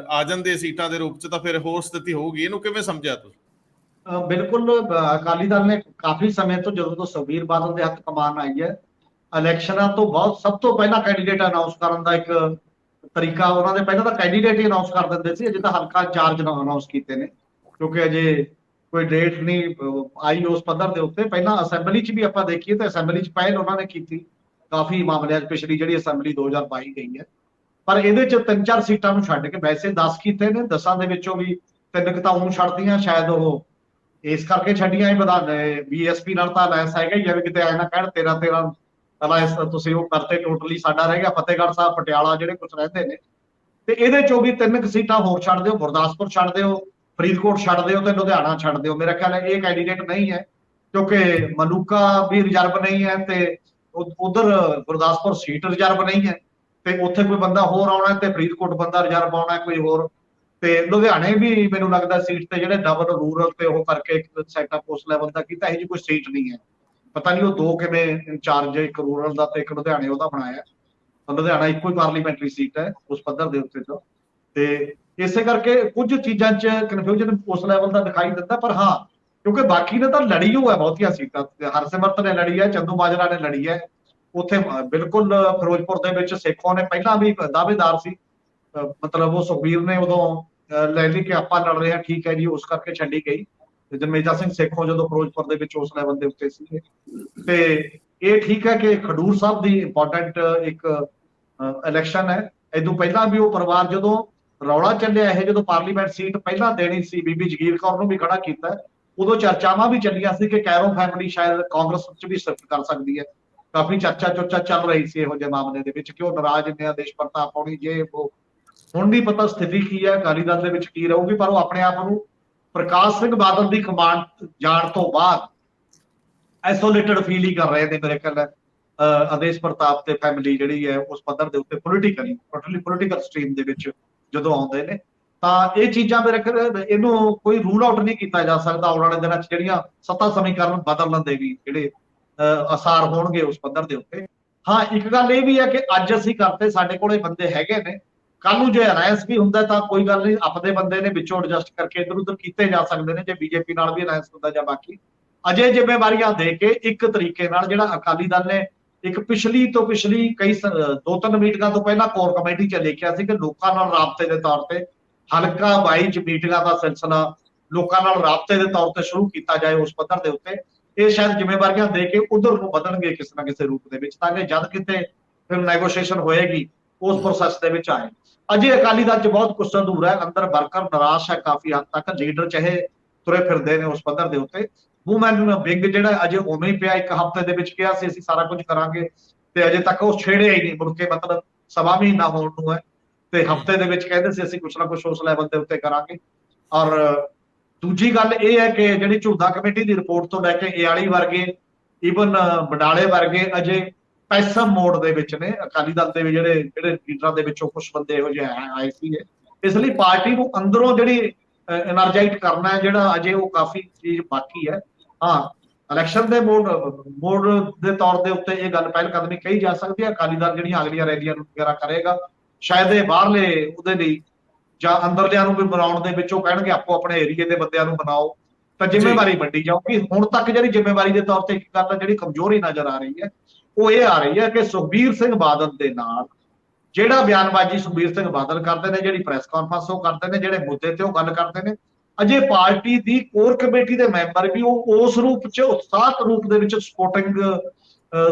ਆ ਜਾਂਦੇ ਸੀਟਾਂ ਦੇ ਰੂਪ ਚ, ਤਾਂ ਫਿਰ ਹੋਰ ਸਥਿਤੀ ਹੋਊਗੀ। ਇਹਨੂੰ ਕਿਵੇਂ ਸਮਝਿਆ ਤੁਸੀਂ? ਬਿਲਕੁਲ, ਅਕਾਲੀ ਦਲ ਨੇ ਕਾਫੀ ਸਮੇਂ ਤੋਂ, ਜਦੋਂ ਤੋਂ ਸੁਖਬੀਰ ਬਾਦਲ ਦੇ ਹੱਥ ਕਮਾਨ ਆਈ ਹੈ, ਇਲੈਕਸ਼ਨਾਂ ਤੋਂ ਬਹੁਤ ਸਭ ਤੋਂ ਪਹਿਲਾਂ ਕੈਂਡੀਡੇਟ ਅਨਾਉਂਸ ਕਰਨ ਦਾ ਇੱਕ ਤਰੀਕਾ ਉਹਨਾਂ ਦੇ ਪਹਿਲਾਂ ਤਾਂ ਕੈਂਡੀਡੇਟ ਹੀ ਅਨਾਉਂਸ ਕਰ ਦਿੰਦੇ ਸੀ, ਅਜੇ ਤਾਂ ਹਲਕਾ ਇੰਚਾਰਜ ਅਨਾਉਂਸ ਕੀਤੇ ਨੇ, ਕਿਉਂਕਿ ਅਜੇ ਕੋਈ ਡੇਟ ਨਹੀਂ ਆਈ ਉਸ ਪੱਧਰ ਦੇ ਉੱਤੇ। ਪਹਿਲਾਂ ਅਸੈਂਬਲੀ 'ਚ ਵੀ ਆਪਾਂ ਦੇਖੀਏ ਤਾਂ ਅਸੈਂਬਲੀ 'ਚ ਪਹਿਲ ਉਹਨਾਂ ਨੇ ਕੀਤੀ ਕਾਫੀ ਮਾਮਲਿਆਂ 'ਚ, ਪਿਛਲੀ ਜਿਹੜੀ ਅਸੈਂਬਲੀ 2022 ਗਈ ਹੈ। ਪਰ ਇਹਦੇ 'ਚ 3-4 ਸੀਟਾਂ ਨੂੰ ਛੱਡ ਕੇ ਵੈਸੇ 10 ਕੀਤੇ ਨੇ, 10 ਦੇ ਵਿੱਚੋਂ ਵੀ 3 ਤਾਂ ਉਹਨੂੰ ਛੱਡਦੀਆਂ, ਸ਼ਾਇਦ ਉਹ ਇਸ ਕਰਕੇ ਛੱਡੀਆਂ ਇਹ ਵਿਧਾਨ ਬੀਐਸਪੀ ਨਾਲ ਤਾਂ ਅਲਾਇੰਸ ਹੈਗਾ ਹੀ, ਜਿਵੇਂ ਕਿਤੇ ਐ ਨਾ ਕਹਿਣ 13 ਅਲਾਇੰਸ ਤੁਸੀਂ ਉਹ ਕਰਤੇ, ਟੋਟਲੀ ਸਾਡਾ ਰਹਿ ਗਿਆ ਫਤਿਹਗੜ੍ਹ ਸਾਹਿਬ, ਪਟਿਆਲਾ ਜਿਹੜੇ ਕੁਝ ਰਹਿੰਦੇ ਨੇ। ਤੇ ਇਹਦੇ ਚੋਂ ਵੀ 3 ਸੀਟਾਂ ਹੋਰ ਛੱਡ ਦਿਓ, ਗੁਰਦਾਸਪੁਰ ਛੱਡ ਦਿਓ, ਫਰੀਦਕੋਟ ਛੱਡ ਦਿਓ ਤੇ ਲੁਧਿਆਣਾ ਛੱਡ ਦਿਓ। ਮੇਰਾ ਖਿਆਲ ਹੈ ਇਹ ਕੈਂਡੀਡੇਟ ਨਹੀਂ ਹੈ, ਕਿਉਂਕਿ ਮਲੂਕਾ ਵੀ ਰਿਜ਼ਰਵ ਨਹੀਂ ਹੈ ਤੇ ਉਧਰ ਗੁਰਦਾਸਪੁਰ ਸੀਟ ਰਿਜ਼ਰਵ ਨਹੀਂ ਹੈ, ਤੇ ਉੱਥੇ ਕੋਈ ਬੰਦਾ ਹੋਰ ਆਉਣਾ ਤੇ ਫਰੀਦਕੋਟ ਬੰਦਾ ਰਿਜ਼ਰਵ ਆਉਣਾ ਕੋਈ ਹੋਰ, ਤੇ ਲੁਧਿਆਣੇ ਵੀ ਮੈਨੂੰ ਲੱਗਦਾ ਸੀਟ ਤੇ ਜਿਹੜੇ ਡਬਲ ਰੂਰਲ ਤੇ ਉਹ ਕਰਕੇ ਇੱਕ ਸੈਟਅਪ ਉਸ ਲੈਵਲ ਦਾ ਕੀਤਾ, ਇਹ ਜੀ ਕੋਈ ਸੀਟ ਨਹੀਂ ਹੈ। ਪਤਾ ਨਹੀਂ ਉਹ 2 ਕਿਵੇਂ ਇੰਚਾਰਜ, ਇੱਕ ਰੂਰਲ ਦਾ ਤੇ ਇੱਕ ਲੁਧਿਆਣੇ ਉਹਦਾ ਬਣਾਇਆ। ਲੁਧਿਆਣਾ ਇੱਕੋ ਹੀ ਪਾਰਲੀਮੈਂਟਰੀ ਸੀਟ ਹੈ ਉਸ ਪੱਧਰ ਦੇ ਉੱਤੇ ਤੋਂ, ਤੇ ਇਸੇ ਕਰਕੇ ਕੁਝ ਚੀਜ਼ਾਂ 'ਚ ਕਨਫਿਊਜ਼ਨ ਉਸ ਲੈਵਲ ਦਾ ਦਿਖਾਈ ਦਿੰਦਾ। ਪਰ ਹਾਂ, ਕਿਉਂਕਿ ਬਾਕੀ ਨੇ ਤਾਂ ਲੜੀ ਹੋ ਹੈ ਬਹੁਤੀਆਂ ਸੀਟਾਂ, ਹਰਸਿਮਰਤ ਨੇ ਲੜੀ ਹੈ, ਚੰਦੂ ਮਾਜਰਾ ਨੇ ਲੜੀ ਹੈ ਉੱਥੇ। ਬਿਲਕੁਲ ਫਿਰੋਜ਼ਪੁਰ ਦੇ ਵਿੱਚ ਸੇਖੋਂ ਨੇ ਪਹਿਲਾਂ ਵੀ ਦਾਅਵੇਦਾਰ ਸੀ, ਮਤਲਬ ਉਹ ਸੁਖਬੀਰ ਨੇ ਉਦੋਂ ਲੈ ਲਈ ਕਿ ਆਪਾਂ ਲੜ ਰਹੇ ਹਾਂ, ਠੀਕ ਹੈ ਜੀ, ਉਸ ਕਰਕੇ ਛੱਡੀ ਗਈ। ਜਰਮੇਜਾ ਸਿੰਘ ਸੇਖੋਂ ਜਦੋਂ ਫਿਰੋਜ਼ਪੁਰ ਦੇ ਵਿੱਚ ਉਸ ਲੈਵਲ ਦੇ ਉੱਤੇ ਸੀ, ਤੇ ਇਹ ਠੀਕ ਹੈ ਕਿ ਖਡੂਰ ਸਾਹਿਬ ਦੀ ਇੰਪੋਰਟੈਂਟ ਇੱਕ ਇਲੈਕਸ਼ਨ ਹੈ। ਇਦੋਂ ਪਹਿਲਾਂ ਵੀ ਉਹ ਪਰਿਵਾਰ ਜਦੋਂ ਰੌਲਾ ਚੱਲਿਆ ਇਹ, ਜਦੋਂ ਪਾਰਲੀਮੈਂਟ ਸੀਟ ਪਹਿਲਾਂ ਦੇਣੀ ਸੀ, ਬੀਬੀ ਜਗੀਰ ਕੌਰ ਨੂੰ ਵੀ ਖੜਾ ਕੀਤਾ, ਉਦੋਂ ਚਰਚਾਵਾਂ ਵੀ ਚੱਲੀਆਂ ਸੀ ਕਿ ਕੈਰੋ ਫੈਮਿਲੀ ਸ਼ਾਇਦ ਕਾਂਗਰਸ 'ਚ ਵੀ ਸ਼ਿਫਟ ਕਰ ਸਕਦੀ ਹੈ। ਕਾਫੀ ਚਰਚਾ ਚੱਲ ਰਹੀ ਸੀ ਇਹੋ ਜਿਹੇ ਮਾਮਲੇ ਦੇ ਵਿੱਚ ਕਿ ਉਹ ਨਾਰਾਜ਼ ਨੇ, ਆਦੇਸ਼ ਪ੍ਰਤਾਪ ਪਾਉਣੀ ਜੇ ਉਹ। ਹੁਣ ਨਹੀਂ ਪਤਾ ਸਥਿਤੀ ਕੀ ਹੈ, ਅਕਾਲੀ ਦਲ ਦੇ ਵਿੱਚ ਕੀ ਰਹੂਗੀ, ਪਰ ਉਹ ਆਪਣੇ ਆਪ ਨੂੰ ਪ੍ਰਕਾਸ਼ ਸਿੰਘ ਬਾਦਲ ਦੀ ਕਮਾਂਡ ਜਾਣ ਤੋਂ ਬਾਅਦ ਆਈਸੋਲੇਟਡ ਫੀਲ ਹੀ ਕਰ ਰਹੇ ਨੇ ਮੇਰੇ ਖਿਆਲ। ਆਦੇਸ਼ ਪ੍ਰਤਾਪ ਤੇ ਫੈਮਿਲੀ ਜਿਹੜੀ ਹੈ ਉਸ ਪੱਧਰ ਦੇ ਉੱਤੇ ਪੋਲੀਟੀਕਲ ਸਟਰੀਮ ਦੇ ਵਿੱਚ ਜਦੋਂ ਆਉਂਦੇ ਨੇ, ਤਾਂ ਇਹ ਚੀਜ਼ਾਂ ਮੇਰੇ ਖਿਆਲ ਇਹਨੂੰ ਕੋਈ ਰੂਲ ਆਊਟ ਨਹੀਂ ਕੀਤਾ ਜਾ ਸਕਦਾ। ਆਉਣ ਵਾਲੇ ਦਿਨਾਂ 'ਚ ਜਿਹੜੀਆਂ ਸੱਤਾ ਸਮੀਕਰਨ ਬਦਲਣ ਦੇ ਵੀ ਜਿਹੜੇ ਅਸਾਰ ਹੋਣਗੇ ਉਸ ਪੱਧਰ ਦੇ ਉੱਤੇ। ਹਾਂ, ਇੱਕ ਗੱਲ ਇਹ ਵੀ ਹੈ ਕਿ ਅੱਜ ਅਸੀਂ ਕਰਤੇ, ਸਾਡੇ ਕੋਲੇ ਬੰਦੇ ਹੈਗੇ ਨੇ, ਕੱਲ ਨੂੰ ਜੇ ਅਲਾਇੰਸ ਵੀ ਹੁੰਦਾ ਤਾਂ ਕੋਈ ਗੱਲ ਨਹੀਂ, ਆਪਦੇ ਬੰਦੇ ਨੇ ਵਿੱਚੋਂ ਐਡਜਸਟ ਕਰਕੇ ਇੱਧਰ ਉੱਧਰ ਕੀਤੇ ਜਾ ਸਕਦੇ ਨੇ, ਜੇ ਬੀਜੇਪੀ ਨਾਲ ਵੀ ਅਲਾਇੰਸ ਹੁੰਦਾ ਜਾਂ ਬਾਕੀ। ਅਜੇ ਜ਼ਿੰਮੇਵਾਰੀਆਂ ਦੇ ਕੇ ਇੱਕ ਤਰੀਕੇ ਨਾਲ ਜਿਹੜਾ ਅਕਾਲੀ ਦਲ ਨੇ ਇੱਕ ਪਿਛਲੀ ਕਈ 2-3 ਮੀਟਿੰਗਾਂ ਤੋਂ ਪਹਿਲਾਂ ਕੋਰ ਕਮੇਟੀ 'ਚ ਲਿਖਿਆ ਸੀ ਕਿ ਲੋਕਾਂ ਨਾਲ ਰਾਬਤੇ ਦੇ ਤੌਰ ਤੇ ਹਲਕਾ 22 'ਚ ਮੀਟਿੰਗਾਂ ਦਾ ਸਿਲਸਿਲਾ ਲੋਕਾਂ ਨਾਲ ਰਾਬਤੇ ਦੇ ਤੌਰ ਤੇ ਸ਼ੁਰੂ ਕੀਤਾ ਜਾਏ ਉਸ ਪੱਧਰ ਦੇ ਉੱਤੇ। ਇਹ ਸ਼ਾਇਦ ਜ਼ਿੰਮੇਵਾਰੀਆਂ ਦੇ ਕੇ ਉਧਰ ਨੂੰ ਵਧਣਗੇ ਕਿਸੇ ਨਾ ਕਿਸੇ ਰੂਪ ਦੇ ਵਿੱਚ, ਤਾਂ ਕਿ ਜਦ ਕਿਤੇ ਫਿਰ ਨੈਗੋਸ਼ੀਏਸ਼ਨ ਹੋਏਗੀ ਉਸ ਪ੍ਰੋਸੈਸ ਦੇ ਵਿੱਚ ਆਏ। ਅਜੇ ਅਕਾਲੀ ਦਲ 'ਚ ਬਹੁਤ ਕੁਝ ਅਧੂਰਾ ਹੈ, ਅੰਦਰ ਵਰਕਰ ਨਿਰਾਸ਼ ਹੈ ਕਾਫੀ ਹੱਦ ਤੱਕ, ਲੀਡਰ ਚਾਹੇ ਤੁਰੇ ਫਿਰਦੇ ਨੇ ਉਸ ਪੱਧਰ ਦੇ ਉੱਤੇ। ਵੂਮੈਨ ਵਿੰਗ ਜਿਹੜਾ ਅਜੇ ਉਵੇਂ ਹੀ ਪਿਆ, 1 ਹਫ਼ਤੇ ਦੇ ਵਿੱਚ ਕਿਹਾ ਸੀ ਅਸੀਂ ਸਾਰਾ ਕੁਝ ਕਰਾਂਗੇ, ਤੇ ਅਜੇ ਤੱਕ ਉਹ ਛੇੜਿਆ ਹੀ ਨਹੀਂ, ਮੁੜ ਕੇ ਮਤਲਬ 1.25 ਮਹੀਨਾ ਹੋਣ ਨੂੰ ਹੈ, ਤੇ ਹਫ਼ਤੇ ਦੇ ਵਿੱਚ ਕਹਿੰਦੇ ਸੀ ਅਸੀਂ ਕੁਛ ਨਾ ਕੁਛ ਉਸ ਲੈਵਲ ਦੇ ਉੱਤੇ ਕਰਾਂਗੇ। ਔਰ ਦੂਜੀ ਗੱਲ ਇਹ ਹੈ ਕਿ ਜਿਹੜੀ ਝੁੱਦਾ ਕਮੇਟੀ ਦੀ ਰਿਪੋਰਟ ਤੋਂ ਲੈ ਕੇ ਏਆਲੀ ਵਰਗੇ, ਈਵਨ ਬਡਾਲੇ ਵਰਗੇ ਅਜੇ ਪੈਸਿਵ ਮੋਡ ਦੇ ਵਿੱਚ ਨੇ। ਅਕਾਲੀ ਦਲ ਦੇ ਵੀ ਜਿਹੜੇ ਲੀਡਰਾਂ ਦੇ ਵਿੱਚੋਂ ਕੁਝ ਬੰਦੇ ਇਹੋ ਜਿਹੇ ਆਏ ਸੀ, ਇਸ ਲਈ ਪਾਰਟੀ ਨੂੰ ਅੰਦਰੋਂ ਜਿਹੜੀ ਐਨਰਜਾਈਟ ਕਰਨਾ ਹੈ ਜਿਹੜਾ ਅਜੇ ਉਹ ਕਾਫੀ ਚੀਜ਼ ਬਾਕੀ ਹੈ। ਹਾਂ, ਇਲੈਕਸ਼ਨ ਦੇ ਮੋਡ ਦੇ ਤੌਰ ਦੇ ਉੱਤੇ ਇਹ ਗੱਲ ਪਹਿਲ ਕਦਮੀ ਕਹੀ ਜਾ ਸਕਦੀ ਹੈ। ਅਕਾਲੀ ਦਲ ਜਿਹੜੀਆਂ ਅਗਲੀਆਂ ਰੈਲੀਆਂ ਵਗੈਰਾ ਕਰੇਗਾ, ਸ਼ਾਇਦ ਇਹ ਬਾਹਰਲੇ ਉਹਦੇ ਲਈ ਜਾਂ ਅੰਦਰਲਿਆਂ ਨੂੰ ਵੀ ਬਣਾਉਣ ਦੇ ਵਿੱਚ ਉਹ ਕਹਿਣਗੇ ਆਪੋ ਆਪਣੇ ਏਰੀਏ ਦੇ ਬੰਦਿਆਂ ਨੂੰ ਬਣਾਓ, ਤਾਂ ਜ਼ਿੰਮੇਵਾਰੀ ਵੰਡੀ ਜਾਊਗੀ। ਹੁਣ ਤੱਕ ਜਿਹੜੀ ਜ਼ਿੰਮੇਵਾਰੀ ਦੇ ਤੌਰ ਤੇ ਇੱਕ ਗੱਲ ਜਿਹੜੀ ਕਮਜ਼ੋਰੀ ਨਜ਼ਰ ਆ ਰਹੀ ਹੈ ਉਹ ਇਹ ਆ ਰਹੀ ਹੈ ਕਿ ਸੁਖਬੀਰ ਸਿੰਘ ਬਾਦਲ ਦੇ ਨਾਲ ਜਿਹੜਾ ਬਿਆਨਬਾਜ਼ੀ ਸੁਖਬੀਰ ਸਿੰਘ ਬਾਦਲ ਕਰਦੇ ਨੇ, ਜਿਹੜੀ ਪ੍ਰੈਸ ਕਾਨਫਰੰਸ ਉਹ ਕਰਦੇ ਨੇ, ਜਿਹੜੇ ਮੁੱਦੇ ਤੇ ਉਹ ਗੱਲ ਕਰਦੇ ਨੇ, ਅਜੇ ਪਾਰਟੀ ਦੀ ਕੋਰ ਕਮੇਟੀ ਦੇ ਮੈਂਬਰ ਵੀ ਉਹ ਉਸ ਰੂਪ 'ਚ ਉਤਸ਼ਾਹਤ ਰੂਪ ਦੇ ਵਿੱਚ ਸਪੋਰਟਿੰਗ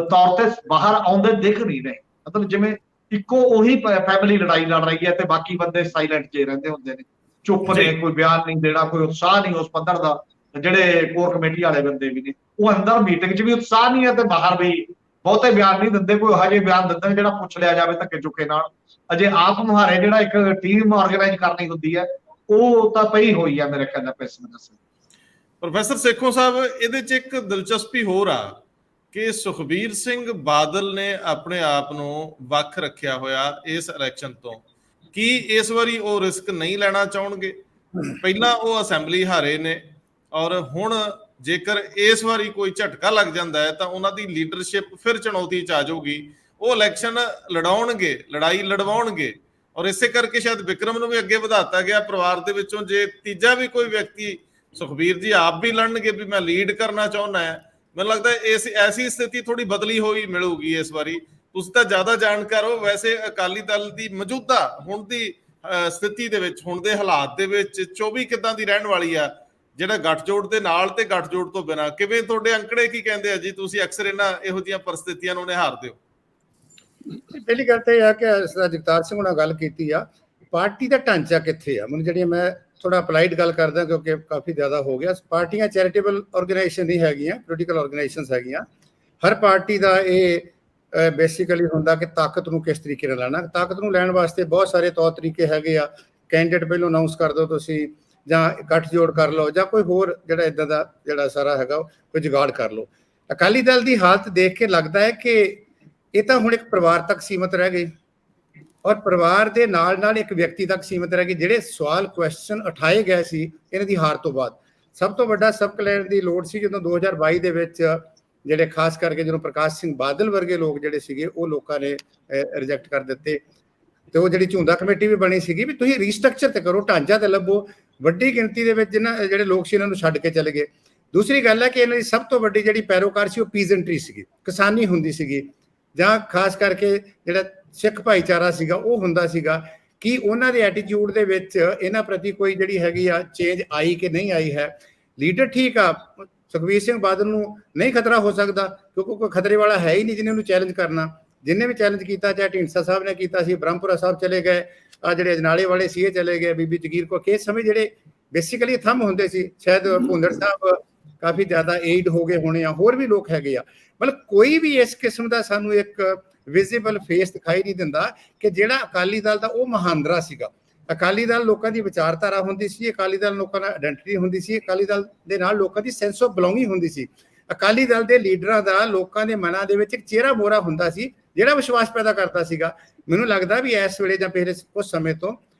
ਤੌਰ ਤੇ ਬਾਹਰ ਆਉਂਦੇ ਦਿਖ ਨਹੀਂ ਰਹੇ। ਮਤਲਬ ਜਿਵੇਂ ਇੱਕੋ ਉਹੀ ਫੈਮਿਲੀ ਲੜਾਈ ਲੜ ਰਹੀ ਹੈ ਤੇ ਬਾਕੀ ਬੰਦੇ ਸਾਇਲੈਂਟ ਜੇ ਰਹਿੰਦੇ ਹੁੰਦੇ ਨੇ, ਚੁੱਪ ਨੇ, ਕੋਈ ਬਿਆਨ ਨਹੀਂ ਦੇਣਾ, ਕੋਈ ਉਤਸ਼ਾਹ ਨਹੀਂ ਉਸ ਪੱਧਰ ਦਾ। ਜਿਹੜੇ ਕੋਰ ਕਮੇਟੀ ਵਾਲੇ ਬੰਦੇ ਵੀ ਨੇ ਉਹ ਅੰਦਰ ਮੀਟਿੰਗ 'ਚ ਵੀ ਉਤਸ਼ਾਹ ਨਹੀਂ ਹੈ ਤੇ ਬਾਹਰ ਵੀ ਬਹੁਤੇ ਬਿਆਨ ਨਹੀਂ ਦਿੰਦੇ। ਕੋਈ ਹਜੇ ਬਿਆਨ ਦਿੰਦੇ ਨੇ ਜਿਹੜਾ ਪੁੱਛ ਲਿਆ ਜਾਵੇ ਧੱਕੇ ਚੁੱਕੇ ਨਾਲ। ਅਜੇ ਆਪ ਮੁਹਾਰੇ ਜਿਹੜਾ ਇੱਕ ਟੀਮ ਆਰਗੇਨਾਈਜ਼ ਕਰਨੀ ਹੁੰਦੀ ਹੈ ਉਹ ਤਾਂ ਪਈ ਹੋਈ ਹੈ ਮੇਰੇ ਖਿਆਲ ਨਾਲ ਪੈਸੇ ਦੱਸੇ। ਪ੍ਰੋਫੈਸਰ ਸੇਖੋਂ ਸਾਹਿਬ, ਇਹਦੇ 'ਚ ਇੱਕ ਦਿਲਚਸਪੀ ਹੋਰ ਆ ਕਿ ਸੁਖਬੀਰ ਸਿੰਘ ਬਾਦਲ ਨੇ ਆਪਣੇ ਆਪ ਨੂੰ ਵੱਖ ਰੱਖਿਆ ਹੋਇਆ ਇਸ ਇਲੈਕਸ਼ਨ ਤੋਂ। ਕੀ ਇਸ ਵਾਰੀ ਉਹ ਰਿਸਕ ਨਹੀਂ ਲੈਣਾ ਚਾਹਣਗੇ? ਪਹਿਲਾਂ ਉਹ ਅਸੈਂਬਲੀ ਹਾਰੇ ਨੇ ਔਰ ਹੁਣ ਜੇਕਰ ਇਸ ਵਾਰੀ ਕੋਈ ਝਟਕਾ ਲੱਗ ਜਾਂਦਾ ਹੈ ਤਾਂ ਉਹਨਾਂ ਦੀ ਲੀਡਰਸ਼ਿਪ ਫਿਰ ਚੁਣੌਤੀ 'ਚ ਆ ਜਾਊਗੀ। ਉਹ ਇਲੈਕਸ਼ਨ ਲੜਾਉਣਗੇ, ਲੜਾਈ ਲੜਵਾਉਣਗੇ, ਔਰ ਇਸੇ ਕਰਕੇ ਸ਼ਾਇਦ ਵਿਕਰਮ ਨੂੰ ਵੀ ਅੱਗੇ ਵਧਾਤਾ ਗਿਆ ਪਰਿਵਾਰ ਦੇ ਵਿੱਚੋਂ। ਜੇ ਤੀਜਾ ਵੀ ਕੋਈ ਵਿਅਕਤੀ, ਸੁਖਬੀਰ ਜੀ ਆਪ ਵੀ ਲੜਨਗੇ ਵੀ ਮੈਂ ਲੀਡ ਕਰਨਾ ਚਾਹੁੰਦਾ ਹੈ, ਮੈਨੂੰ ਲੱਗਦਾ ਐਸੀ ਸਥਿਤੀ ਥੋੜੀ ਬਦਲੀ ਹੋਈ ਮਿਲੂਗੀ ਇਸ ਵਾਰੀ। ਤੁਸੀਂ ਤਾਂ ਜ਼ਿਆਦਾ ਜਾਣਕਾਰ ਹੋ। ਵੈਸੇ ਅਕਾਲੀ ਦਲ ਦੀ ਮੌਜੂਦਾ ਹੁਣ ਦੀ ਸਥਿਤੀ ਦੇ ਵਿੱਚ, ਹੁਣ ਦੇ ਹਾਲਾਤ ਦੇ ਵਿੱਚ 24 ਕਿੱਦਾਂ ਦੀ ਰਹਿਣ ਵਾਲੀ ਆ? ਜਿਹੜਾ ਗੱਠਜੋੜ ਦੇ ਨਾਲ ਤੇ ਗੱਠਜੋੜ ਤੋਂ ਬਿਨਾਂ, ਕਿਵੇਂ ਤੁਹਾਡੇ ਅੰਕੜੇ ਕੀ ਕਹਿੰਦੇ ਆ ਜੀ? ਤੁਸੀਂ ਅਕਸਰ ਇਹਨਾਂ ਇਹੋ ਜਿਹੀਆਂ ਪਰਿਸਥਿਤੀਆਂ ਨੂੰ ਨਿਹਾਰਦੇ ਹੋ। ਪਹਿਲੀ ਗੱਲ ਤਾਂ ਇਹ ਆ ਕਿ ਜਗਤਾਰ ਸਿੰਘ ਨਾਲ ਗੱਲ ਕੀਤੀ ਆ, ਪਾਰਟੀ ਦਾ ਢਾਂਚਾ ਕਿੱਥੇ ਆ। ਮੈਨੂੰ ਜਿਹੜੀ ਮੈਂ ਥੋੜਾ ਅਪਲਾਈਡ ਗੱਲ ਕਰਦਾ ਕਿਉਂਕਿ ਕਾਫੀ ਜ਼ਿਆਦਾ ਹੋ ਗਿਆ। ਪਾਰਟੀਆਂ ਚੈਰੀਟੇਬਲ ਆਰਗੇਨਾਈਜੇਸ਼ਨ ਨਹੀਂ ਹੈਗੀਆਂ, ਪੋਲੀਟੀਕਲ ਆਰਗੇਨਾਈਜੇਸ਼ਨਸ ਹੈਗੀਆਂ। ਹਰ ਪਾਰਟੀ ਦਾ ਇਹ ਬੇਸਿਕਲੀ ਹੁੰਦਾ ਕਿ ਤਾਕਤ ਨੂੰ ਕਿਸ ਤਰੀਕੇ ਨਾਲ ਲੈਣਾ। ਤਾਕਤ ਨੂੰ ਲੈਣ ਵਾਸਤੇ ਬਹੁਤ ਸਾਰੇ ਤੌਰ ਤਰੀਕੇ ਹੈਗੇ ਆ। ਕੈਂਡੀਡੇਟ ਪਹਿਲਾਂ ਅਨਾਉਂਸ ਕਰ ਦਿਓ ਤੁਸੀਂ, ਜਾਂ ਗੱਠਜੋੜ ਕਰ ਲਓ, ਜਾਂ ਕੋਈ ਹੋਰ ਜਿਹੜਾ ਇਦਾਂ ਦਾ ਜਿਹੜਾ ਸਾਰਾ ਹੈਗਾ ਕੋਈ ਜੁਗਾੜ ਕਰ ਲਓ। ਅਕਾਲੀ ਦਲ ਦੀ ਹਾਲਤ ਦੇਖ ਕੇ ਲੱਗਦਾ ਹੈ ਕਿ ਇਹ ਤਾਂ ਹੁਣ ਇੱਕ ਪਰਿਵਾਰ ਤੱਕ ਸੀਮਤ ਰਹਿ ਗਈ, ਔਰ ਪਰਿਵਾਰ ਦੇ ਨਾਲ ਨਾਲ ਇੱਕ ਵਿਅਕਤੀ ਤੱਕ ਸੀਮਤ ਰਹਿ ਗਈ। ਜਿਹੜੇ ਸਵਾਲ ਕੁਐਸਚਨ ਉਠਾਏ ਗਏ ਸੀ ਇਹਨਾਂ ਦੀ ਹਾਰ ਤੋਂ ਬਾਅਦ, ਸਭ ਤੋਂ ਵੱਡਾ ਸਬਕ ਲੈਣ ਦੀ ਲੋੜ ਸੀ ਜਦੋਂ 2022 ਦੇ ਵਿੱਚ ਜਿਹੜੇ ਖਾਸ ਕਰਕੇ ਜਦੋਂ ਪ੍ਰਕਾਸ਼ ਸਿੰਘ ਬਾਦਲ ਵਰਗੇ ਲੋਕ ਜਿਹੜੇ ਸੀਗੇ ਉਹ ਲੋਕਾਂ ਨੇ ਰਿਜੈਕਟ ਕਰ ਦਿੱਤੇ। ਤੇ ਉਹ ਜਿਹੜੀ ਝੁੰਦਾ ਕਮੇਟੀ ਵੀ ਬਣੀ ਸੀਗੀ ਵੀ ਤੁਸੀਂ ਰੀਸਟਰਕਚਰ ਤੇ ਕਰੋ, ਢਾਂਚਾ ਤੇ ਲੱਭੋ। ਵੱਡੀ ਗਿਣਤੀ ਦੇ ਵਿੱਚ ਜਿਹੜੇ ਲੋਕ ਸੀ ਇਹਨਾਂ ਨੂੰ ਛੱਡ ਕੇ ਚਲੇ ਗਏ। ਦੂਸਰੀ ਗੱਲ ਹੈ ਕਿ ਇਹਨਾਂ ਦੀ ਸਭ ਤੋਂ ਵੱਡੀ ਜਿਹੜੀ ਪੈਰੋਕਾਰ ਸੀ ਉਹ ਪੀਜ਼ੈਂਟਰੀ ਸੀਗੀ, ਕਿਸਾਨੀ ਹੁੰਦੀ ਸੀਗੀ, ਜਾਂ ਖਾਸ ਕਰਕੇ ਜਿਹੜਾ ਸਿੱਖ ਭਾਈਚਾਰਾ ਸੀਗਾ ਉਹ ਹੁੰਦਾ ਸੀਗਾ। ਕਿ ਉਹਨਾਂ ਦੇ ਐਟੀਟਿਊਡ ਦੇ ਵਿੱਚ ਇਹਨਾਂ ਪ੍ਰਤੀ ਕੋਈ ਜਿਹੜੀ ਹੈਗੀ ਆ ਚੇਂਜ ਆਈ ਕਿ ਨਹੀਂ ਆਈ ਹੈ। ਲੀਡਰ ਠੀਕ ਆ, ਸੁਖਬੀਰ ਸਿੰਘ ਬਾਦਲ ਨੂੰ ਨਹੀਂ ਖਤਰਾ ਹੋ ਸਕਦਾ ਕਿਉਂਕਿ ਕੋਈ ਖਤਰੇ ਵਾਲਾ ਹੈ ਹੀ ਨਹੀਂ ਜਿਹਨੇ ਉਹਨੂੰ ਚੈਲੰਜ ਕਰਨਾ। ਜਿੰਨੇ ਵੀ ਚੈਲੰਜ ਕੀਤਾ, ਚਾਹੇ ਢੀਂਡਸਾ ਸਾਹਿਬ ਨੇ ਕੀਤਾ ਸੀ, ਬ੍ਰਹਮਪੁਰਾ ਸਾਹਿਬ ਚਲੇ ਗਏ, ਆ ਜਿਹੜੇ ਅਜਨਾਲੇ ਵਾਲੇ ਸੀ ਇਹ ਚਲੇ ਗਏ, ਬੀਬੀ ਜਗੀਰ ਕੋ ਕੇ ਸਮੇਂ ਜਿਹੜੇ ਬੇਸਿਕਲੀ ਥੰਮ ਹੁੰਦੇ ਸੀ। ਸ਼ਾਇਦ ਭੁੰਦੜ ਸਾਹਿਬ ਕਾਫੀ ਜ਼ਿਆਦਾ ਏਡ ਹੋ ਗਏ ਹੋਣੇ ਆ, ਹੋਰ ਵੀ ਲੋਕ ਹੈਗੇ ਆ। ਮਤਲਬ ਕੋਈ ਵੀ ਇਸ ਕਿਸਮ ਦਾ ਸਾਨੂੰ ਇੱਕ ਵਿਜ਼ੀਬਲ ਫੇਸ ਦਿਖਾਈ ਨਹੀਂ ਦਿੰਦਾ ਕਿ ਜਿਹੜਾ ਅਕਾਲੀ ਦਲ ਦਾ ਉਹ ਮਹਾਂਦਰਾ ਸੀਗਾ। ਅਕਾਲੀ ਦਲ ਲੋਕਾਂ ਦੀ ਵਿਚਾਰਧਾਰਾ ਹੁੰਦੀ ਸੀ, ਅਕਾਲੀ ਦਲ ਲੋਕਾਂ ਦਾ ਆਇਡੈਂਟੀਟੀ ਹੁੰਦੀ ਸੀ, ਅਕਾਲੀ ਦਲ ਦੇ ਨਾਲ ਲੋਕਾਂ ਦੀ ਸੈਂਸ ਆਫ ਬਿਲੋਂਗਿੰਗ ਹੁੰਦੀ ਸੀ। ਅਕਾਲੀ ਦਲ ਦੇ ਲੀਡਰਾਂ ਦਾ ਲੋਕਾਂ ਦੇ ਮਨਾਂ ਦੇ ਵਿੱਚ ਇੱਕ ਚਿਹਰਾ ਮੋਹਰਾ ਹੁੰਦਾ ਸੀ ਜਿਹੜਾ ਵਿਸ਼ਵਾਸ ਪੈਦਾ ਕਰਦਾ ਸੀਗਾ। ਮੈਨੂੰ ਲੱਗਦਾ ਵੀ ਇਸ ਵੇਲੇ ਜਾਂ ਪਿਛਲੇ ਕੁਝ ਸਮੇਂ ਤੋਂ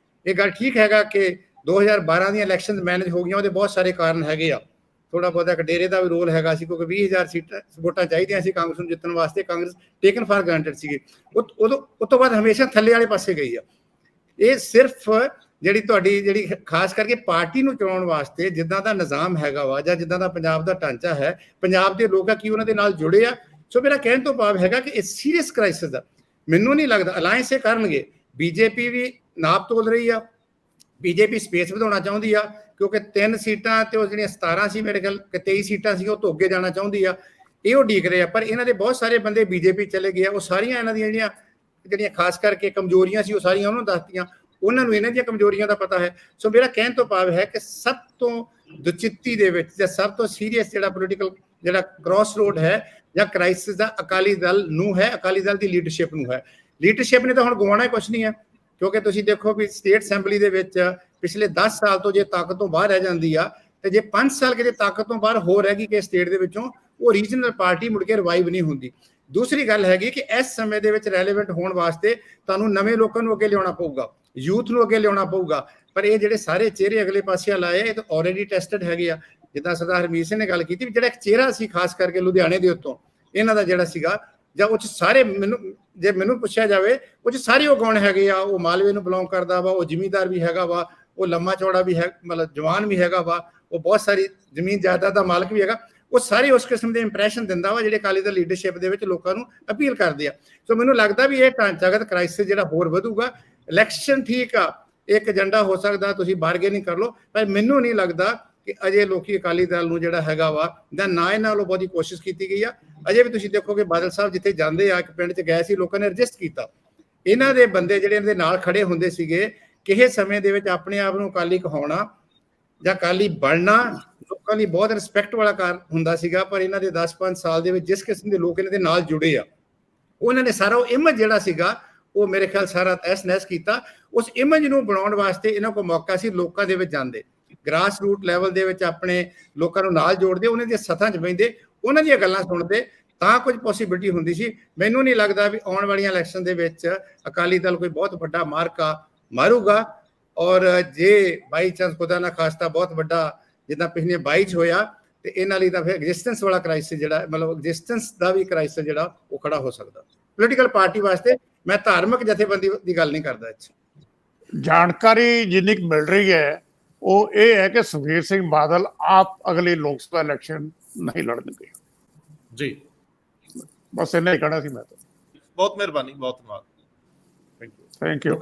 ਇਹ ਗੱਲ ਠੀਕ ਹੈਗਾ ਕਿ 2012 ਦੀਆਂ ਇਲੈਕਸ਼ਨ ਮੈਨੇਜ ਹੋ ਗਈਆਂ। ਉਹਦੇ ਬਹੁਤ ਸਾਰੇ ਕਾਰਨ ਹੈਗੇ ਆ। ਥੋੜਾ ਬਹੁਤਾ ਇੱਕ ਡੇਰੇ ਦਾ ਵੀ ਰੋਲ ਹੈਗਾ ਸੀ ਕਿਉਂਕਿ 20,000 ਸੀਟਾਂ ਵੋਟਾਂ ਚਾਹੀਦੀਆਂ ਸੀ ਕਾਂਗਰਸ ਨੂੰ ਜਿੱਤਣ ਵਾਸਤੇ। ਕਾਂਗਰਸ ਟੇਕਨ ਫਾਰ ਗ੍ਰਾਂਟਡ ਸੀਗੇ। ਉਹ ਤੋਂ ਬਾਅਦ ਹਮੇਸ਼ਾ ਥੱਲੇ ਵਾਲੇ ਪਾਸੇ ਗਈ ਆ। ਇਹ ਸਿਰਫ ਜਿਹੜੀ ਖਾਸ ਕਰਕੇ ਪਾਰਟੀ ਨੂੰ ਚਲਾਉਣ ਵਾਸਤੇ ਜਿੱਦਾਂ ਦਾ ਨਿਜ਼ਾਮ ਹੈਗਾ ਵਾ ਜਾਂ ਜਿੱਦਾਂ ਦਾ ਪੰਜਾਬ ਦਾ ਢਾਂਚਾ ਹੈ, ਪੰਜਾਬ ਦੇ ਲੋਕ ਆ ਕੀ ਉਹਨਾਂ ਦੇ ਨਾਲ ਜੁੜੇ ਆ। ਸੋ ਮੇਰਾ ਕਹਿਣ ਤੋਂ ਭਾਵ ਹੈਗਾ ਕਿ ਇਹ ਸੀਰੀਅਸ ਕ੍ਰਾਈਸਿਸ ਦਾ ਮੈਨੂੰ ਨਹੀਂ ਲੱਗਦਾ ਅਲਾਇੰਸ ਇਹ ਕਰਨਗੇ। ਬੀਜੇਪੀ ਵੀ ਨਾਪ ਤੋਲ ਰਹੀ ਆ, ਬੀਜੇਪੀ ਸਪੇਸ ਵਧਾਉਣਾ ਚਾਹੁੰਦੀ ਆ ਕਿਉਂਕਿ 3 ਸੀਟਾਂ ਤੇ ਉਹ ਜਿਹੜੀਆਂ 17 ਸੀ ਮੇਰੇ ਖਿਆਲ 23 ਸੀਟਾਂ ਸੀ ਉਹ ਤੋਂ ਅੱਗੇ ਜਾਣਾ ਚਾਹੁੰਦੀ ਆ। ਇਹ ਉਹ ਉਡੀਕ ਰਹੇ ਆ, ਪਰ ਇਹਨਾਂ ਦੇ ਬਹੁਤ ਸਾਰੇ ਬੰਦੇ ਬੀਜੇਪੀ ਚਲੇ ਗਏ ਆ। ਉਹ ਸਾਰੀਆਂ ਇਹਨਾਂ ਦੀਆਂ ਜਿਹੜੀਆਂ ਖਾਸ ਕਰਕੇ ਕਮਜ਼ੋਰੀਆਂ ਸੀ ਉਹ ਸਾਰੀਆਂ ਉਹਨੂੰ ਦੱਸਤੀਆਂ। ਉਹਨਾਂ ਨੂੰ ਇਹਨਾਂ ਦੀਆਂ ਕਮਜ਼ੋਰੀਆਂ ਦਾ ਪਤਾ ਹੈ। ਸੋ ਮੇਰਾ ਕਹਿਣ ਤੋਂ ਭਾਵ ਹੈ ਕਿ ਸਭ ਤੋਂ ਦੁਚਿੱਤੀ ਦੇ ਵਿੱਚ ਜਾਂ ਸਭ ਤੋਂ ਸੀਰੀਅਸ ਜਿਹੜਾ ਪੋਲੀਟੀਕਲ ਜਿਹੜਾ ਕ੍ਰਾਸ ਰੋਡ ਹੈ ਜਾਂ ਕ੍ਰਾਈਸਿਸ ਦਾ ਅਕਾਲੀ ਦਲ ਨੂੰ ਹੈ, ਅਕਾਲੀ ਦਲ ਦੀ ਲੀਡਰਸ਼ਿਪ ਨੂੰ ਹੈ। ਲੀਡਰਸ਼ਿਪ ਨੇ ਤਾਂ ਹੁਣ ਗਵਾਉਣਾ ਹੀ ਕੁਛ ਨਹੀਂ ਹੈ ਕਿਉਂਕਿ ਤੁਸੀਂ ਦੇਖੋ ਵੀ ਸਟੇਟ ਅਸੈਂਬਲੀ ਦੇ ਵਿੱਚ ਪਿਛਲੇ 10 ਸਾਲ ਤੋਂ ਜੇ ਤਾਕਤ ਤੋਂ ਬਾਹਰ ਰਹਿ ਜਾਂਦੀ ਆ ਤੇ ਜੇ 5 ਸਾਲ ਕਿਤੇ ਤਾਕਤ ਤੋਂ ਬਾਹਰ ਹੋ ਰਹਿ ਗਈ ਕਿ ਸਟੇਟ ਦੇ ਵਿੱਚੋਂ ਉਹ ਰੀਜਨਲ ਪਾਰਟੀ ਮੁੜ ਕੇ ਰਿਵਾਈਵ ਨਹੀਂ ਹੁੰਦੀ। ਦੂਸਰੀ ਗੱਲ ਹੈਗੀ ਕਿ ਇਸ ਸਮੇਂ ਦੇ ਵਿੱਚ ਰੈਲੇਵੈਂਟ ਹੋਣ ਵਾਸਤੇ ਤੁਹਾਨੂੰ ਨਵੇਂ ਲੋਕਾਂ ਨੂੰ ਅੱਗੇ ਲਿਆਉਣਾ ਪਊਗਾ, ਯੂਥ ਨੂੰ ਅੱਗੇ ਲਿਆਉਣਾ ਪਊਗਾ। ਪਰ ਇਹ ਜਿਹੜੇ ਸਾਰੇ ਚਿਹਰੇ ਅਗਲੇ ਪਾਸੇ ਲਾਏ ਇਹ ਤਾਂ ਆਲਰੇਡੀ ਟੈਸਟਡ ਹੈਗੇ ਆ। ਜਿੱਦਾਂ ਸਰਦਾਰ ਹਰਮੀਤ ਸਿੰਘ ਨੇ ਗੱਲ ਕੀਤੀ ਵੀ ਜਿਹੜਾ ਇੱਕ ਚਿਹਰਾ ਸੀ ਖਾਸ ਕਰਕੇ ਲੁਧਿਆਣੇ ਦੇ ਉੱਤੋਂ ਇਹਨਾਂ ਦਾ ਜਿਹੜਾ ਸੀਗਾ ਜਾਂ ਉਹ 'ਚ ਸਾਰੇ ਮੈਨੂੰ ਪੁੱਛਿਆ ਜਾਵੇ ਉਹ 'ਚ ਸਾਰੇ ਉਹ ਕੌਣ ਹੈਗੇ ਆ। ਉਹ ਮਾਲਵੇ ਨੂੰ ਬਿਲੋਂਗ ਕਰਦਾ ਵਾ, ਉਹ ਜ਼ਿਮੀਂਦਾਰ ਵੀ ਹੈਗਾ ਵਾ, ਉਹ ਲੰਮਾ ਚੌੜਾ ਵੀ ਹੈ, ਮਤਲਬ ਜਵਾਨ ਵੀ ਹੈਗਾ ਵਾ, ਉਹ ਬਹੁਤ ਸਾਰੀ ਜ਼ਮੀਨ ਜਾਇਦਾਦ ਦਾ ਮਾਲਕ ਵੀ ਹੈਗਾ। ਉਹ ਸਾਰੇ ਉਸ ਕਿਸਮ ਦੇ ਇੰਪ੍ਰੈਸ਼ਨ ਦਿੰਦਾ ਵਾ ਜਿਹੜੇ ਅਕਾਲੀ ਦਲ ਲੀਡਰਸ਼ਿਪ ਦੇ ਵਿੱਚ ਲੋਕਾਂ ਨੂੰ ਅਪੀਲ ਕਰਦੇ ਆ। ਸੋ ਮੈਨੂੰ ਲੱਗਦਾ ਵੀ ਇਹ ਢਾਂਚਾਗਤ ਕ੍ਰਾਈਸਿਸ ਜਿਹੜਾ ਹੋਰ ਵਧੂਗਾ। ਇਲੈਕਸ਼ਨ ਠੀਕ ਆ, ਇੱਕ ਏਜੰਡਾ ਹੋ ਸਕਦਾ, ਤੁਸੀਂ ਬਾਰਗੇਨਿੰਗ ਕਰ ਲਓ, ਪਰ ਮੈਨੂੰ ਨਹੀਂ ਲੱਗਦਾ ਕਿ ਅਜੇ ਲੋਕੀ ਅਕਾਲੀ ਦਲ ਨੂੰ ਜਿਹੜਾ ਹੈਗਾ ਵਾ ਜਾਂ ਨਾ ਇਹਨਾਂ ਵੱਲੋਂ ਬਹੁਤੀ ਕੋਸ਼ਿਸ਼ ਕੀਤੀ ਗਈ ਆ। ਅਜੇ ਵੀ ਤੁਸੀਂ ਦੇਖੋਗੇ ਬਾਦਲ ਸਾਹਿਬ ਜਿੱਥੇ ਜਾਂਦੇ ਆ, ਇੱਕ ਪਿੰਡ 'ਚ ਗਏ ਸੀ, ਲੋਕਾਂ ਨੇ ਰਜਿਸਟ ਕੀਤਾ। ਇਹਨਾਂ ਦੇ ਬੰਦੇ ਜਿਹੜੇ ਇਹਨਾਂ ਦੇ ਨਾਲ ਖੜੇ ਹੁੰਦੇ ਸੀਗੇ ਕਿਸੇ ਸਮੇਂ ਦੇ ਵਿੱਚ ਆਪਣੇ ਆਪ ਨੂੰ ਅਕਾਲੀ ਕਹਾਉਣਾ ਜਾਂ ਅਕਾਲੀ ਬਣਨਾ ਲੋਕਾਂ ਲਈ ਬਹੁਤ ਰਿਸਪੈਕਟ ਵਾਲਾ ਕਾਰ ਹੁੰਦਾ ਸੀਗਾ। ਪਰ ਇਹਨਾਂ ਦੇ 10-5 ਸਾਲ ਦੇ ਵਿੱਚ ਜਿਸ ਕਿਸਮ ਦੇ ਲੋਕ ਇਹਨਾਂ ਦੇ ਨਾਲ ਜੁੜੇ ਆ ਉਹਨਾਂ ਨੇ ਸਾਰਾ ਉਹ ਇਮੇਜ ਜਿਹੜਾ ਸੀਗਾ ਉਹ ਮੇਰੇ ਖਿਆਲ ਸਾਰਾ ਤਹਿਸ-ਨਹਿਸ ਕੀਤਾ। ਉਸ ਇਮੇਜ ਨੂੰ ਬਣਾਉਣ ਵਾਸਤੇ ਇਹਨਾਂ ਕੋਲ ਮੌਕਾ ਸੀ, ਲੋਕਾਂ ਦੇ ਵਿੱਚ ਜਾਂਦੇ, ਗ੍ਰਾਸ ਰੂਟ ਲੈਵਲ ਦੇ ਵਿੱਚ ਆਪਣੇ ਲੋਕਾਂ ਨੂੰ ਨਾਲ ਜੋੜਦੇ, ਉਹਨਾਂ ਦੀਆਂ ਸੱਥਾਂ 'ਚ ਬਹਿੰਦੇ, ਉਹਨਾਂ ਦੀਆਂ ਗੱਲਾਂ ਸੁਣਦੇ ਤਾਂ ਕੁਝ ਪੋਸੀਬਿਲਿਟੀ ਹੁੰਦੀ ਸੀ। ਮੈਨੂੰ ਨਹੀਂ ਲੱਗਦਾ ਵੀ ਆਉਣ ਵਾਲੀਆਂ ਇਲੈਕਸ਼ਨ ਦੇ ਵਿੱਚ ਅਕਾਲੀ ਦਲ ਕੋਈ ਬਹੁਤ ਵੱਡਾ ਮਾਰਕਾ ਮਾਰੂਗਾ। ਔਰ ਜੇ ਬਾਈ ਚਾਂਸ ਖੁਦਾ ਨਾ ਖਾਸਤਾ ਬਹੁਤ ਵੱਡਾ ਜਿੱਦਾਂ ਪਿਛਲੇ 22 'ਚ ਹੋਇਆ ਤੇ ਇਹਨਾਂ ਲਈ ਤਾਂ ਫਿਰ ਐਗਜ਼ਿਸਟੈਂਸ ਵਾਲਾ ਕ੍ਰਾਈਸਿਸ ਜਿਹੜਾ ਮਤਲਬ ਐਗਜ਼ਿਸਟੈਂਸ ਦਾ ਵੀ ਕ੍ਰਾਈਸਿਸ ਜਿਹੜਾ ਉਹ ਖੜਾ ਹੋ ਸਕਦਾ ਪੋਲੀਟੀਕਲ ਪਾਰਟੀ ਵਾਸਤੇ। ਮੈਂ ਧਾਰਮਿਕ ਜਥੇਬੰਦੀ ਦੀ ਗੱਲ ਨਹੀਂ ਕਰਦਾ। ਜਾਣਕਾਰੀ ਜਿੰਨੀ ਮਿਲ ਰਹੀ ਹੈ ਉਹ ਇਹ ਹੈ ਕਿ ਸੁਖਬੀਰ ਸਿੰਘ ਬਾਦਲ ਆਪ ਅਗਲੀ ਲੋਕ ਸਭਾ ਇਲੈਕਸ਼ਨ ਨਹੀਂ ਲੜਨਗੇ ਜੀ। ਬਸ ਇੰਨਾ ਹੀ ਕਹਿਣਾ ਸੀ ਮੈਂ ਤਾਂ। ਬਹੁਤ ਮਿਹਰਬਾਨੀ, ਬਹੁਤ ਧੰਨਵਾਦ। Thank you.